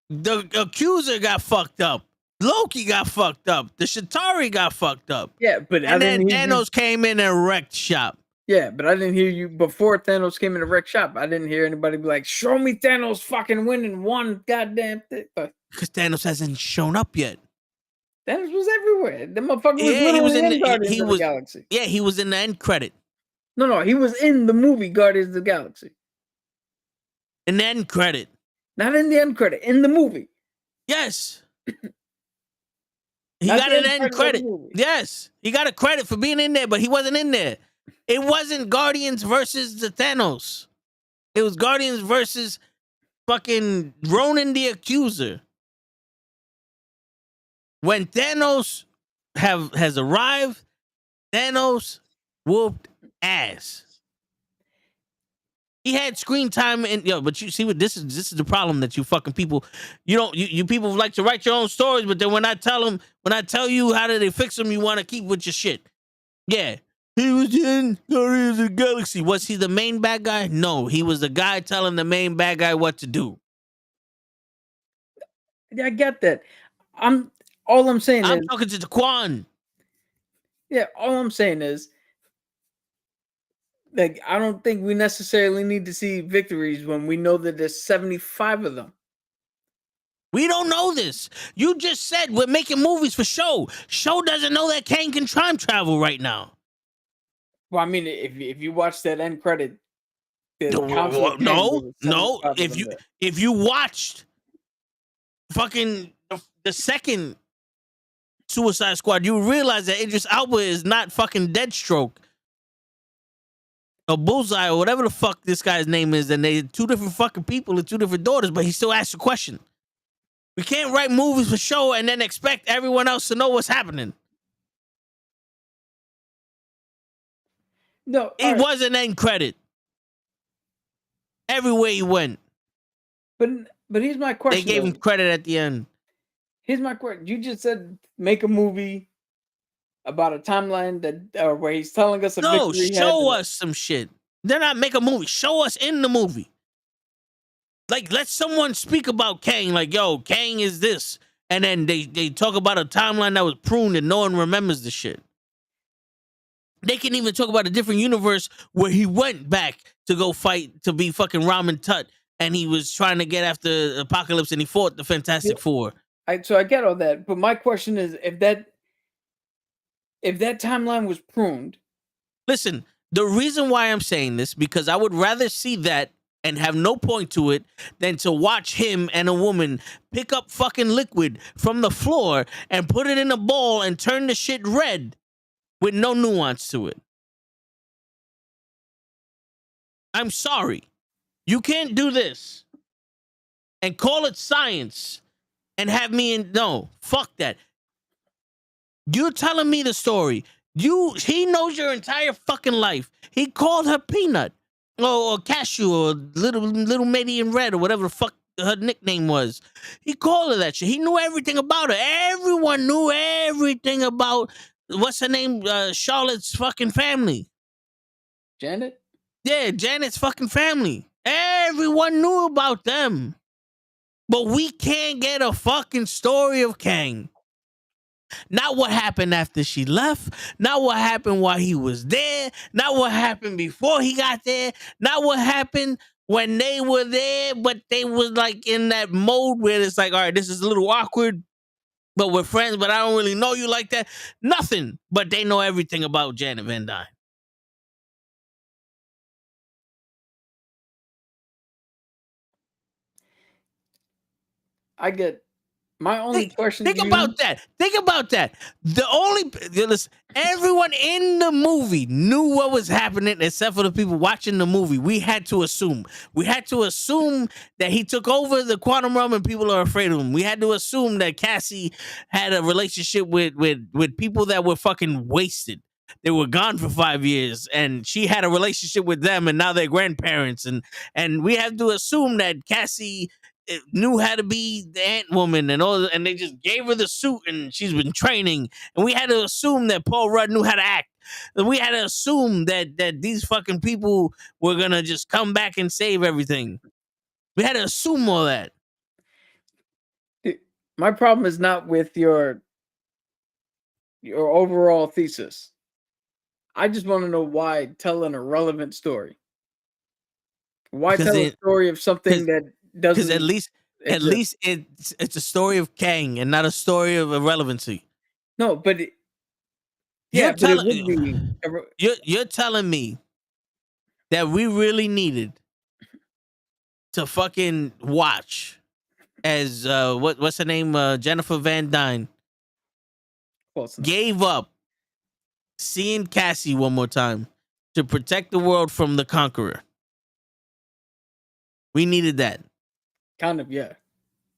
the Accuser got fucked up. Loki got fucked up. The Chitauri got fucked up. Yeah, but and then Thanos came in and wrecked shop. Yeah, but I didn't hear you before Thanos came in to wreck shop. I didn't hear anybody be like, show me Thanos fucking winning one goddamn thing. Because Thanos hasn't shown up yet. Thanos was everywhere. The motherfucker was literally in Guardians of the Galaxy. Yeah, he was in the end credit. No, he was in the movie Guardians of the Galaxy. In the end credit. Not in the end credit, in the movie. Yes. He got an end credit. Yes. He got a credit for being in there, but he wasn't in there. It wasn't Guardians versus the Thanos. It was Guardians versus fucking Ronan the Accuser. When Thanos has arrived, Thanos whooped ass. He had screen time and but you see what this is the problem that you fucking people, you people like to write your own stories, but then when I tell you how they fix them, you want to keep with your shit. Yeah. He was in Guardians of the Galaxy. Was he the main bad guy? No, he was the guy telling the main bad guy what to do. I get that. All I'm saying I'm is, talking to Daquan. Yeah, all I'm saying is, like, I don't think we necessarily need to see victories when we know that there's 75 of them. We don't know this. You just said we're making movies for show. Show doesn't know that Kang can time travel right now. Well, I mean, if you watch that end credit, no. If you watched fucking the second Suicide Squad, you realize that Idris Elba is not fucking Deathstroke or Bullseye or whatever the fuck this guy's name is, and they're two different fucking people and two different daughters, but he still asks a question. We can't write movies for show and then expect everyone else to know what's happening. No, it was an end credit. Everywhere he went. But here's my question. They gave him credit at the end. Here's my question. You just said make a movie about a timeline that where he's telling us a victory. No, show us some shit. They're not make a movie. Show us in the movie. Like, let someone speak about Kang. Like, yo, Kang is this. And then they talk about a timeline that was pruned and no one remembers the shit. They can even talk about a different universe where he went back to go fight to be fucking Ramen Tut, and he was trying to get after Apocalypse and he fought the Fantastic Four. So I get all that, but my question is, if that timeline was pruned. Listen, the reason why I'm saying this, because I would rather see that and have no point to it than to watch him and a woman pick up fucking liquid from the floor and put it in a bowl and turn the shit red with no nuance to it. I'm sorry. You can't do this and call it science and have me in. No, fuck that. You're telling me the story. He knows your entire fucking life. He called her Peanut or Cashew or little Matey in Red or whatever the fuck her nickname was. He called her that shit. He knew everything about her. Everyone knew everything about what's her name? Charlotte's fucking family. Janet? Yeah, Janet's fucking family. Everyone knew about them. But we can't get a fucking story of Kang. Not what happened after she left. Not what happened while he was there. Not what happened before he got there. Not what happened when they were there, but they was like in that mode where it's like, all right, this is a little awkward, but we're friends, but I don't really know you like that. Nothing. But they know everything about Janet Van Dyne. I get my only question. Think about that. Think about that. Listen, everyone in the movie knew what was happening except for the people watching the movie. We had to assume. We had to assume that he took over the quantum realm and people are afraid of him. We had to assume that Cassie had a relationship with people that were fucking wasted. They were gone for 5 years, and she had a relationship with them, and now they're grandparents. And we have to assume that Cassie knew how to be the Ant Woman and all, and they just gave her the suit, and she's been training. And we had to assume that Paul Rudd knew how to act. And we had to assume that these fucking people were gonna just come back and save everything. We had to assume all that. My problem is not with your overall thesis. I just want to know why tell an irrelevant story. Why tell a story of something that doesn't? Because at least it's a story of Kang and not a story of irrelevancy. No, but you're telling me that we really needed to fucking watch as what's her name, Jennifer Van Dyne gave up seeing Cassie one more time to protect the world from the Conqueror. We needed that. Kind of, yeah.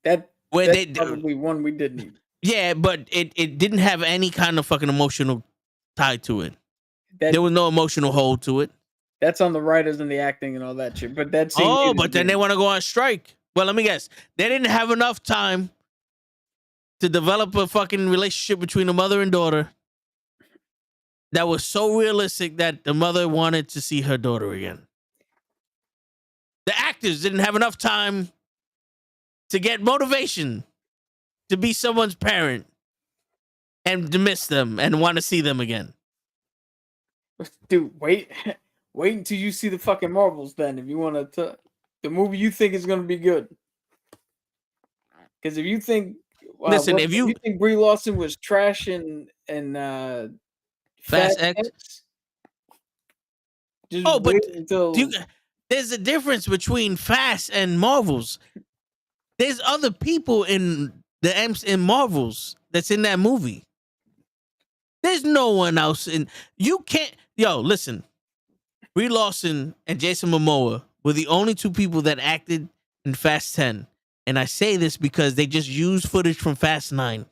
That's probably one we did need. Yeah, but it didn't have any kind of fucking emotional tie to it. There was no emotional hold to it. That's on the writers and the acting and all that shit. But that's but then they want to go on strike. Well, let me guess. They didn't have enough time to develop a fucking relationship between a mother and daughter that was so realistic that the mother wanted to see her daughter again. The actors didn't have enough time to get motivation to be someone's parent and to miss them and want to see them again. Dude, wait until you see the fucking Marvels then if you want to the movie you think is going to be good. Because if you think if you think Brie Larson was trash in Fast X, just but there's a difference between Fast and Marvels. There's other people in Marvels that's in that movie. There's no one else in. You can't. Yo, listen. Brie Larson and Jason Momoa were the only two people that acted in Fast 10. And I say this because they just used footage from Fast 9.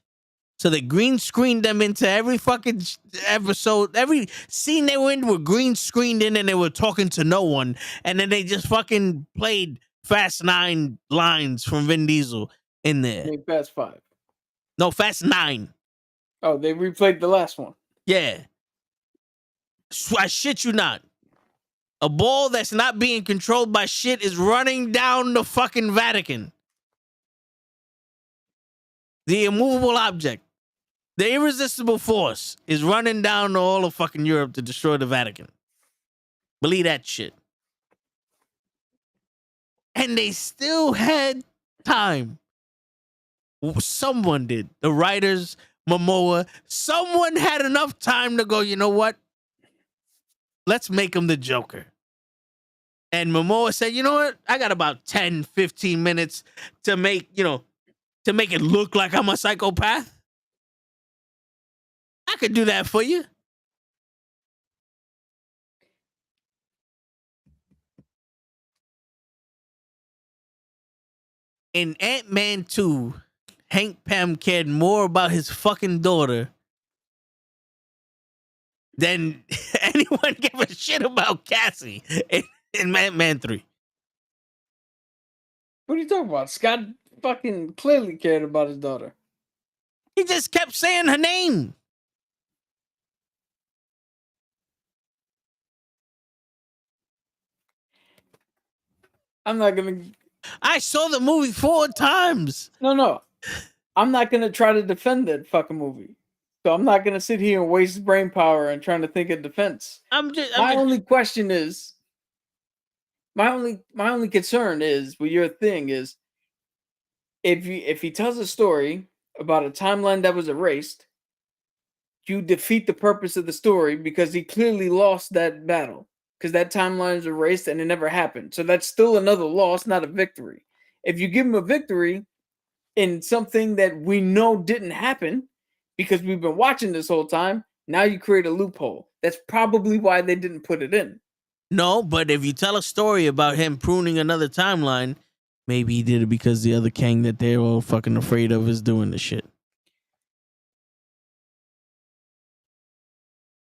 So they green screened them into every fucking episode. Every scene they were in were green screened in and they were talking to no one. And then they just fucking played Fast 9 lines from Vin Diesel in there. Fast 5. No, Fast 9. Oh, they replayed the last one. Yeah. I shit you not. A ball that's not being controlled by shit is running down the fucking Vatican. The immovable object, the irresistible force, is running down all of fucking Europe to destroy the Vatican. Believe that shit. And they still had time. Someone did. The writers, Momoa, someone had enough time to go, you know what? Let's make him the Joker. And Momoa said, you know what? I got about 10, 15 minutes to make it look like I'm a psychopath. I could do that for you. In Ant-Man 2, Hank Pym cared more about his fucking daughter than anyone gave a shit about Cassie in Ant-Man 3. What are you talking about? Scott fucking clearly cared about his daughter. He just kept saying her name. I'm not gonna. I saw the movie 4 times. No. I'm not gonna try to defend that fucking movie. So I'm not gonna sit here and waste brain power and trying to think of defense. My only question is, my only concern is with your thing is, if he tells a story about a timeline that was erased, you defeat the purpose of the story because he clearly lost that battle because that timeline is erased and it never happened. So that's still another loss, not a victory. If you give him a victory in something that we know didn't happen because we've been watching this whole time, now you create a loophole. That's probably why they didn't put it in. No, but if you tell a story about him pruning another timeline, maybe he did it because the other Kang that they're all fucking afraid of is doing the shit.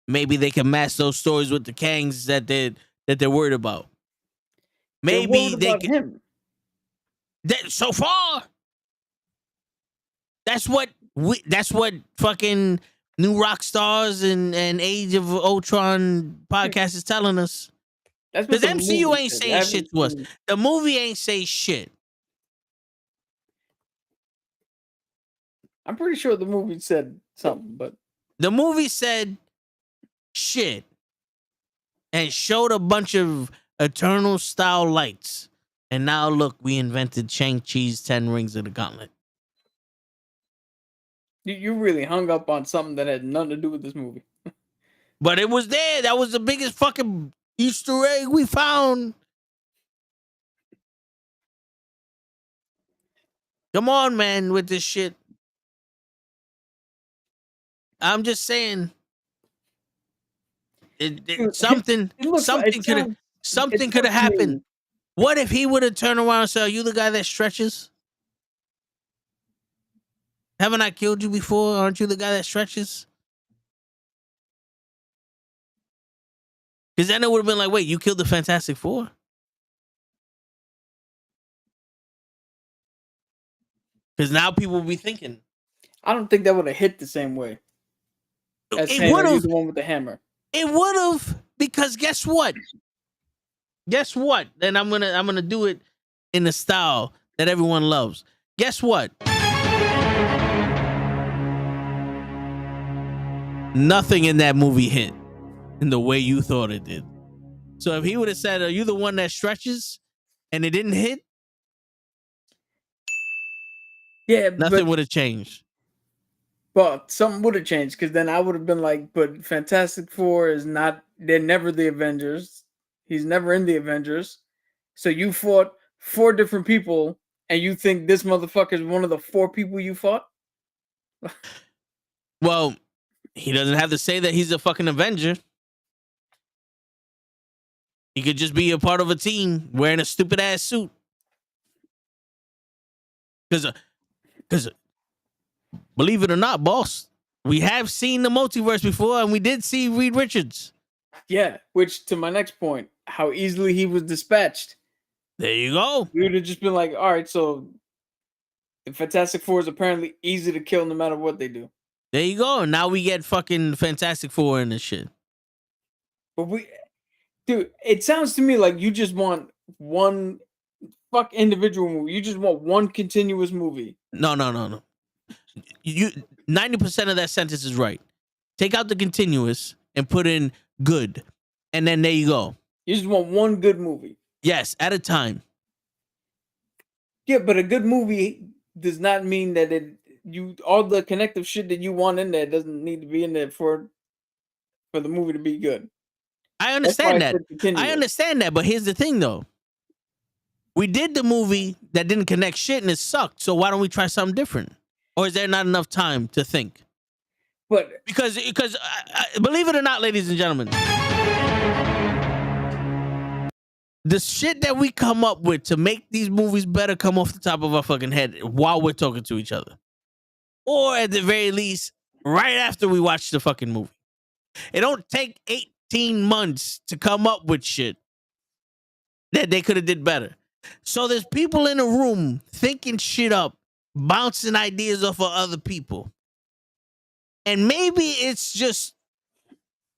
Maybe they can match those stories with the Kangs that they're worried about. Maybe they can. Him. So far, that's what fucking New Rock Stars and Age of Ultron podcast is telling us. Because MCU ain't saying shit to us. The movie ain't saying shit. I'm pretty sure the movie said something, but the movie said shit and showed a bunch of Eternal style lights. And now look, we invented Shang-Chi's 10 Rings of the Gauntlet. You really hung up on something that had nothing to do with this movie. But it was there. That was the biggest fucking Easter egg we found. Come on, man, with this shit. I'm just saying. Something could have happened. What if he would have turned around and said, "Are you the guy that stretches? Haven't I killed you before? Aren't you the guy that stretches?" Because then it would have been like, wait, you killed the Fantastic Four? Because now people will be thinking. I don't think that would have hit the same way. It would have. The one with the hammer. It would have, because guess what? Guess what? And I'm gonna do it in the style that everyone loves. Guess what? Nothing in that movie hit in the way you thought it did. So if he would have said, "Are you the one that stretches?" and it didn't hit, yeah, nothing would have changed. But something would have changed because then I would have been like, "But Fantastic Four is not. They're never the Avengers. He's never in the Avengers. So you fought 4 different people, and you think this motherfucker is one of the 4 people you fought?" Well, he doesn't have to say that he's a fucking Avenger. He could just be a part of a team wearing a stupid ass suit. Because believe it or not, boss, we have seen the multiverse before, and we did see Reed Richards. Yeah, which to my next point, how easily he was dispatched. There you go. You would have just been like, all right, so the Fantastic Four is apparently easy to kill no matter what they do. There you go. And now we get fucking Fantastic Four in this shit. But dude, it sounds to me like you just want one individual movie. You just want one continuous movie. No. You 90% of that sentence is right. Take out the continuous and put in good. And then there you go. You just want one good movie. Yes, at a time. Yeah, but a good movie does not mean that all the connective shit that you want in there doesn't need to be in there for the movie to be good. I understand that. I understand that, but here's the thing though. We did the movie that didn't connect shit and it sucked. So why don't we try something different? Or is there not enough time to think? But because believe it or not, ladies and gentlemen, the shit that we come up with to make these movies better come off the top of our fucking head while we're talking to each other. Or at the very least, right after we watch the fucking movie. It don't take 18 months to come up with shit that they could have did better. So there's people in a room thinking shit up, bouncing ideas off of other people. And maybe it's just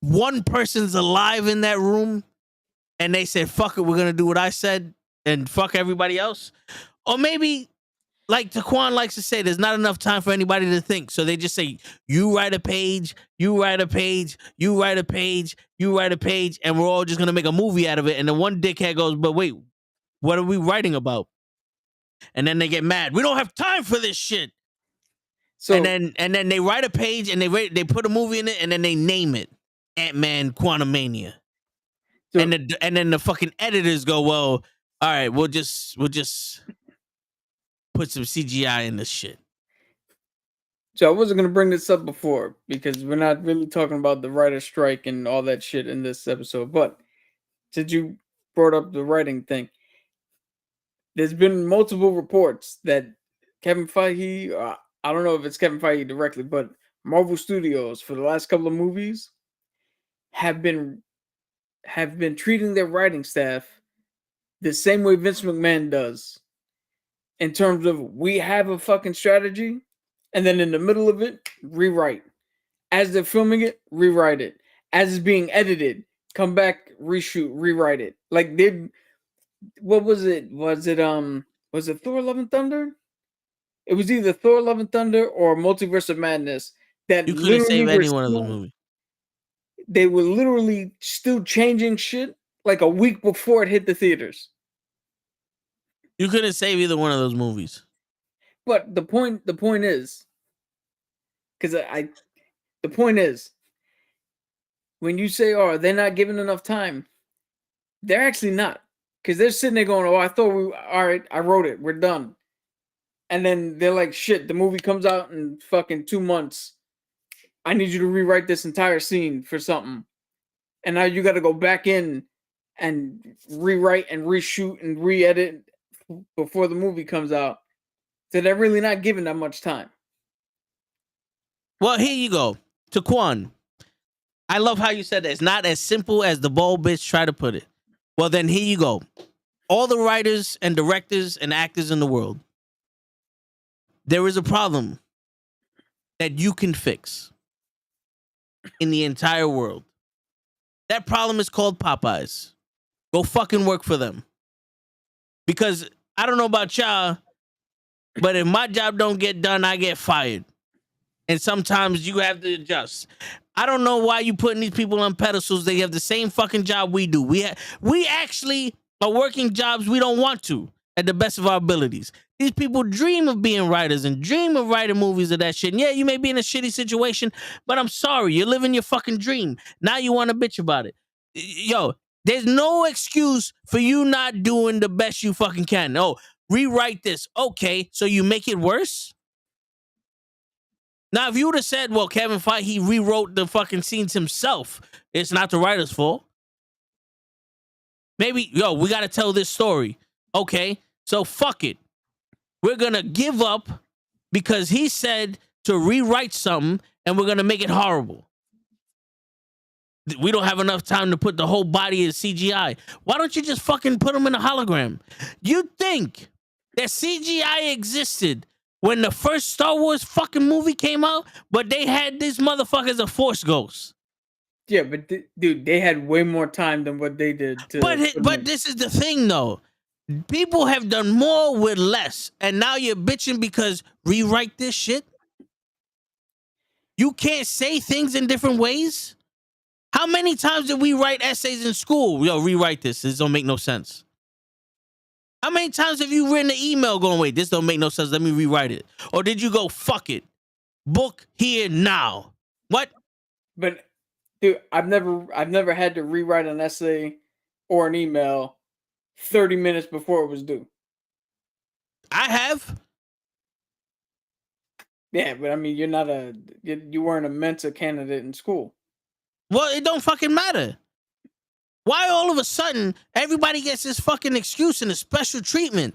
one person's alive in that room and they said, fuck it, we're going to do what I said. and fuck everybody else? Or maybe, like Taquan likes to say, there's not enough time for anybody to think. So they just say, you write a page, you write a page, you write a page, you write a page, and we're all just going to make a movie out of it. And then one dickhead goes, but wait, what are we writing about? And then they get mad. We don't have time for this shit. So and then they write a page and they put a movie in it and then they name it Ant-Man Quantumania. So, and then the fucking editors go, well, all right, we'll just put some CGI in this shit. So I wasn't gonna bring this up before because we're not really talking about the writer strike and all that shit in this episode. But since you brought up the writing thing, there's been multiple reports that Kevin Feige, I don't know if it's Kevin Feige directly, but Marvel Studios for the last couple of movies have been treating their writing staff the same way Vince McMahon does. In terms of, we have a fucking strategy, and then in the middle of it, rewrite. As they're filming it, rewrite it. As it's being edited, come back, reshoot, rewrite it. Like what was it? Was it Thor Love and Thunder? It was either Thor Love and Thunder or Multiverse of Madness. That You couldn't save any one of still, those movies. They were literally still changing shit like a week before it hit the theaters. You couldn't save either one of those movies. But the point is, because the point is, when you say, "Oh, they're not given enough time," they're actually not, because they're sitting there going, "Oh, I thought all right, I wrote it, we're done," and then they're like, "Shit, the movie comes out in fucking 2 months. I need you to rewrite this entire scene for something," and now you got to go back in and rewrite and reshoot and re-edit before the movie comes out. So they're really not given that much time. Well, here you go. Taquan, I love how you said that. It's not as simple as the bold bitch try to put it. Well, then here you go. All the writers and directors and actors in the world, there is a problem that you can fix in the entire world. That problem is called Popeyes. Go fucking work for them. Because I don't know about y'all, but if my job don't get done, I get fired. And sometimes you have to adjust. I don't know why you putting these people on pedestals. They have the same fucking job we do. We actually are working jobs we don't want to at the best of our abilities. These people dream of being writers and dream of writing movies of that shit. And yeah, you may be in a shitty situation, but I'm sorry. You're living your fucking dream. Now you want to bitch about it. Yo, there's no excuse for you not doing the best you fucking can. Oh, rewrite this. Okay, so you make it worse? Now, if you would have said, well, Kevin Feige, he rewrote the fucking scenes himself, it's not the writer's fault. Maybe, yo, we got to tell this story. Okay, so fuck it. We're going to give up because he said to rewrite something and we're going to make it horrible. We don't have enough time to put the whole body in CGI. Why don't you just fucking put them in a hologram? You think that CGI existed when the first Star Wars fucking movie came out, but they had these motherfuckers a Force Ghost. Yeah, but dude, they had way more time than what they did. But this is the thing, though. People have done more with less, and now you're bitching because rewrite this shit? You can't say things in different ways? How many times did we write essays in school? Yo, rewrite this. This don't make no sense. How many times have you written an email going, wait, this don't make no sense. Let me rewrite it. Or did you go, fuck it. Book here now. What? But dude, I've never had to rewrite an essay or an email 30 minutes before it was due. I have. Yeah, but I mean, you weren't a Mensa candidate in school. Well, it don't fucking matter. Why all of a sudden everybody gets this fucking excuse and a special treatment?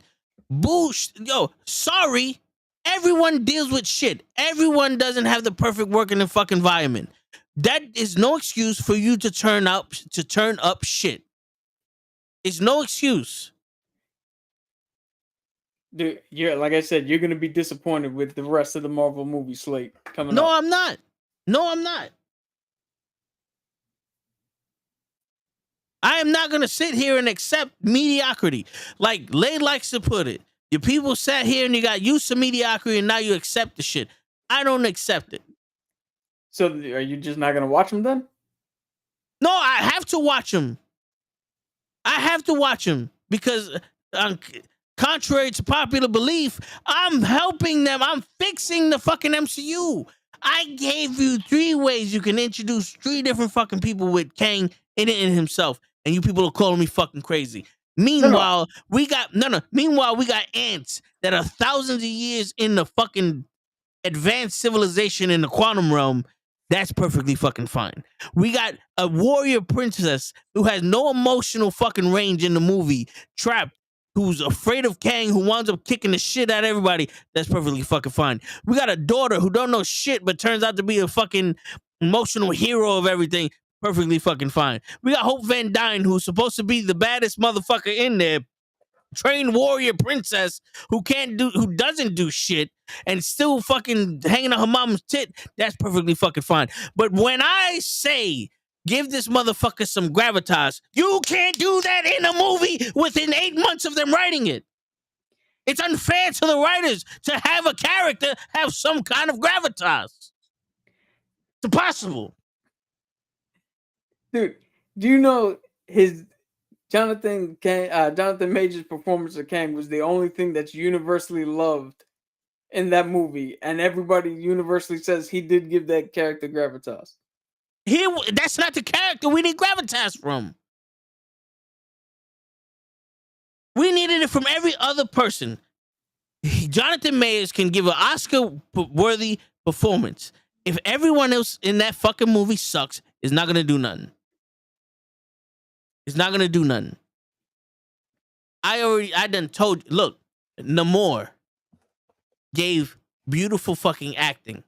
Bullshit. Yo, sorry. Everyone deals with shit. Everyone doesn't have the perfect working and fucking environment. That is no excuse for you to turn up shit. It's no excuse. Dude, like I said, you're gonna be disappointed with the rest of the Marvel movie slate coming up. No, I'm not. No, I'm not. I am not gonna sit here and accept mediocrity. Like Lay likes to put it. Your people sat here and you got used to mediocrity and now you accept the shit. I don't accept it. So are you just not gonna watch them then? No, I have to watch them. I have to watch them because, contrary to popular belief, I'm helping them. I'm fixing the fucking MCU. I gave you 3 ways you can introduce 3 different fucking people with Kang in it in himself, and you people are calling me fucking crazy. Meanwhile, we got Meanwhile, we got ants that are thousands of years in the fucking advanced civilization in the quantum realm. That's perfectly fucking fine. We got a warrior princess who has no emotional fucking range in the movie, trapped, who's afraid of Kang, who winds up kicking the shit out of everybody. That's perfectly fucking fine. We got a daughter who don't know shit, but turns out to be a fucking emotional hero of everything. Perfectly fucking fine. We got Hope Van Dyne, who's supposed to be the baddest motherfucker in there, trained warrior princess who doesn't do shit and still fucking hanging on her mom's tit. That's perfectly fucking fine. But when I say give this motherfucker some gravitas, you can't do that in a movie within 8 months of them writing it. It's unfair to the writers to have a character have some kind of gravitas. It's impossible. Dude, do you know his Jonathan Majors' performance of Kang was the only thing that's universally loved in that movie, and everybody universally says he did give that character gravitas. That's not the character we need gravitas from. We needed it from every other person. Jonathan Majors can give an Oscar-worthy performance. If everyone else in that fucking movie sucks, it's not gonna do nothing. It's not gonna do nothing. I done told you, look, Namor gave beautiful fucking acting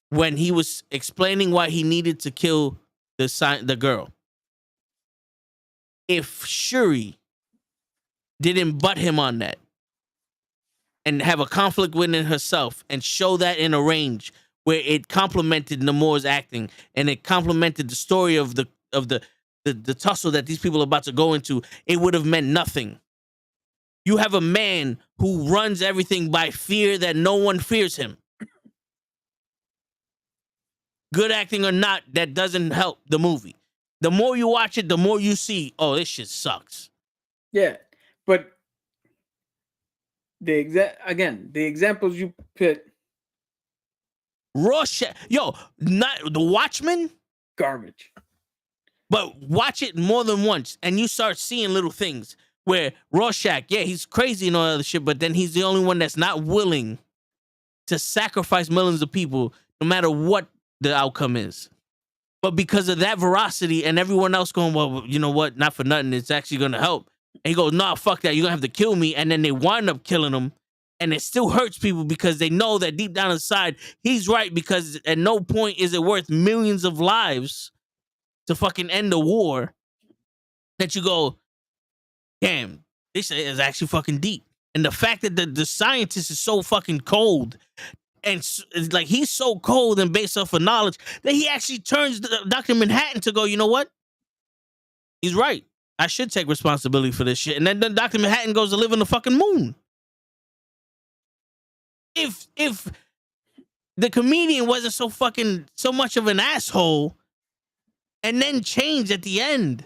when he was explaining why he needed to kill the girl. If Shuri didn't butt him on that and have a conflict within herself and show that in a range where it complemented Namor's acting and it complemented the story of the tussle that these people are about to go into, it would have meant nothing. You have a man who runs everything by fear that no one fears him. Good acting or not, that doesn't help the movie. The more you watch it, the more you see, oh, this shit sucks. Yeah, but the examples you put, Rorschach, not the Watchmen, garbage. But watch it more than once, and you start seeing little things where Rorschach, yeah, he's crazy and all that other shit, but then he's the only one that's not willing to sacrifice millions of people, no matter what the outcome is. But because of that veracity and everyone else going, well, you know what, not for nothing, it's actually going to help. And he goes, nah, fuck that, you're going to have to kill me. And then they wind up killing him. And it still hurts people because they know that deep down inside, he's right, because at no point is it worth millions of lives to fucking end the war that you go, damn, this is actually fucking deep. And the fact that the scientist is so fucking cold, and it's like he's so cold and based off of knowledge that he actually turns Dr. Manhattan to go, you know what? He's right. I should take responsibility for this shit. And then Dr. Manhattan goes to live on the fucking moon. If the comedian wasn't so much of an asshole and then changed at the end,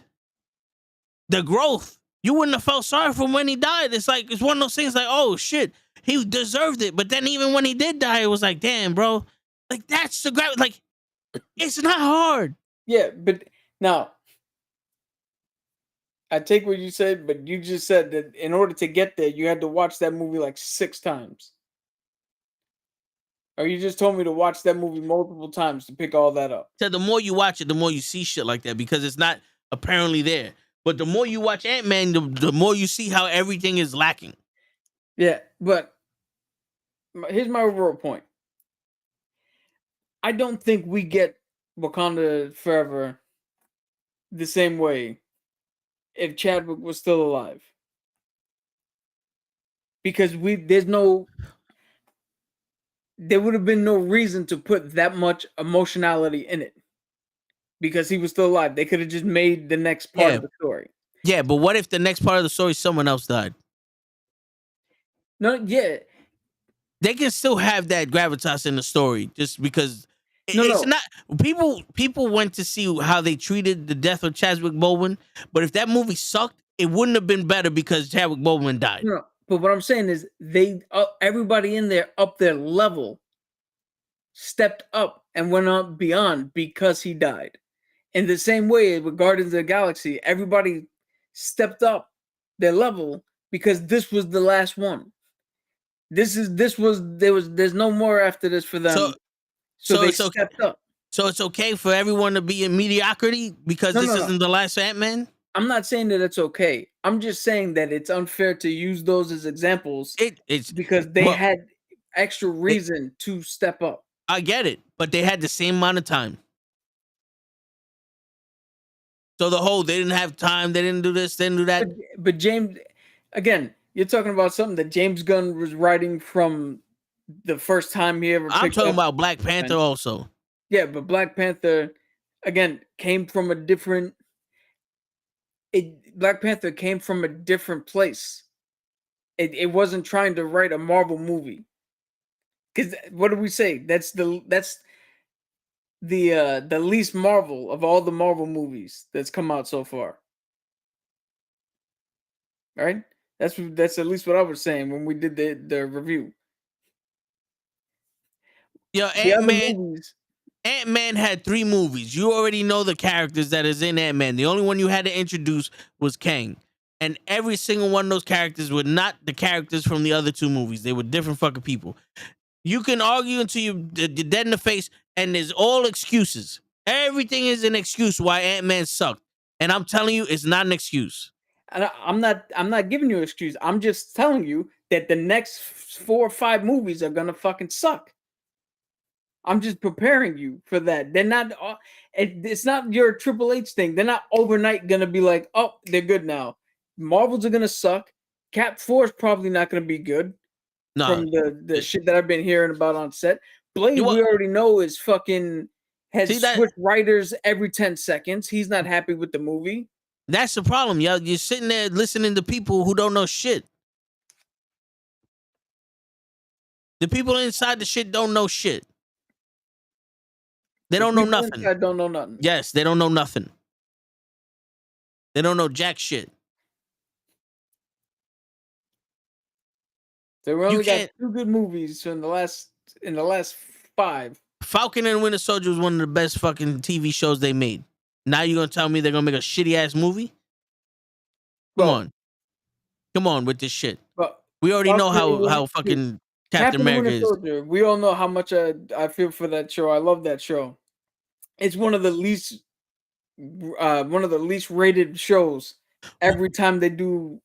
the growth, you wouldn't have felt sorry for him when he died. It's like, it's one of those things like, oh shit, he deserved it. But then even when he did die, it was like, damn, bro, like that's the like, it's not hard. Yeah, but now I take what you said, but you just said that in order to get there, you had to watch that movie like 6 times. Or you just told me to watch that movie multiple times to pick all that up. So the more you watch it, the more you see shit like that, because it's not apparently there. But the more you watch Ant-Man, the more you see how everything is lacking. Yeah, but here's my overall point. I don't think we get Wakanda Forever the same way if Chadwick was still alive. Because there would have been no reason to put that much emotionality in it. because he was still alive. They could have just made the next part of the story. Yeah, but what if the next part of the story someone else died? No, yeah. They can still have that gravitas in the story just because it's not people went to see how they treated the death of Chadwick Boseman, but if that movie sucked, it wouldn't have been better because Chadwick Boseman died. No, but what I'm saying is everybody in there up their level stepped up and went up beyond because he died. In the same way with Guardians of the Galaxy, everybody stepped up their level because this was the last one. There's no more after this for them. So they stepped up. So it's okay for everyone to be in mediocrity because this isn't the last Ant-Man? I'm not saying that it's okay. I'm just saying that it's unfair to use those as examples. It's because they had extra reason to step up. I get it, but they had the same amount of time. So they didn't have time, they didn't do this, they didn't do that. But James, again, you're talking about something that James Gunn was writing from the first time he ever. I'm talking about Black Panther also. Yeah, but Black Panther, again, came from a different. Black Panther came from a different place. It wasn't trying to write a Marvel movie. Because what do we say? That's the least Marvel of all the Marvel movies that's come out so far. Right? That's at least what I was saying when we did the review. Yo, Ant-Man had 3 movies. You already know the characters that is in Ant-Man. The only one you had to introduce was Kang. And every single one of those characters were not the characters from the other 2 movies. They were different fucking people. You can argue until you're dead in the face, and there's all excuses. Everything is an excuse why Ant-Man sucked. And I'm telling you, it's not an excuse. And I'm not giving you an excuse. I'm just telling you that the next 4 or 5 movies are gonna fucking suck. I'm just preparing you for that. They're not. It's not your Triple H thing. They're not overnight gonna be like, oh, they're good now. Marvels are gonna suck. Cap 4 is probably not gonna be good. No. From the shit that I've been hearing about on set. Blade, we already know is fucking has switched writers every 10 seconds. He's not happy with the movie. That's the problem, y'all. You're sitting there listening to people who don't know shit. The people inside the shit don't know shit. They don't know nothing. I don't know nothing. Yes, they don't know nothing. They don't know jack shit. They only got 2 good movies in the last 5. Falcon and Winter Soldier was one of the best fucking TV shows they made. Now you're gonna tell me they're gonna make a shitty ass movie? Come on with this shit. We already know how fucking Captain America is. Soldier, we all know how much I feel for that show. I love that show. It's one of the least rated shows. Every time they do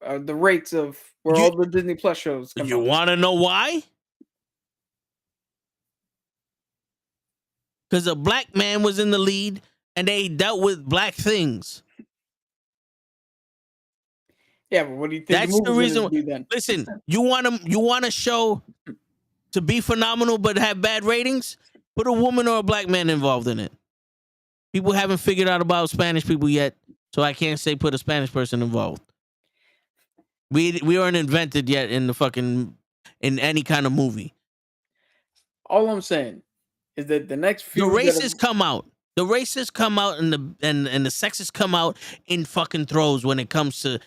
the rates of where all the Disney Plus shows come out. You want to know why? Because a black man was in the lead and they dealt with black things. Yeah, but what do you think? That's the reason. Listen, you want a show to be phenomenal but have bad ratings? Put a woman or a black man involved in it. People haven't figured out about Spanish people yet, so I can't say put a Spanish person involved. We aren't invented yet in any kind of movie. All I'm saying is that the next few the racists come out. The racists come out and the sexists come out in fucking throws when it comes to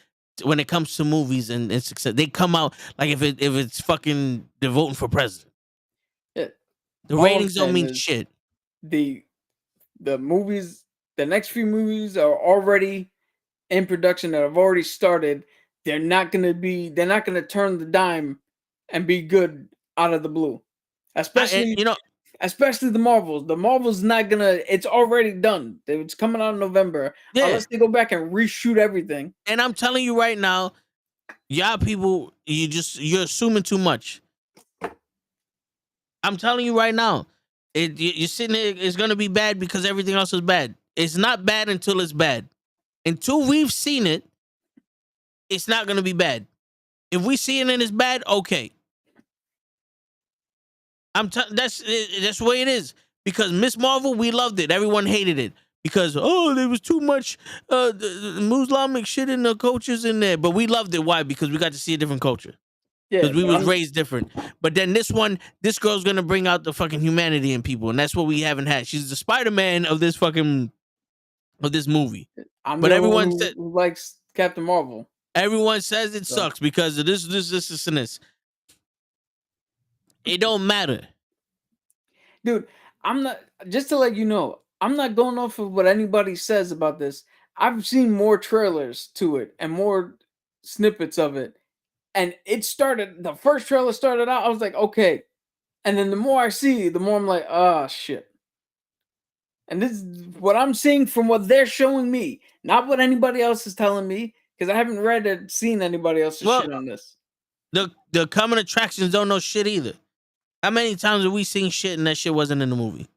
movies and success. They come out like if it's fucking they're voting for president. Yeah. The ratings don't mean shit. The movies, the next few movies are already in production that have already started. They're not gonna turn the dime and be good out of the blue. Especially the Marvels. The Marvels not gonna. It's already done. It's coming out in November. Yeah. Unless they go back and reshoot everything. And I'm telling you right now, y'all people, you're assuming too much. I'm telling you right now, you're sitting there. It's gonna be bad because everything else is bad. It's not bad until it's bad. Until we've seen it, it's not gonna be bad. If we see it and it's bad, okay. That's the way it is. Because Miss Marvel, we loved it. Everyone hated it because there was too much Muslimic shit in the cultures in there. But we loved it. Why? Because we got to see a different culture. Yeah, Because we but was raised different. But then this girl's gonna bring out the fucking humanity in people, and that's what we haven't had. She's the Spider-Man of this movie. I'm But the only everyone one said who likes Captain Marvel. everyone says it sucks because of this, and this. It don't matter. Dude, I'm not, just to let you know, I'm not going off of what anybody says about this. I've seen more trailers to it and more snippets of it. And the first trailer started out, I was like, okay. And then the more I see, the more I'm like, oh shit. And this is what I'm seeing from what they're showing me, not what anybody else is telling me, because I haven't read or seen anybody else's shit on this. The coming attractions don't know shit either. How many times have we seen shit and that shit wasn't in the movie?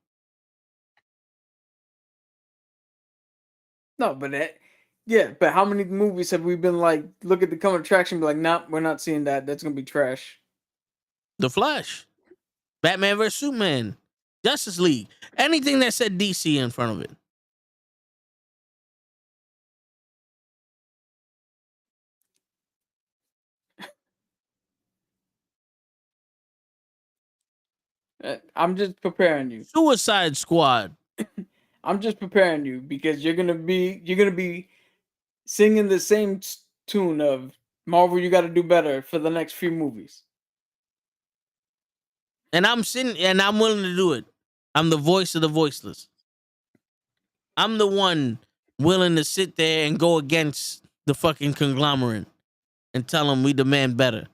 No, but but how many movies have we been like, look at the coming attraction, be like, nah, we're not seeing that. That's gonna be trash. The Flash, Batman vs Superman, Justice League, anything that said DC in front of it. I'm just preparing you. Suicide Squad. I'm just preparing you because you're gonna be singing the same tune of Marvel. You got to do better for the next few movies. And I'm willing to do it. I'm the voice of the voiceless. I'm the one willing to sit there and go against the fucking conglomerate and tell them we demand better.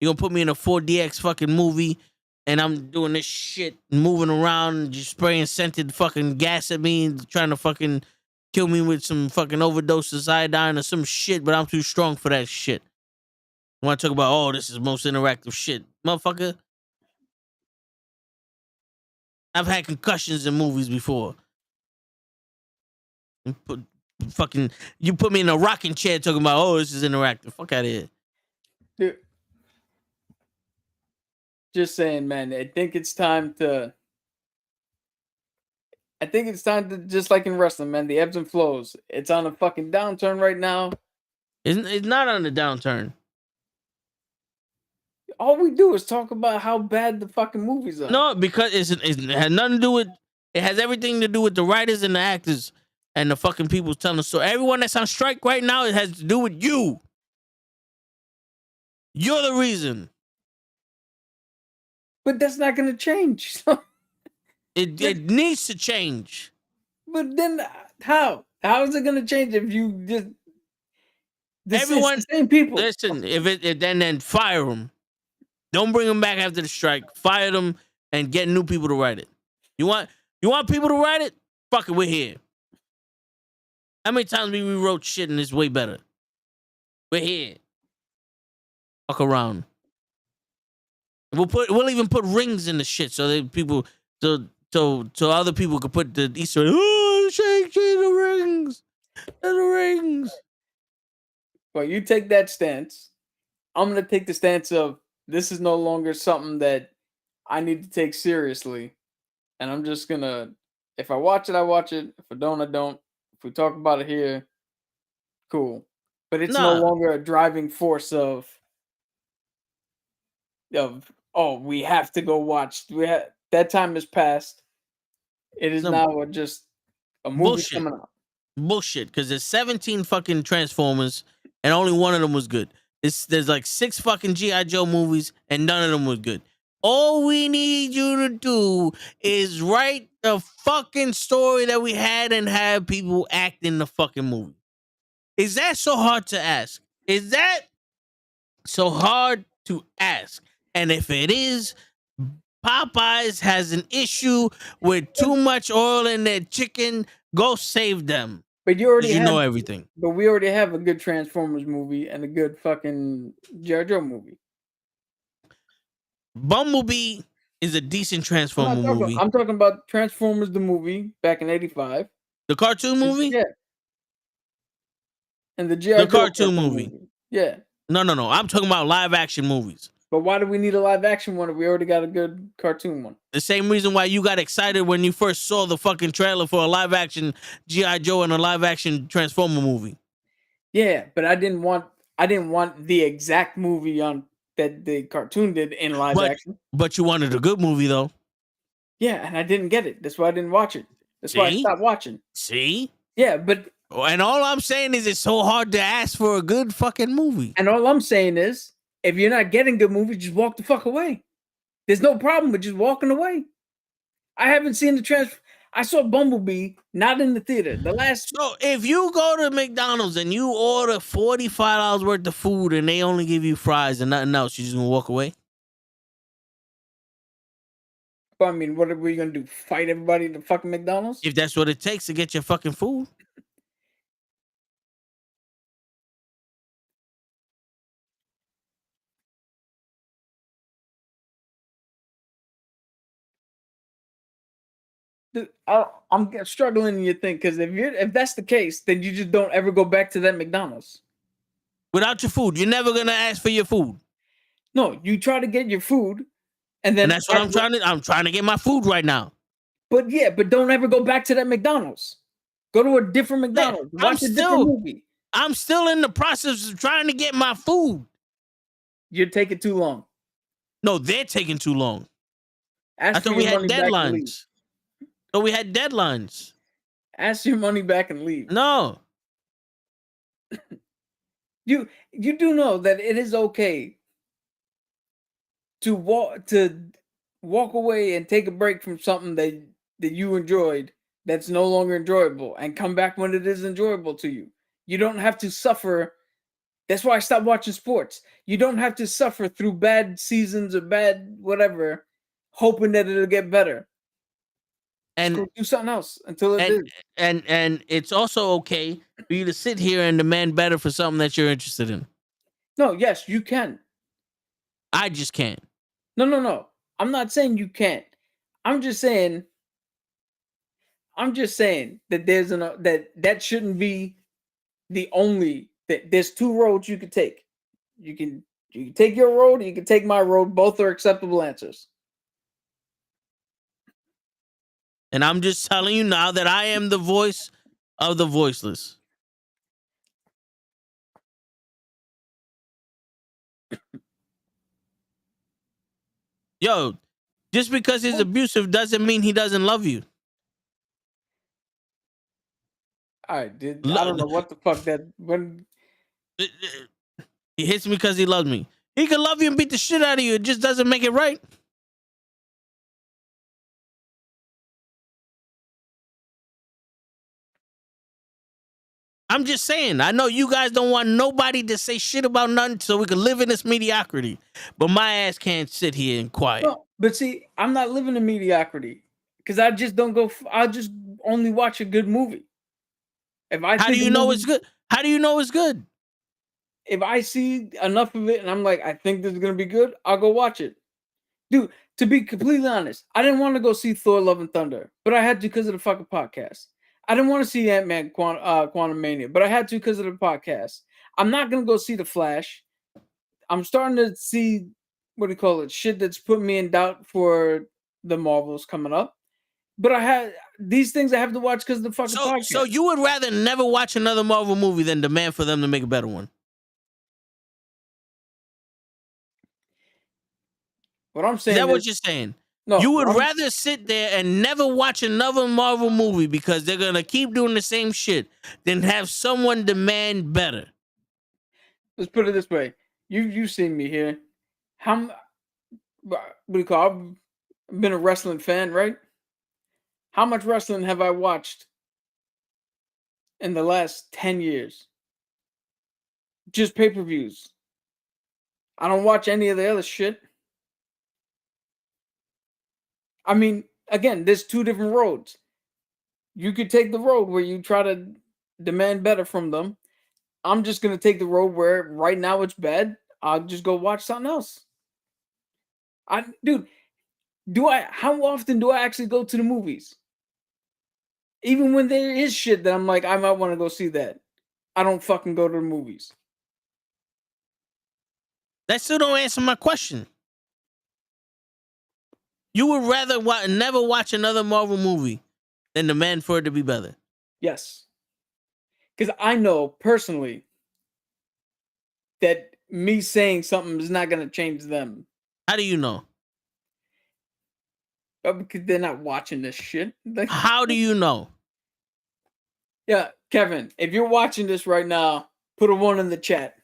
You're gonna put me in a 4DX fucking movie and I'm doing this shit, moving around, just spraying scented fucking gas at me, trying to fucking kill me with some fucking overdoses, iodine or some shit, but I'm too strong for that shit. I want to talk about, this is most interactive shit. Motherfucker, I've had concussions in movies before. You put me in a rocking chair talking about, this is interactive. Fuck out of here. Dude. Just saying, man. I think it's time to, just like in wrestling, man, the ebbs and flows. It's on a fucking downturn right now. It's not on the downturn. All we do is talk about how bad the fucking movies are. No, because it has nothing to do with. It has everything to do with the writers and the actors and the fucking people telling the story. Everyone that's on strike right now, it has to do with you. You're the reason. But that's not going to change. It needs to change. But then how? How is it going to change if you just... Everyone, it's the same people. Listen, then fire them. Don't bring them back after the strike. Fire them and get new people to write it. You want people to write it? Fuck it, we're here. How many times we rewrote shit and it's way better? We're here. Fuck around. We'll even put rings in the shit so that people so other people could put the Easter egg. Shake the rings. The rings. Well, you take that stance. I'm gonna take the stance of this is no longer something that I need to take seriously. And I'm just gonna, if I watch it, I watch it. If I don't, I don't. If we talk about it here, cool. But it's no longer a driving force of we have to go watch. That time has passed. It is now just a movie coming out. Bullshit, because there's 17 fucking Transformers and only one of them was good. There's like 6 fucking G.I. Joe movies and none of them was good. All we need you to do is write the fucking story that we had and have people act in the fucking movie. Is that so hard to ask? Is that so hard to ask? And if it is, Popeyes has an issue with too much oil in their chicken. Go save them. But you already know everything. But we already have a good Transformers movie and a good fucking G.I. Joe movie. Bumblebee is a decent Transformer movie. I'm talking about Transformers the movie back in '85. The cartoon movie? Yeah. And the G.I. Joe cartoon movie. Yeah. No. I'm talking about live action movies. But why do we need a live action one if we already got a good cartoon one? The same reason why you got excited when you first saw the fucking trailer for a live action G.I. Joe and a live action Transformer movie. Yeah, but I didn't want the exact movie on that the cartoon did in live action. But you wanted a good movie though. Yeah, and I didn't get it. That's why I didn't watch it. That's why I stopped watching. See? Yeah, but And all I'm saying is it's so hard to ask for a good fucking movie. and all I'm saying is if you're not getting good movies, just walk the fuck away. There's no problem with just walking away. I haven't seen I saw Bumblebee not in the theater. So if you go to McDonald's and you order $45 worth of food and they only give you fries and nothing else, you just gonna walk away? I mean, what are we gonna do? Fight everybody at the fucking McDonald's? If that's what it takes to get your fucking food. Dude, I'm struggling in your thing because if that's the case, then you just don't ever go back to that McDonald's. Without your food, you're never gonna ask for your food. No, you try to get your food, and then that's what I'm trying to get my food right now. But don't ever go back to that McDonald's. Go to a different McDonald's. Watch a different movie. I'm still in the process of trying to get my food. You're taking too long. No, they're taking too long. I thought we had deadlines. So we had deadlines. Ask your money back and leave. No. You do know that it is okay to walk away and take a break from something that you enjoyed that's no longer enjoyable and come back when it is enjoyable to you. You don't have to suffer. That's why I stopped watching sports. You don't have to suffer through bad seasons or bad whatever, hoping that it'll get better. And do something else until it is. And it's also okay for you to sit here and demand better for something that you're interested in. No, yes, you can. I just can't. No. I'm not saying you can't. I'm just saying that that shouldn't be the only that there's two roads you could take. You can take your road, you can take my road. Both are acceptable answers. And I'm just telling you now that I am the voice of the voiceless. Yo, just because he's abusive doesn't mean he doesn't love you. All right, dude. I don't know what the fuck that when he hits me because he loves me. He can love you and beat the shit out of you. It just doesn't make it right. I'm just saying, I know you guys don't want nobody to say shit about nothing so we can live in this mediocrity. But my ass can't sit here and quiet. No, but see, I'm not living in mediocrity because I just don't go. I just only watch a good movie. How do you know it's good? How do you know it's good? If I see enough of it and I'm like, I think this is going to be good, I'll go watch it. Dude, to be completely honest, I didn't want to go see Thor Love and Thunder, but I had to because of the fucking podcast. I didn't want to see Ant-Man Quantum Mania, but I had to because of the podcast. I'm not going to go see The Flash. I'm starting to see, shit that's put me in doubt for the Marvels coming up. But I had these things I have to watch because of the fucking podcast. So you would rather never watch another Marvel movie than demand for them to make a better one? What I'm saying is that what you're saying? No, you would rather sit there and never watch another Marvel movie because they're gonna keep doing the same shit than have someone demand better. Let's put it this way: you've seen me here. I've been a wrestling fan, right? How much wrestling have I watched in the last 10 years? Just pay-per-views. I don't watch any of the other shit. I mean, again, there's two different roads. You could take the road where you try to demand better from them. I'm just going to take the road where right now it's bad. I'll just go watch something else. How often do I actually go to the movies? Even when there is shit that I'm like, I might want to go see that. I don't fucking go to the movies. That still don't answer my question. You would rather never watch another Marvel movie than demand for it to be better. Yes. Because I know personally that me saying something is not going to change them. How do you know? Because they're not watching this shit. How do you know? Yeah, Kevin, if you're watching this right now, put a 1 in the chat.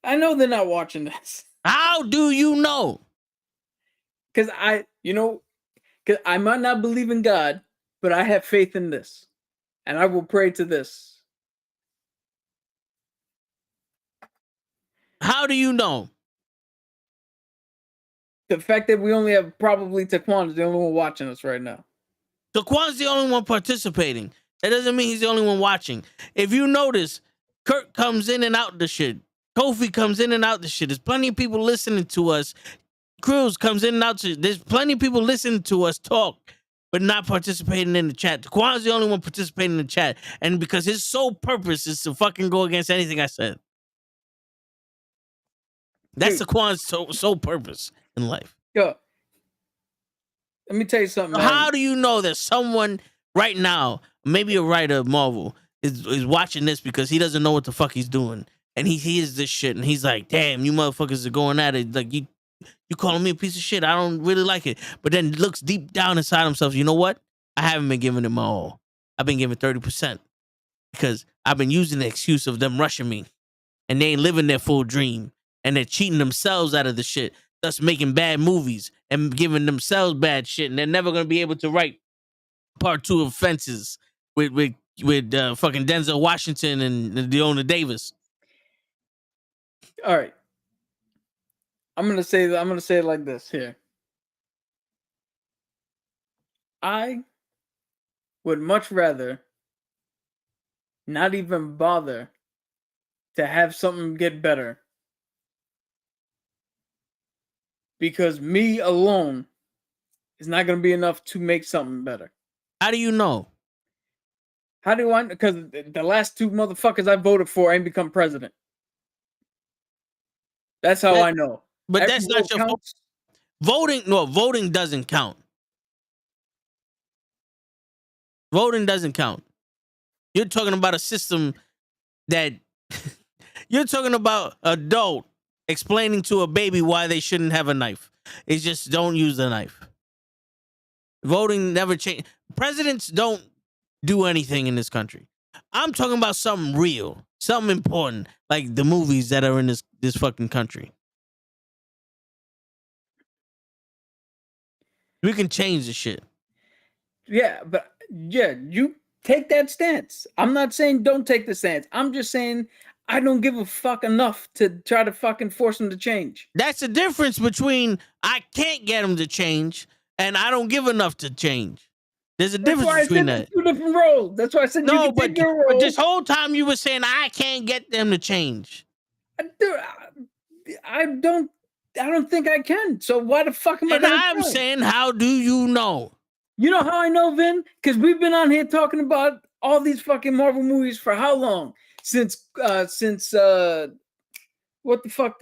I know they're not watching this. How do you know? Because because I might not believe in God, but I have faith in this. And I will pray to this. How do you know? The fact that we only have probably Taquan is the only one watching us right now. Taquan's the only one participating. That doesn't mean he's the only one watching. If you notice, Kurt comes in and out the shit. Kofi comes in and out the shit. There's plenty of people listening to us. Cruz comes in and out. There's plenty of people listening to us talk, but not participating in the chat. Taquan's the only one participating in the chat. And because his sole purpose is to fucking go against anything I said. That's Taquan's sole purpose in life. Yo, let me tell you something, man. How do you know that someone right now, maybe a writer of Marvel, is watching this because he doesn't know what the fuck he's doing? And he hears this shit and he's like, damn, you motherfuckers are going at it. Like, you calling me a piece of shit. I don't really like it. But then looks deep down inside himself. You know what? I haven't been giving it my all. I've been giving 30% because I've been using the excuse of them rushing me and they ain't living their full dream and they're cheating themselves out of the shit, thus making bad movies and giving themselves bad shit. And they're never going to be able to write part 2 of Fences with fucking Denzel Washington and Deona Davis. All right. I'm gonna say it like this here. I would much rather not even bother to have something get better. Because me alone is not gonna be enough to make something better. How do you know? How do I? Because the last 2 motherfuckers I voted for ain't become president. That's how I know. But Every that's not your counts. voting. No, voting doesn't count. Voting doesn't count. You're talking about a system that you're talking about adult explaining to a baby why they shouldn't have a knife. It's just don't use the knife. Voting never change. Presidents don't do anything in this country. I'm talking about something real, something important, like the movies that are in this fucking country. We can change the shit. Yeah, but yeah, you take that stance. I'm not saying don't take the stance. I'm just saying I don't give a fuck enough to try to fucking force them to change. That's the difference between I can't get them to change and I don't give enough to change. There's a difference between that. 2 different roles. That's why I said No, you can take your role. but this whole time you were saying I can't get them to change. Dude, I don't think I can. So why the fuck am I? And I'm saying, how do you know? You know how I know, Vin? Because we've been on here talking about all these fucking Marvel movies for how long? Since what the fuck?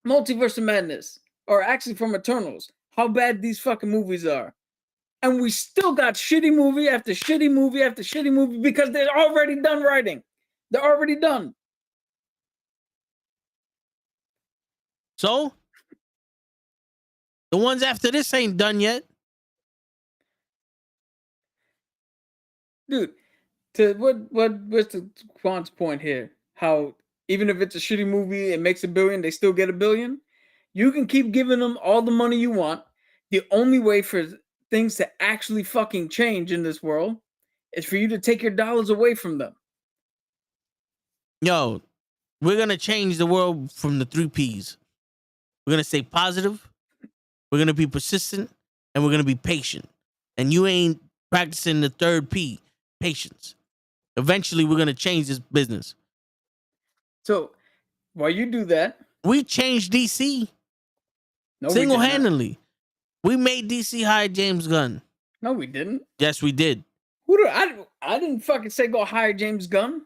Multiverse of Madness, or actually from Eternals. How bad these fucking movies are, and we still got shitty movie after shitty movie after shitty movie because they're already done writing. They're already done. So the ones after this ain't done yet. Dude, to what's the Quan's point here? How even if it's a shitty movie, it makes $1 billion, they still get $1 billion. You can keep giving them all the money you want. The only way for things to actually fucking change in this world is for you to take your dollars away from them. Yo, we're gonna change the world from the 3 P's. We're gonna stay positive. We're gonna be persistent, and we're gonna be patient. And you ain't practicing the 3rd P. Patience. Eventually, we're gonna change this business. So, while you do that, we changed DC single-handedly. We made DC hire James Gunn. No, we didn't. Yes, we did. I didn't fucking say go hire James Gunn.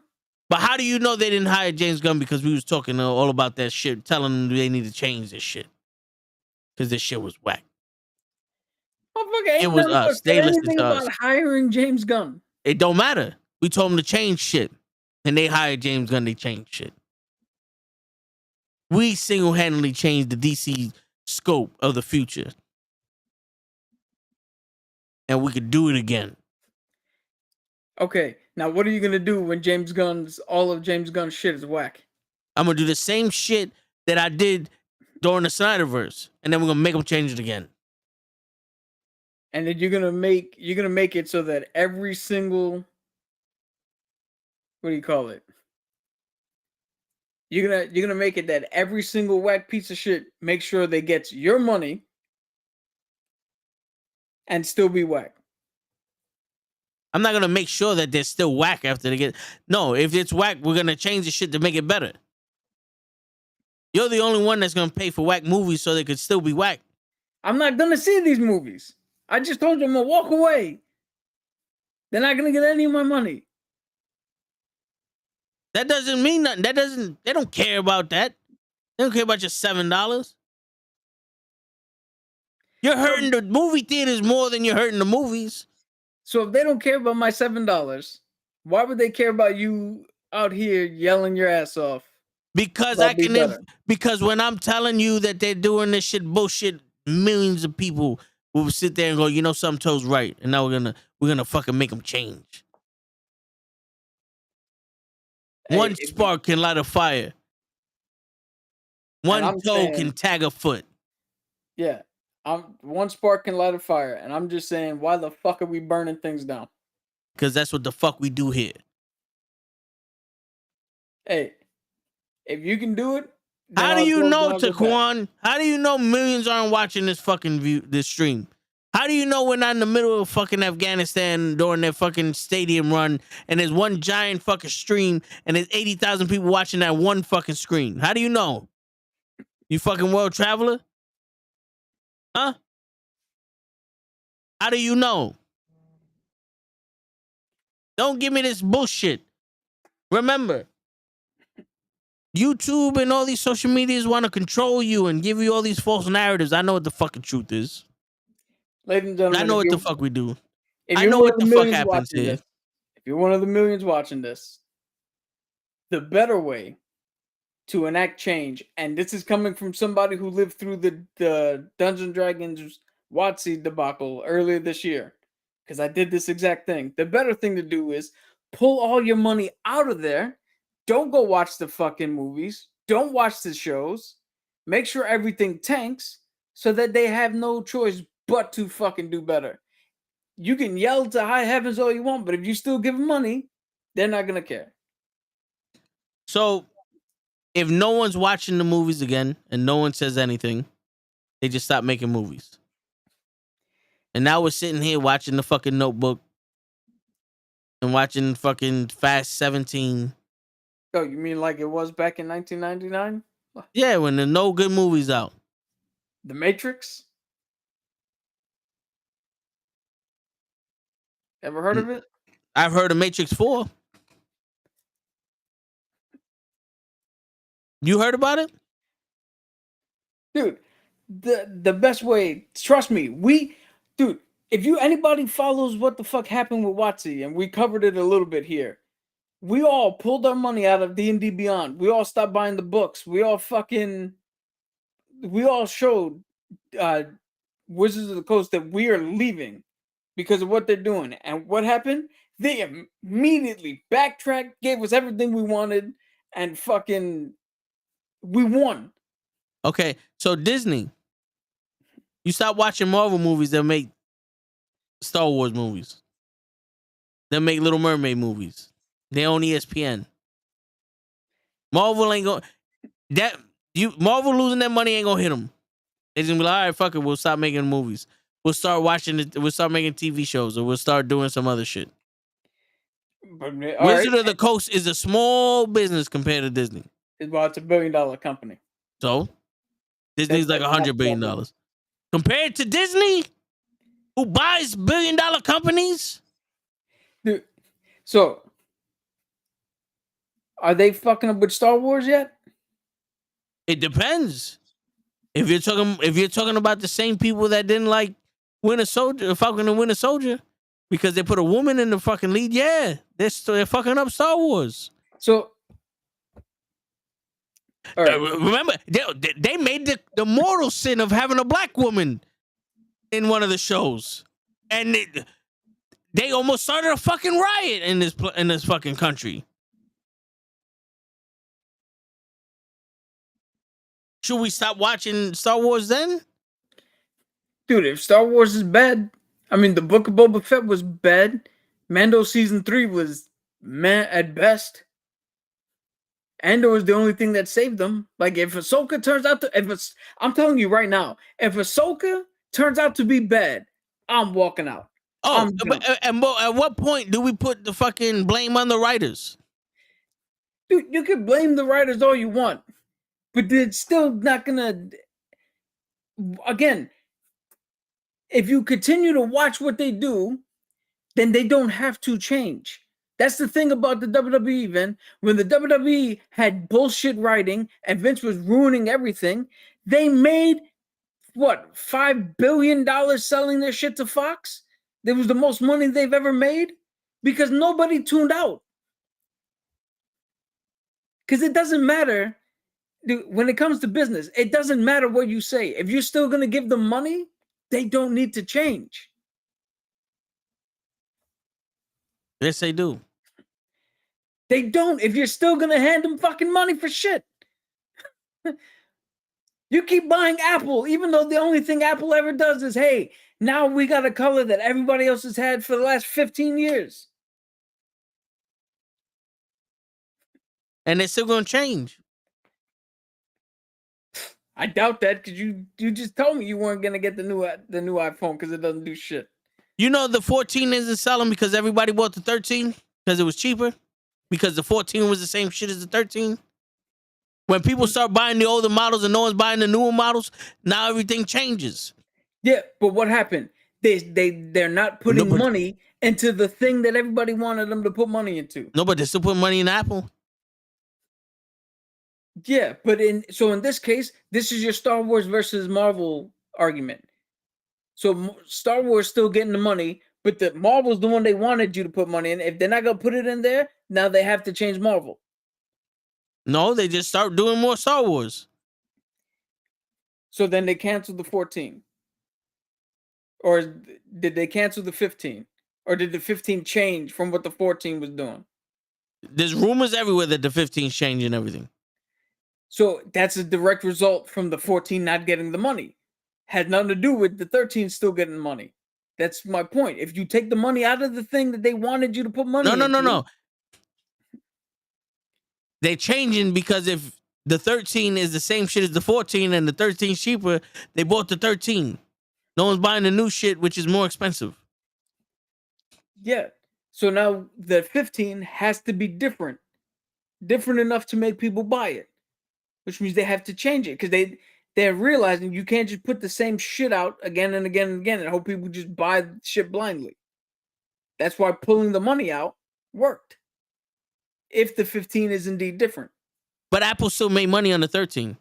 But how do you know they didn't hire James Gunn? Because we was talking all about that shit, telling them they need to change this shit. Because this shit was whack. Motherfucker It ain't was none of us. us They said listened anything to about us. hiring James Gunn. It don't matter. We told them to change shit. And they hired James Gunn, they changed shit. We single-handedly changed the DC scope of the future. And we could do it again. Okay, now what are you gonna do when all of James Gunn's shit is whack? I'm going to do the same shit that I did during the Snyderverse. And then we're going to make them change it again. And then you're gonna make it so that every single, what do you call it? You're gonna make it that every single whack piece of shit make sure they get your money and still be whack. I'm not going to make sure that they're still whack after they get... No, if it's whack, we're going to change the shit to make it better. You're the only one that's going to pay for whack movies so they could still be whack. I'm not gonna see these movies. I just told you I'm gonna walk away. They're not gonna get any of my money. That doesn't mean nothing. They don't care about that. They don't care about your $7. You're hurting the movie theaters more than you're hurting the movies. So if they don't care about my $7, why would they care about you out here yelling your ass off? Because because when I'm telling you that they're doing this shit bullshit, millions of people will sit there and go, you know, something Toe's right, and now we're gonna fucking make them change. Hey, One spark can light a fire. One toe can tag a foot. Yeah. One spark can light a fire, and I'm just saying, why the fuck are we burning things down? Because that's what the fuck we do here. Hey, if you can do it, how do you know, Taquan? How do you know millions aren't watching this fucking this stream? How do you know we're not in the middle of fucking Afghanistan during their fucking stadium run and there's one giant fucking stream and there's 80,000 people watching that one fucking screen? How do you know? You fucking world traveler? Huh? How do you know? Don't give me this bullshit. Remember, YouTube and all these social medias want to control you and give you all these false narratives. I know what the fucking truth is. Ladies and gentlemen, I know what the fuck we do. I know what the fuck happens here. If you're one of the millions watching this, the better way to enact change, and this is coming from somebody who lived through the Dungeons & Dragons WotC debacle earlier this year, because I did this exact thing. The better thing to do is pull all your money out of there. Don't go watch the fucking movies. Don't watch the shows. Make sure everything tanks so that they have no choice but to fucking do better. You can yell to high heavens all you want, but if you still give them money, they're not gonna care. So, if no one's watching the movies again and no one says anything, they just stop making movies. And now we're sitting here watching the fucking Notebook and watching fucking Fast 17. Oh, you mean like it was back in 1999? Yeah, when there's no good movies out. The Matrix? Ever heard of it? I've heard of Matrix 4. You heard about it? Dude, the best way, trust me, if anybody follows what the fuck happened with WotC, and we covered it a little bit here, we all pulled our money out of D&D Beyond. We all stopped buying the books. We all showed Wizards of the Coast that we are leaving because of what they're doing. And what happened? They immediately backtracked, gave us everything we wanted, and fucking we won. Okay, so Disney, you stop watching Marvel movies, they'll make Star Wars movies. They'll make Little Mermaid movies. They own ESPN. Marvel ain't going Marvel losing that money ain't gonna hit them. They're gonna be like, all right, fuck it, we'll stop making movies. We'll start watching it. We'll start making TV shows, or we'll start doing some other shit. Wizard of the Coast is a small business compared to Disney. Well, it's $1 billion company. So Disney's like $100 billion. Compared to Disney, who buys $1 billion companies? Dude, so Are they fucking up with Star Wars yet? It depends. If you're talking about the same people that didn't like Falcon and Winter Soldier, because they put a woman in the fucking lead, yeah, they're fucking up Star Wars. So, all right. Remember, they made the mortal sin of having a black woman in one of the shows, and they almost started a fucking riot in this fucking country. Should we stop watching Star Wars then? Dude, if Star Wars is bad, I mean, the Book of Boba Fett was bad. Mando season 3 was meh at best. Andor was the only thing that saved them. Like, if Ahsoka turns out to, I'm telling you right now, if Ahsoka turns out to be bad, I'm walking out. Oh, and at what point do we put the fucking blame on the writers? Dude, you can blame the writers all you want, but it's still not gonna. Again, if you continue to watch what they do, then they don't have to change. That's the thing about the WWE, Vin. When the WWE had bullshit writing and Vince was ruining everything, they made what, $5 billion selling their shit to Fox? That was the most money they've ever made because nobody tuned out. Because it doesn't matter. Dude, when it comes to business, it doesn't matter what you say. If you're still going to give them money, they don't need to change. Yes, they do. They don't. If you're still going to hand them fucking money for shit. You keep buying Apple, even though the only thing Apple ever does is, hey, now we got a color that everybody else has had for the last 15 years. And they're still going to change. I doubt that because you just told me you weren't going to get the new iPhone because it doesn't do shit. You know the 14 isn't selling because everybody bought the 13 because it was cheaper? Because the 14 was the same shit as the 13? When people start buying the older models and no one's buying the newer models, now everything changes. Yeah, but what happened? They're not putting money into the thing that everybody wanted them to put money into. No, but they still put money in Apple. Yeah, but in this case, this is your Star Wars versus Marvel argument. So Star Wars still getting the money, but the Marvel's the one they wanted you to put money in. If they're not gonna put it in there, now they have to change Marvel. No, they just start doing more Star Wars. So then they canceled the 14. Or did they cancel the 15? Or did the 15 change from what the 14 was doing? There's rumors everywhere that the 15's changing everything. So that's a direct result from the 14 not getting the money. Had nothing to do with the 13 still getting the money. That's my point. If you take the money out of the thing that they wanted you to put money into. No. They're changing because if the 13 is the same shit as the 14 and the 13's cheaper, they bought the 13. No one's buying the new shit, which is more expensive. Yeah. So now the 15 has to be different. Different enough to make people buy it. Which means they have to change it because they're realizing you can't just put the same shit out again and again and again and hope people just buy shit blindly. That's why pulling the money out worked. If the 15 is indeed different. But Apple still made money on the 13.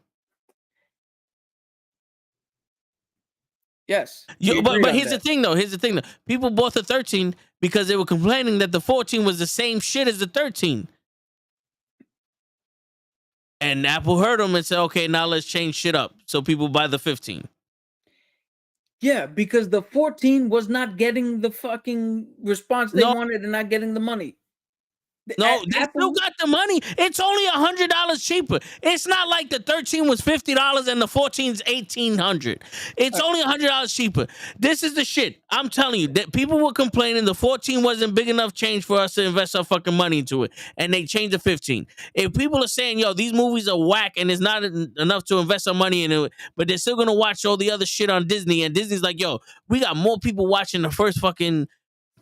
Yes. But here's the thing though. People bought the 13 because they were complaining that the 14 was the same shit as the 13. And Apple heard them and said, okay, now let's change shit up. So people buy the 15. Yeah, because the 14 was not getting the fucking response they wanted and not getting the money. No, they still got the money. It's only $100 cheaper. It's not like the 13 was $50 and the 14's $1,800. It's only $100 cheaper. This is the shit. I'm telling you that people were complaining the 14 wasn't big enough change for us to invest our fucking money into it, and they changed the 15. If people are saying, yo, these movies are whack and it's not enough to invest our money into it, but they're still gonna watch all the other shit on Disney, and Disney's like, yo, we got more people watching the first fucking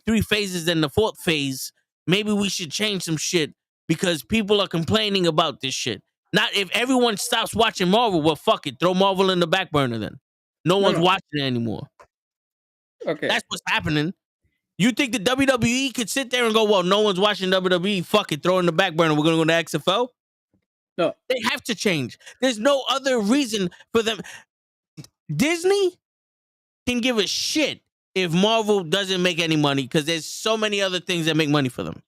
3 phases than the 4th phase. Maybe we should change some shit because people are complaining about this shit. Not if everyone stops watching Marvel, well, fuck it. Throw Marvel in the back burner then. No one's watching it anymore. Okay. That's what's happening. You think the WWE could sit there and go, well, no one's watching WWE, fuck it, throw it in the back burner, we're going to go to XFL? No. They have to change. There's no other reason for them. Disney can give a shit if Marvel doesn't make any money because there's so many other things that make money for them.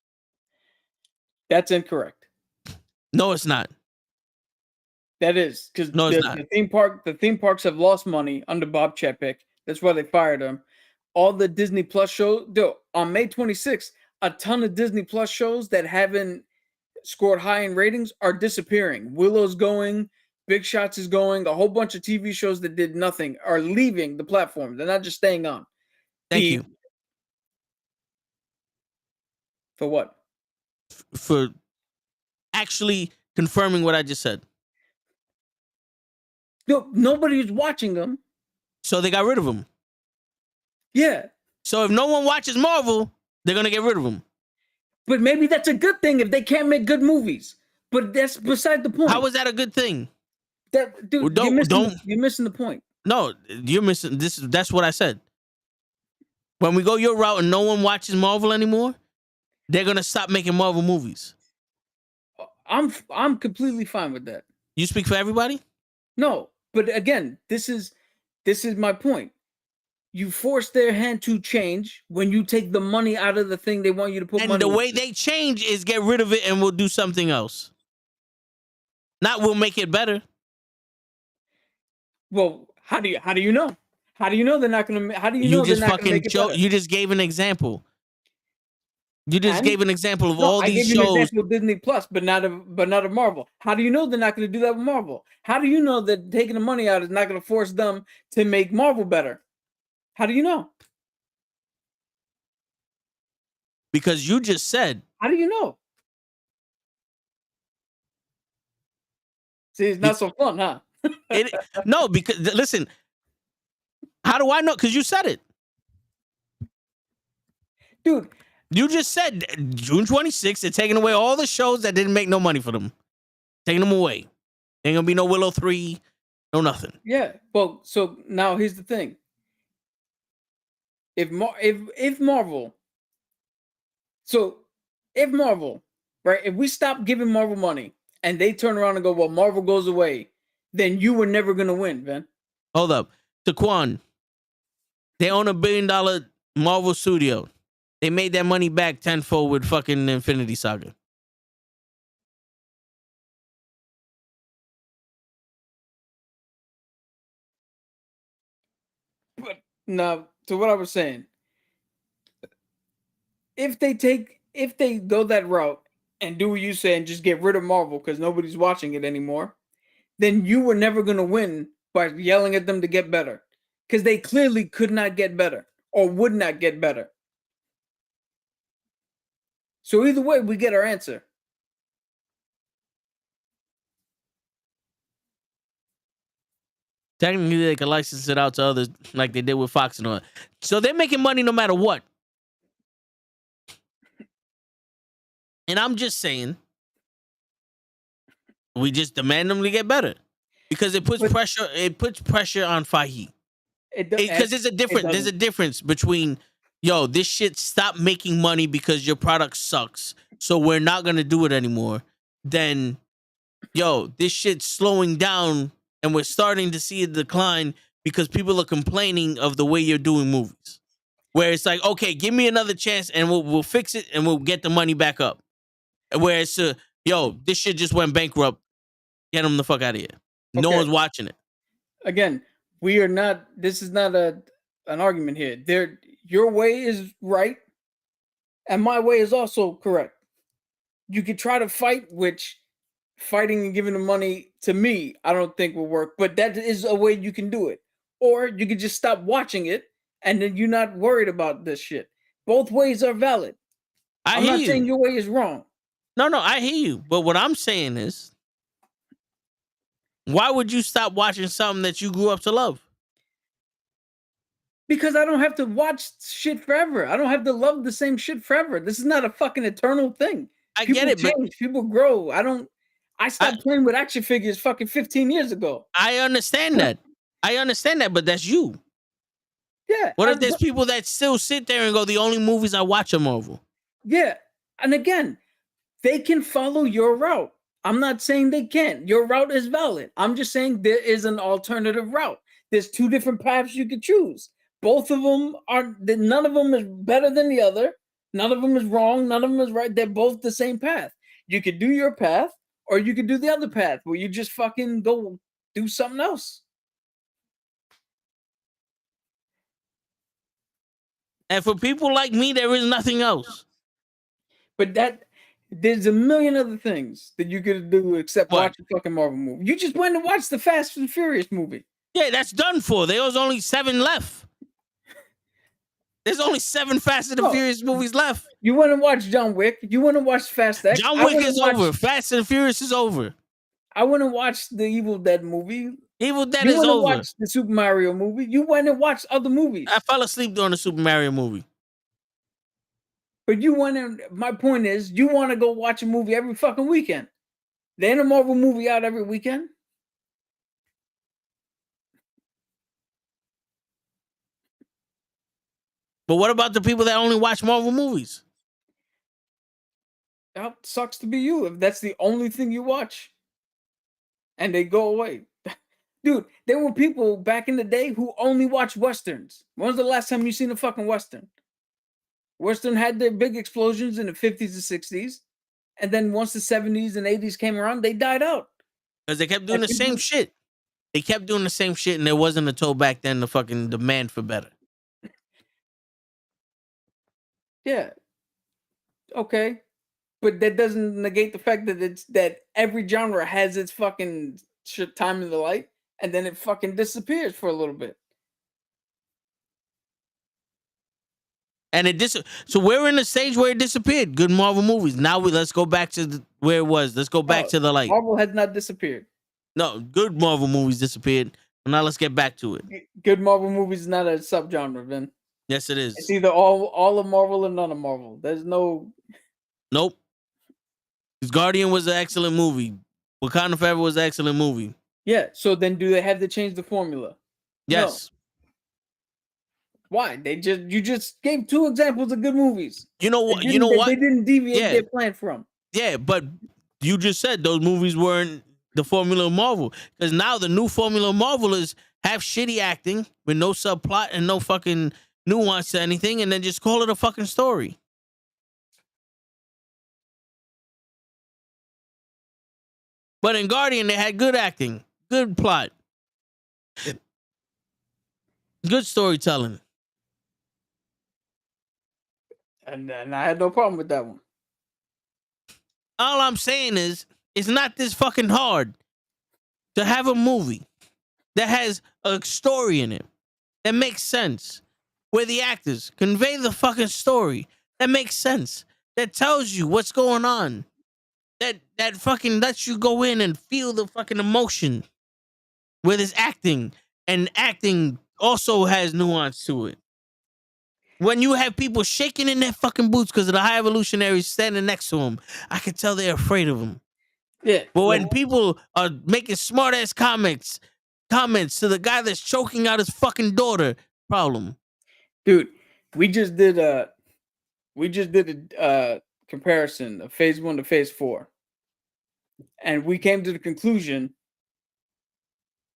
That's incorrect. No, it's not. That is because No, it's not. the theme parks have lost money under Bob Chapek. That's why they fired him. All the Disney Plus shows, on May 26th, a ton of Disney Plus shows that haven't scored high in ratings are disappearing. Willow's going, Big Shots is going, a whole bunch of TV shows that did nothing are leaving the platform. They're not just staying on. Thank you. For what? For actually confirming what I just said. No, nobody's watching them. So they got rid of them. Yeah. So if no one watches Marvel, they're going to get rid of them. But maybe that's a good thing if they can't make good movies. But that's beside the point. How is that a good thing? That, dude, Well, you're missing the point. No, you're missing this. That's what I said. When we go your route and no one watches Marvel anymore, they're going to stop making Marvel movies. I'm completely fine with that. You speak for everybody? No, but again, this is my point. You force their hand to change when you take the money out of the thing they want you to put money. And the way they change is get rid of it and we'll do something else. Not we'll make it better. Well, how do you know? How do you know they're not going to? How do you know just they're not going to make it better? You just gave an example. You just gave an example of all these shows. I gave you an example of Disney Plus, but not of Marvel. How do you know they're not going to do that with Marvel? How do you know that taking the money out is not going to force them to make Marvel better? How do you know? Because you just said. How do you know? See, it's not so fun, huh? No, because listen, how do I know? Because you said it. Dude. You just said June 26th, they're taking away all the shows that didn't make no money for them. Taking them away. Ain't gonna be no Willow 3, no nothing. Yeah. Well, so now here's the thing. If Marvel, right? If we stop giving Marvel money and they turn around and go, well, Marvel goes away, then you were never gonna win, man. Hold up. Taquan, they own $1 billion Marvel studio. They made that money back tenfold with fucking Infinity Saga. But now, to what I was saying, if they go that route and do what you say and just get rid of Marvel because nobody's watching it anymore, then you were never going to win by yelling at them to get better because they clearly could not get better or would not get better. So either way, we get our answer. Technically, they can license it out to others like they did with Fox and all. So they're making money no matter what. And I'm just saying, we just demand them to get better because it puts pressure. It puts pressure on Fahey. Because there's a difference between, yo, this shit stop making money because your product sucks, so we're not gonna do it anymore. Then, yo, this shit's slowing down and we're starting to see a decline because people are complaining of the way you're doing movies. Where it's like, okay, give me another chance and we'll fix it and we'll get the money back up. Where it's yo, this shit just went bankrupt. Get them the fuck out of here. No one's watching it. Again, we are not. This is not an argument here. Your way is right, and my way is also correct. You could try to fight, which fighting and giving the money to me, I don't think will work. But that is a way you can do it. Or you could just stop watching it, and then you're not worried about this shit. Both ways are valid. I'm not saying your way is wrong. No, I hear you. But what I'm saying is, why would you stop watching something that you grew up to love? Because I don't have to watch shit forever. I don't have to love the same shit forever. This is not a fucking eternal thing. People get it, change, but people grow. I stopped playing with action figures fucking 15 years ago. I understand that. But that's you. Yeah. What if there's people that still sit there and go, the only movies I watch are Marvel? Yeah. And again, they can follow your route. I'm not saying they can't. Your route is valid. I'm just saying there is an alternative route. There's two different paths you could choose. Both of them are, none of them is better than the other. None of them is wrong. None of them is right. They're both the same path. You could do your path, or you could do the other path where you just fucking go do something else. And for people like me, there is nothing else. But there's a million other things that you could do except watch a fucking Marvel movie. You just went to watch the Fast and Furious movie. Yeah, that's done for. There's only 7 left. There's only 7 Fast and Furious movies left. You want to watch John Wick? You want to watch Fast X? John Wick is over. Fast and Furious is over. I want to watch the Evil Dead movie. Evil Dead is over. You want to watch the Super Mario movie? You went and watched other movies. I fell asleep during the Super Mario movie. But you want to, my point is, you want to go watch a movie every fucking weekend. There ain't a Marvel movie out every weekend. But what about the people that only watch Marvel movies? That sucks to be you if that's the only thing you watch. And they go away. Dude, there were people back in the day who only watched Westerns. When was the last time you seen a fucking Western? Western had their big explosions in the 50s and 60s. And then once the 70s and 80s came around, they died out. Because they kept doing the same shit. They kept doing the same shit, and there wasn't a toe back then the fucking demand for better. Yeah. Okay. But that doesn't negate the fact that every genre has its fucking time in the light, and then it fucking disappears for a little bit. And so we're in a stage where it disappeared. Good Marvel movies. Now let's go back to where it was. Let's go back to the light. Marvel has not disappeared. No, good Marvel movies disappeared. Now let's get back to it. Good Marvel movies is not a subgenre, Vin. Yes, it is. It's either all of Marvel or none of Marvel. There's no. Nope. Guardian was an excellent movie. Wakanda Forever was an excellent movie. Yeah. So then, do they have to change the formula? Yes. No. Why? You just gave 2 examples of good movies. You know what? You know what? They didn't deviate their plan from. Yeah, but you just said those movies weren't the formula of Marvel. Because now the new formula of Marvel is have shitty acting with no subplot and no fucking nuance to anything, and then just call it a fucking story. But in Guardian, they had good acting, good plot, good storytelling. And I had no problem with that one. All I'm saying is, it's not this fucking hard to have a movie that has a story in it that makes sense, where the actors convey the fucking story that makes sense, that tells you what's going on, that fucking lets you go in and feel the fucking emotion, where there's acting, and acting also has nuance to it. When you have people shaking in their fucking boots because of the high evolutionaries standing next to them, I can tell they're afraid of them. Yeah. But when people are making smart ass comments to the guy that's choking out his fucking daughter, problem. Dude, we just did a comparison of phase 1 to phase 4. And we came to the conclusion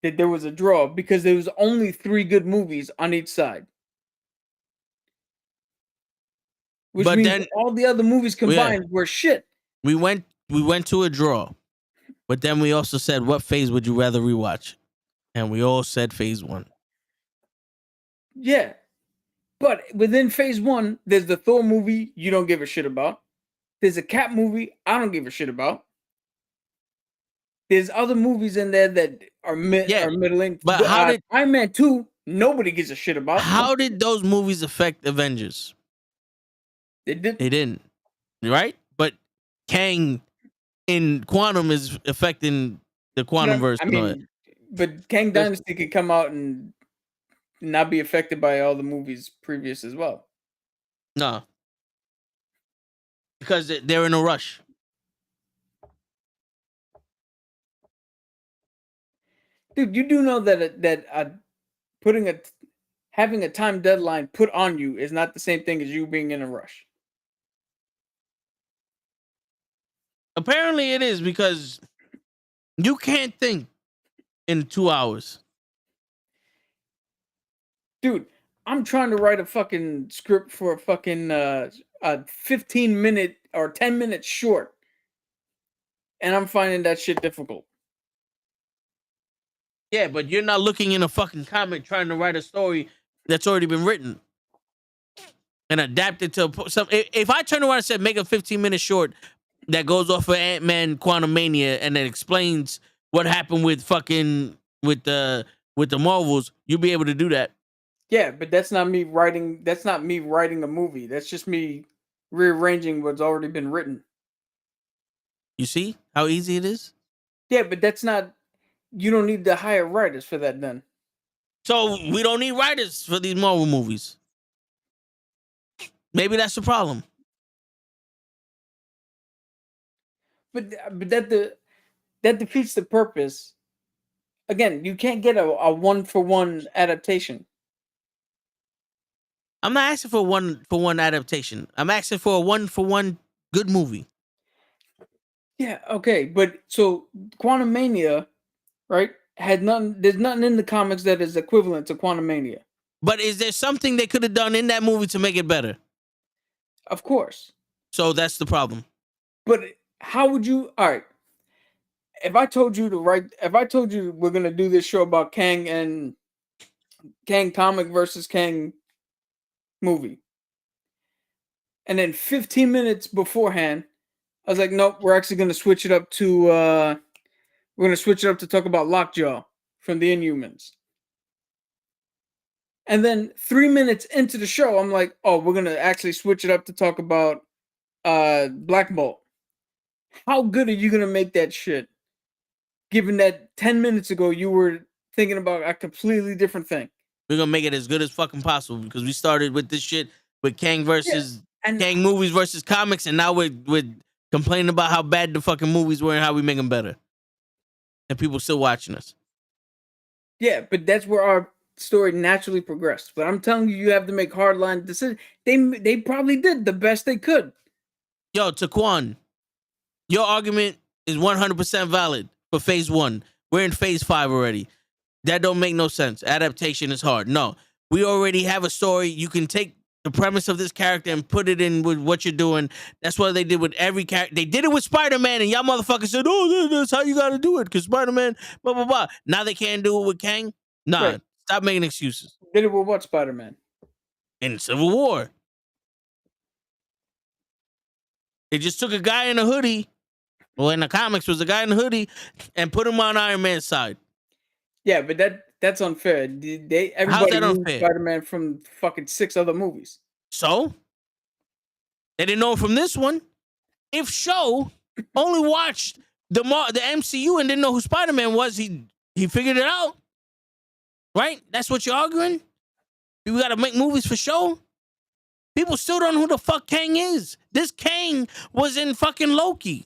that there was a draw because there was only 3 good movies on each side. Which means then, all the other movies combined were shit. We went to a draw. But then we also said, what phase would you rather rewatch? And we all said phase 1. Yeah. But within phase 1, there's the Thor movie you don't give a shit about. There's a Cap movie I don't give a shit about. There's other movies in there that are middling. But how did Iron Man 2 nobody gives a shit about? How did those movies affect Avengers? They didn't. Right? But Kang in Quantum is affecting the Quantum verse. I mean, but Kang Dynasty could come out and not be affected by all the movies previous as well. No. Because they're in a rush. Dude, you do know that having a time deadline put on you is not the same thing as you being in a rush. Apparently it is, because you can't think in 2 hours. Dude, I'm trying to write a fucking script for a fucking a 15-minute or 10-minute short, and I'm finding that shit difficult. Yeah, but you're not looking in a fucking comic trying to write a story that's already been written and adapt it to some. If I turn around and said make a 15-minute short that goes off of Ant-Man Quantumania and then explains what happened with fucking with the Marvels, you'll be able to do that. Yeah, but that's not me writing. That's not me writing a movie. That's just me rearranging what's already been written. You see how easy it is? Yeah, but that's not. You don't need to hire writers for that then. So we don't need writers for these Marvel movies. Maybe that's the problem. But that defeats the purpose. Again, you can't get a 1-for-1 adaptation. I'm not asking for a 1-for-1 adaptation. I'm asking for a 1-for-1 good movie. Yeah, okay, but so Quantumania, right? Had nothing. There's nothing in the comics that is equivalent to Quantumania. But is there something they could have done in that movie to make it better? Of course. So that's the problem. But how would you? All right. If I told you we're gonna do this show about Kang and Kang comic versus Kang movie, and then 15 minutes beforehand, I was like, nope, we're actually gonna switch it up to talk about Lockjaw from the Inhumans. And then 3 minutes into the show, I'm like, oh, we're gonna actually switch it up to talk about Black Bolt. How good are you gonna make that shit? Given that 10 minutes ago you were thinking about a completely different thing. We're gonna make it as good as fucking possible, because we started with this shit with Kang versus Kang movies versus comics, and now we're complaining about how bad the fucking movies were and how we make them better. And people still watching us. Yeah, but that's where our story naturally progressed. But I'm telling you, you have to make hardline decisions. They probably did the best they could. Yo, Taquan, your argument is 100% valid for phase 1. We're in phase 5 already. That don't make no sense. Adaptation is hard. No, we already have a story. You can take the premise of this character and put it in with what you're doing. That's what they did with every character. They did it with Spider-Man, and y'all motherfuckers said, oh, that's how you got to do it, because Spider-Man, blah, blah, blah. Now they can't do it with Kang? Nah, right. Stop making excuses. Did it with what Spider-Man? In Civil War. They just took a guy in a hoodie, well, in the comics was a guy in a hoodie, and put him on Iron Man's side. Yeah, but that's unfair. Everybody knew Spider-Man from fucking 6 other movies. So? They didn't know him from this one. If Show only watched the MCU and didn't know who Spider-Man was, he figured it out. Right? That's what you're arguing? We gotta make movies for Show? People still don't know who the fuck Kang is. This Kang was in fucking Loki.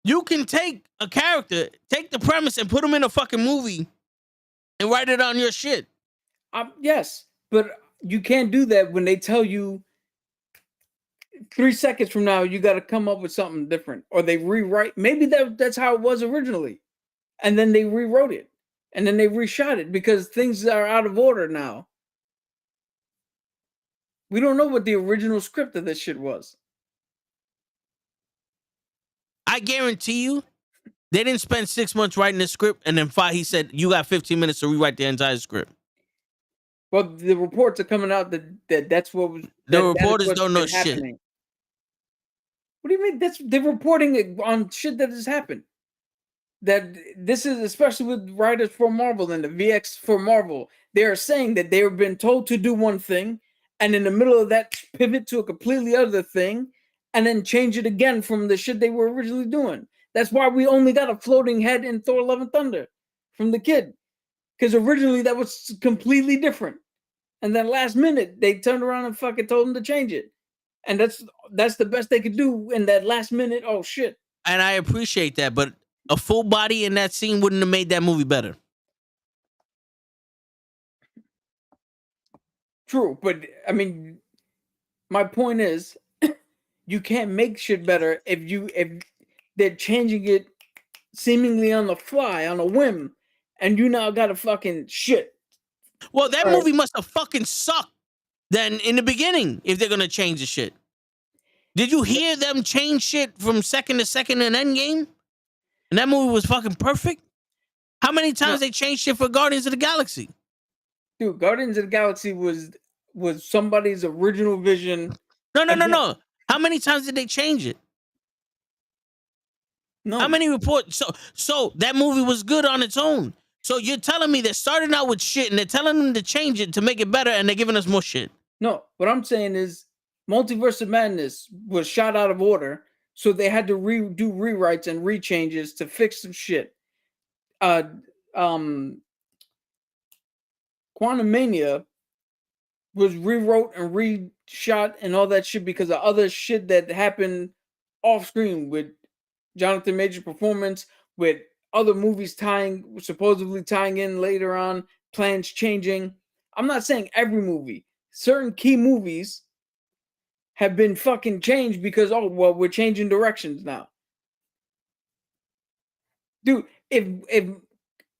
You can take a character, take the premise, and put him in a fucking movie and write it on your shit. Yes, but you can't do that when they tell you 3 seconds from now you got to come up with something different, or they rewrite. Maybe that's how it was originally, and then they rewrote it, and then they reshot it because things are out of order now. We don't know what the original script of this shit was. I guarantee you, they didn't spend 6 months writing this script, and then he said, you got 15 minutes to rewrite the entire script. Well, the reports are coming out that's what was... The reporters don't know shit. What do you mean? They're reporting on shit that has happened. That this is, especially with writers for Marvel and the VX for Marvel, they are saying that they have been told to do one thing, and in the middle of that, pivot to a completely other thing, and then change it again from the shit they were originally doing. That's why we only got a floating head in Thor: Love and Thunder from the kid. Because originally that was completely different. And then last minute, they turned around and fucking told him to change it. And that's the best they could do in that last minute. Oh, shit. And I appreciate that, but a full body in that scene wouldn't have made that movie better. True, but I mean, my point is, you can't make shit better if they're changing it seemingly on the fly, on a whim, and you now got to fucking shit. Well, that All right. movie must have fucking sucked then in the beginning if they're gonna change the shit. Did you hear them change shit from second to second in Endgame? And that movie was fucking perfect. How many times they changed shit for Guardians of the Galaxy? Dude, Guardians of the Galaxy was somebody's original vision. No. How many times did they change it? No. How many reports? So that movie was good on its own. So you're telling me they're starting out with shit and they're telling them to change it to make it better and they're giving us more shit. No, what I'm saying is Multiverse of Madness was shot out of order, so they had to do rewrites and rechanges to fix some shit. Quantumania was rewrote and reshot and all that shit because of other shit that happened off screen with Jonathan Major's performance, with other movies supposedly tying in later on, plans changing. I'm not saying every movie. Certain key movies have been fucking changed because, oh, well, we're changing directions now. Dude, if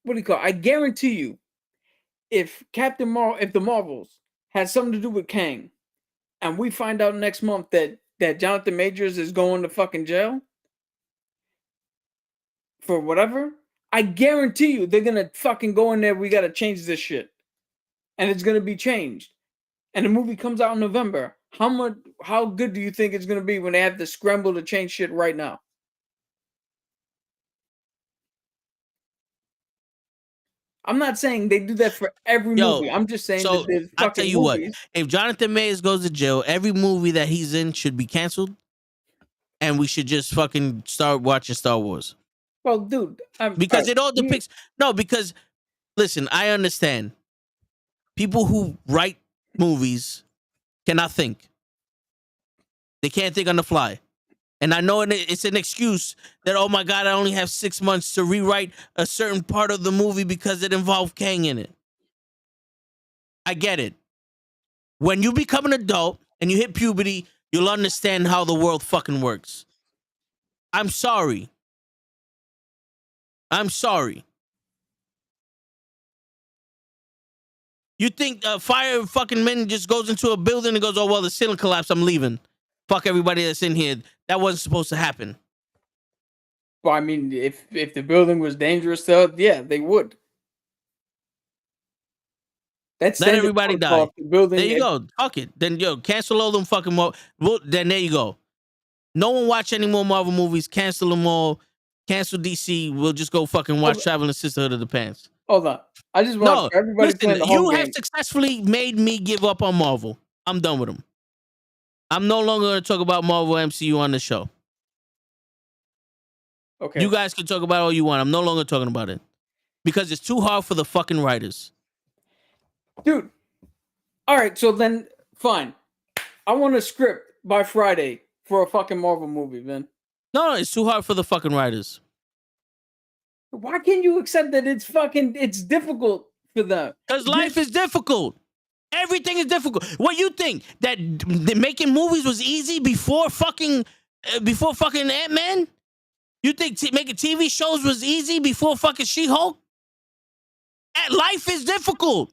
what do you call it? I guarantee you, if the Marvels had something to do with Kang, and we find out next month that Jonathan Majors is going to fucking jail for whatever, I guarantee you they're gonna fucking go in there. We gotta change this shit, and it's gonna be changed. And the movie comes out in November. How good do you think it's gonna be when they have to scramble to change shit right now? I'm not saying they do that for every movie. I'm just saying that there's fucking I'll tell you movies. what. If Jonathan Majors goes to jail, every movie that he's in should be canceled. And we should just fucking start watching Star Wars. Well, dude. Because it all depicts... No, because, listen, I understand. People who write movies cannot think. They can't think on the fly. And I know it's an excuse that, oh my God, I only have 6 months to rewrite a certain part of the movie because it involved Kang in it. I get it. When you become an adult and you hit puberty, you'll understand how the world fucking works. I'm sorry. You think fire fucking man just goes into a building and goes, oh, well, the ceiling collapsed, I'm leaving. Fuck everybody that's in here. That wasn't supposed to happen. Well, I mean, if the building was dangerous, yeah, they would. That's let everybody die. The building, there you go. Fuck it. Then cancel all them fucking then there you go. No one watch any more Marvel movies. Cancel them all. Cancel DC. We'll just go fucking watch Traveling Sisterhood of the Pants. Hold on. I just want everybody playing the home you game. have successfully made me give up on Marvel. I'm done with them. I'm no longer going to talk about Marvel MCU on the show. Okay. You guys can talk about all you want. I'm no longer talking about it. Because it's too hard for the fucking writers. Dude. All right, so then, fine. I want a script by Friday for a fucking Marvel movie, man. No, it's too hard for the fucking writers. Why can't you accept that it's difficult for them? Because life is difficult. Everything is difficult. What you think? That making movies was easy before fucking Ant-Man? You think making TV shows was easy before fucking She-Hulk? Life is difficult.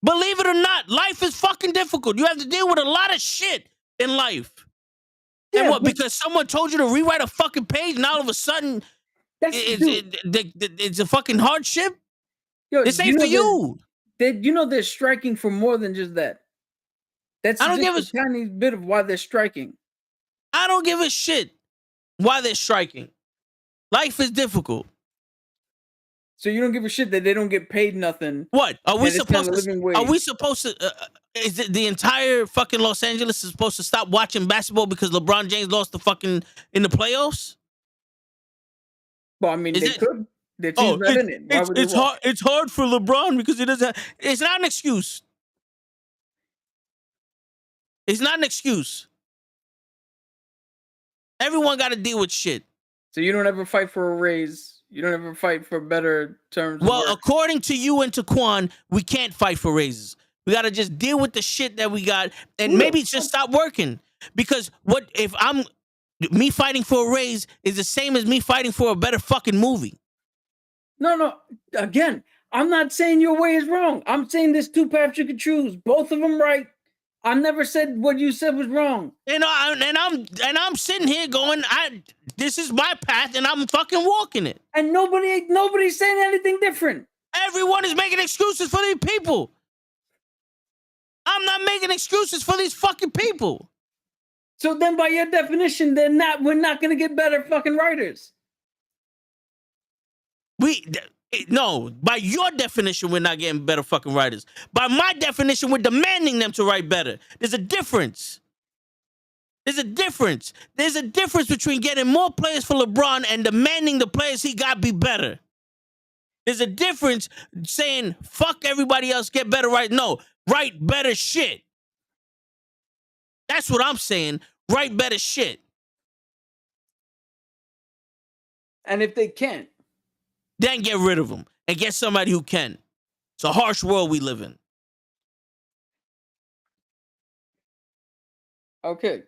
Believe it or not, life is fucking difficult. You have to deal with a lot of shit in life. Yeah, and what? Because someone told you to rewrite a fucking page, and all of a sudden, it's a fucking hardship? Yo, this ain't for you. They're striking for more than just that. That's just a tiny bit of why they're striking. I don't give a shit why they're striking. Life is difficult. So you don't give a shit that they don't get paid nothing. What? Are we supposed to is it the entire fucking Los Angeles is supposed to stop watching basketball because LeBron James lost the fucking in the playoffs? Well, I mean, they could. Their team's not in it. It's hard for LeBron because he doesn't. It's not an excuse. It's not an excuse. Everyone got to deal with shit. So you don't ever fight for a raise. You don't ever fight for better terms. Well, according to you and to Quan, we can't fight for raises. We got to just deal with the shit that we got and Look, maybe just stop working. Because what if me fighting for a raise is the same as me fighting for a better fucking movie. No. Again, I'm not saying your way is wrong. I'm saying there's two paths you could choose. Both of them right. I never said what you said was wrong. And I'm sitting here going, this is my path, and I'm fucking walking it. And nobody's saying anything different. Everyone is making excuses for these people. I'm not making excuses for these fucking people. So then, by your definition, we're not gonna get better fucking writers. No, by your definition, we're not getting better fucking writers. By my definition, we're demanding them to write better. There's a difference. There's a difference between getting more players for LeBron and demanding the players he got be better. There's a difference saying, fuck everybody else, get better right. No, write better shit. That's what I'm saying. Write better shit. And if they can't, then get rid of them and get somebody who can. It's a harsh world we live in. Okay.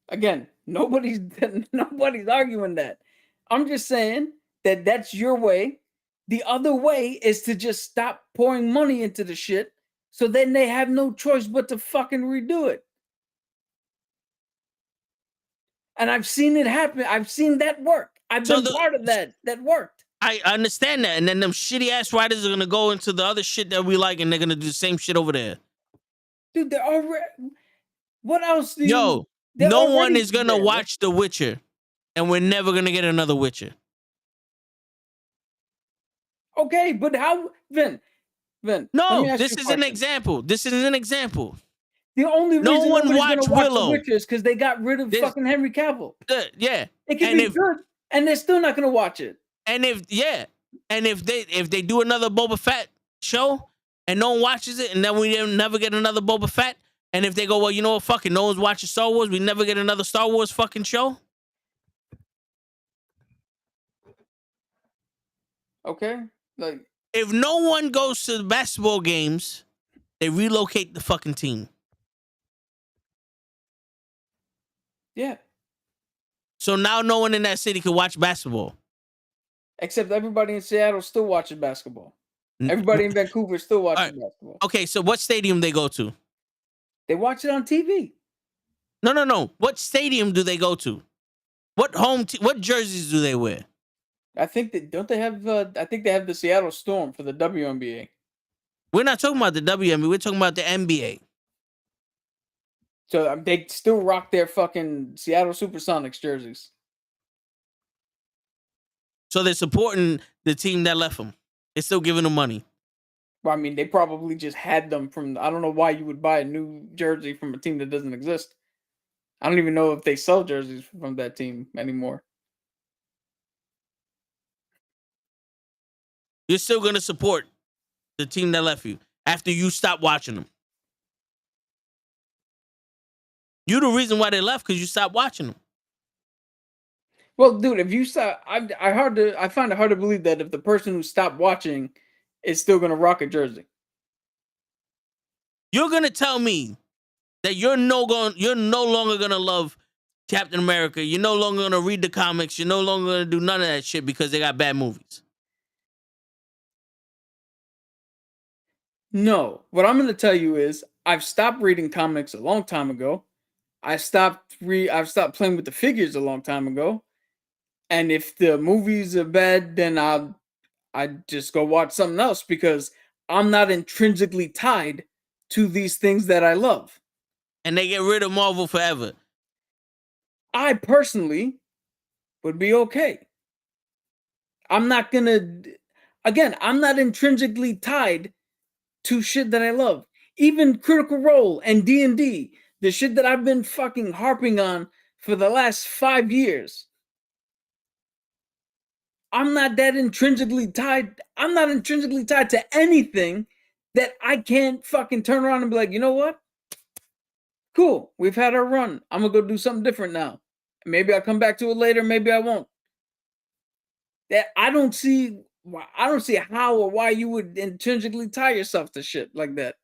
Again, nobody's arguing that. I'm just saying that that's your way. The other way is to just stop pouring money into the shit, so then they have no choice but to fucking redo it. And I've seen it happen. I've seen that work. I've been part of that. That worked. I understand that. And then them shitty ass writers are gonna go into the other shit that we like, and they're gonna do the same shit over there. Dude, they're already. What else do you? Yo, no one is gonna watch The Witcher, and we're never gonna get another Witcher. Okay, but how, Vin? No, this is an example. This is an example. The only reason no one watched Willow The Witcher is because they got rid of fucking Henry Cavill. Yeah, it can be good, and they're still not gonna watch it. And if they do another Boba Fett show and no one watches it, and then we never get another Boba Fett, and if they go, well, you know what, fucking no one's watching Star Wars, we never get another Star Wars fucking show. Okay, like if no one goes to the basketball games, they relocate the fucking team. Yeah. So now no one in that city can watch basketball. Except everybody in Seattle still watches basketball. Everybody in Vancouver still watches basketball. Okay, so what stadium they go to? They watch it on TV. No. What stadium do they go to? What what jerseys do they wear? I think that they have the Seattle Storm for the WNBA. We're not talking about the WNBA. We're talking about the NBA. So they still rock their fucking Seattle Supersonics jerseys. So they're supporting the team that left them. They're still giving them money. Well, I mean, they probably just had them from. I don't know why you would buy a new jersey from a team that doesn't exist. I don't even know if they sell jerseys from that team anymore. You're still going to support the team that left you after you stop watching them. You're the reason why they left, because you stopped watching them. Well, dude, if you stop, I find it hard to believe that if the person who stopped watching is still going to rock a jersey. You're going to tell me that you're no longer going to love Captain America. You're no longer going to read the comics. You're no longer going to do none of that shit because they got bad movies. No, what I'm going to tell you is I've stopped reading comics a long time ago. I've stopped playing with the figures a long time ago. And if the movies are bad, then I just go watch something else because I'm not intrinsically tied to these things that I love. And they get rid of Marvel forever. I personally would be okay. I'm not intrinsically tied to shit that I love. Even Critical Role and D&D, the shit that I've been fucking harping on for the last 5 years. I'm not intrinsically tied to anything that I can't fucking turn around and be like, you know what? Cool, we've had our run. I'm gonna go do something different now. Maybe I'll come back to it later, maybe I won't. That I don't see how or why you would intrinsically tie yourself to shit like that.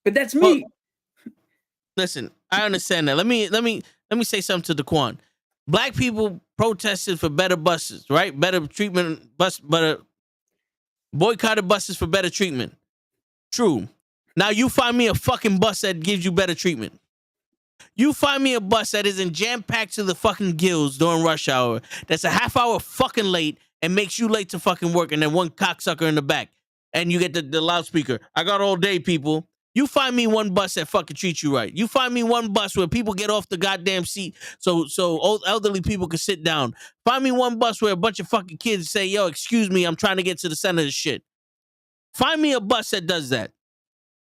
But that's me. Listen, I understand that. Let me say something to Daquan. Black people protested for better buses, right? Better treatment, boycotted buses for better treatment. True. Now you find me a fucking bus that gives you better treatment. You find me a bus that isn't jam-packed to the fucking gills during rush hour, that's a half hour fucking late and makes you late to fucking work, and then one cocksucker in the back. And you get the loudspeaker. I got all day, people. You find me one bus that fucking treats you right. You find me one bus where people get off the goddamn seat so old elderly people can sit down. Find me one bus where a bunch of fucking kids say, yo, excuse me, I'm trying to get to the center of the shit. Find me a bus that does that.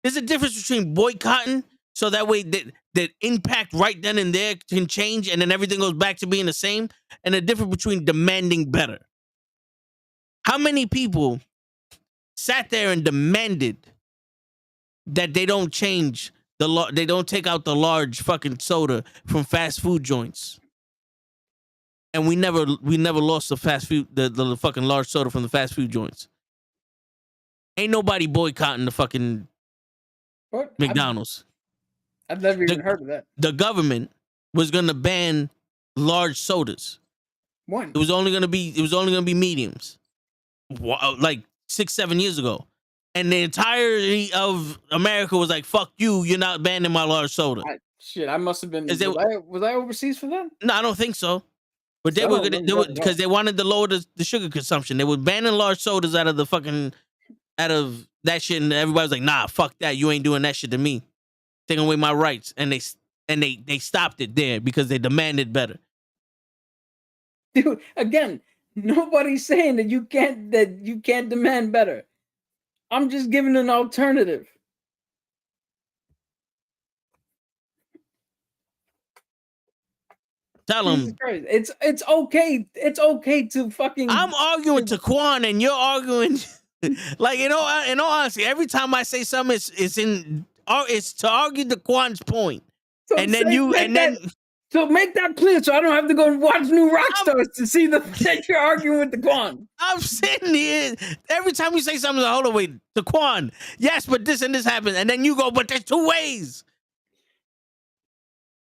There's a difference between boycotting so that way that impact right then and there can change and then everything goes back to being the same, and a difference between demanding better. How many people sat there and demanded that they don't change they don't take out the large fucking soda from fast food joints? And we never lost the fast food, the fucking large soda from the fast food joints. Ain't nobody boycotting the fucking What? McDonald's. I've never even heard of that. The government was gonna ban large sodas. When? It was only gonna be mediums. Like 6-7 years ago. And the entirety of America was like, fuck you, you're not banning my large soda. I must have been. Was I overseas for that? No, I don't think so. But they were gonna do it because they wanted to lower the sugar consumption. They were banning large sodas out of that shit, and everybody was like, nah, fuck that. You ain't doing that shit to me. Taking away my rights. And they stopped it there because they demanded better. Dude, again, nobody's saying that you can't demand better. I'm just giving an alternative. Tell them. It's okay. It's okay to fucking. I'm arguing to Quan and you're arguing. Like, in all honesty, every time I say something, it's to argue the Quan's point. So and then so make that clear so I don't have to go and watch New Rockstars to see that you're arguing with the Quan. I'm sitting here. Every time you say something, hold on, wait, the Quan. Yes, but this and this happened. And then you go, but there's two ways.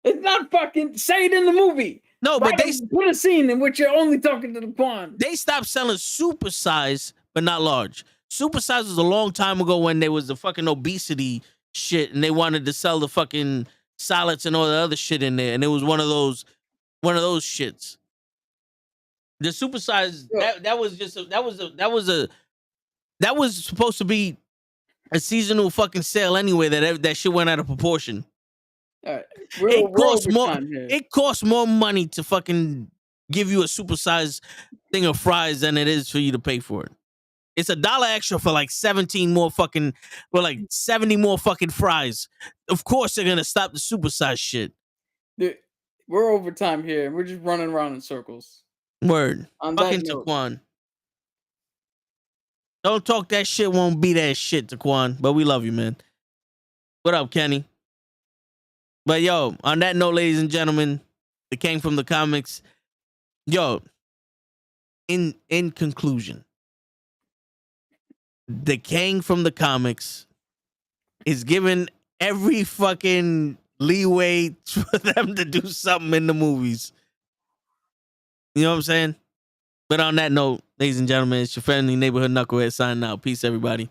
It's not fucking, say it in the movie. No, but they put a scene in which you're only talking to the Quan. They stopped selling supersize, but not large. Supersize was a long time ago when there was the fucking obesity shit and they wanted to sell the fucking salads and all the other shit in there, and it was one of those shits. The supersize that was supposed to be a seasonal fucking sale anyway. That shit went out of proportion. All right. It costs more money to fucking give you a supersized thing of fries than it is for you to pay for it. It's $1 extra for like 70 more fucking fries. Of course they're gonna stop the supersized shit. Dude, we're over time here. We're just running around in circles. Word. Fucking Taquan. Don't talk that shit, won't be that shit, Taquan. But we love you, man. What up, Kenny? But yo, on that note, ladies and gentlemen, the Kang from the comics. Yo, in conclusion, the Kang from the comics is given every fucking leeway for them to do something in the movies. You know what I'm saying? But on that note, ladies and gentlemen, it's your friendly neighborhood knucklehead signing out. Peace, everybody.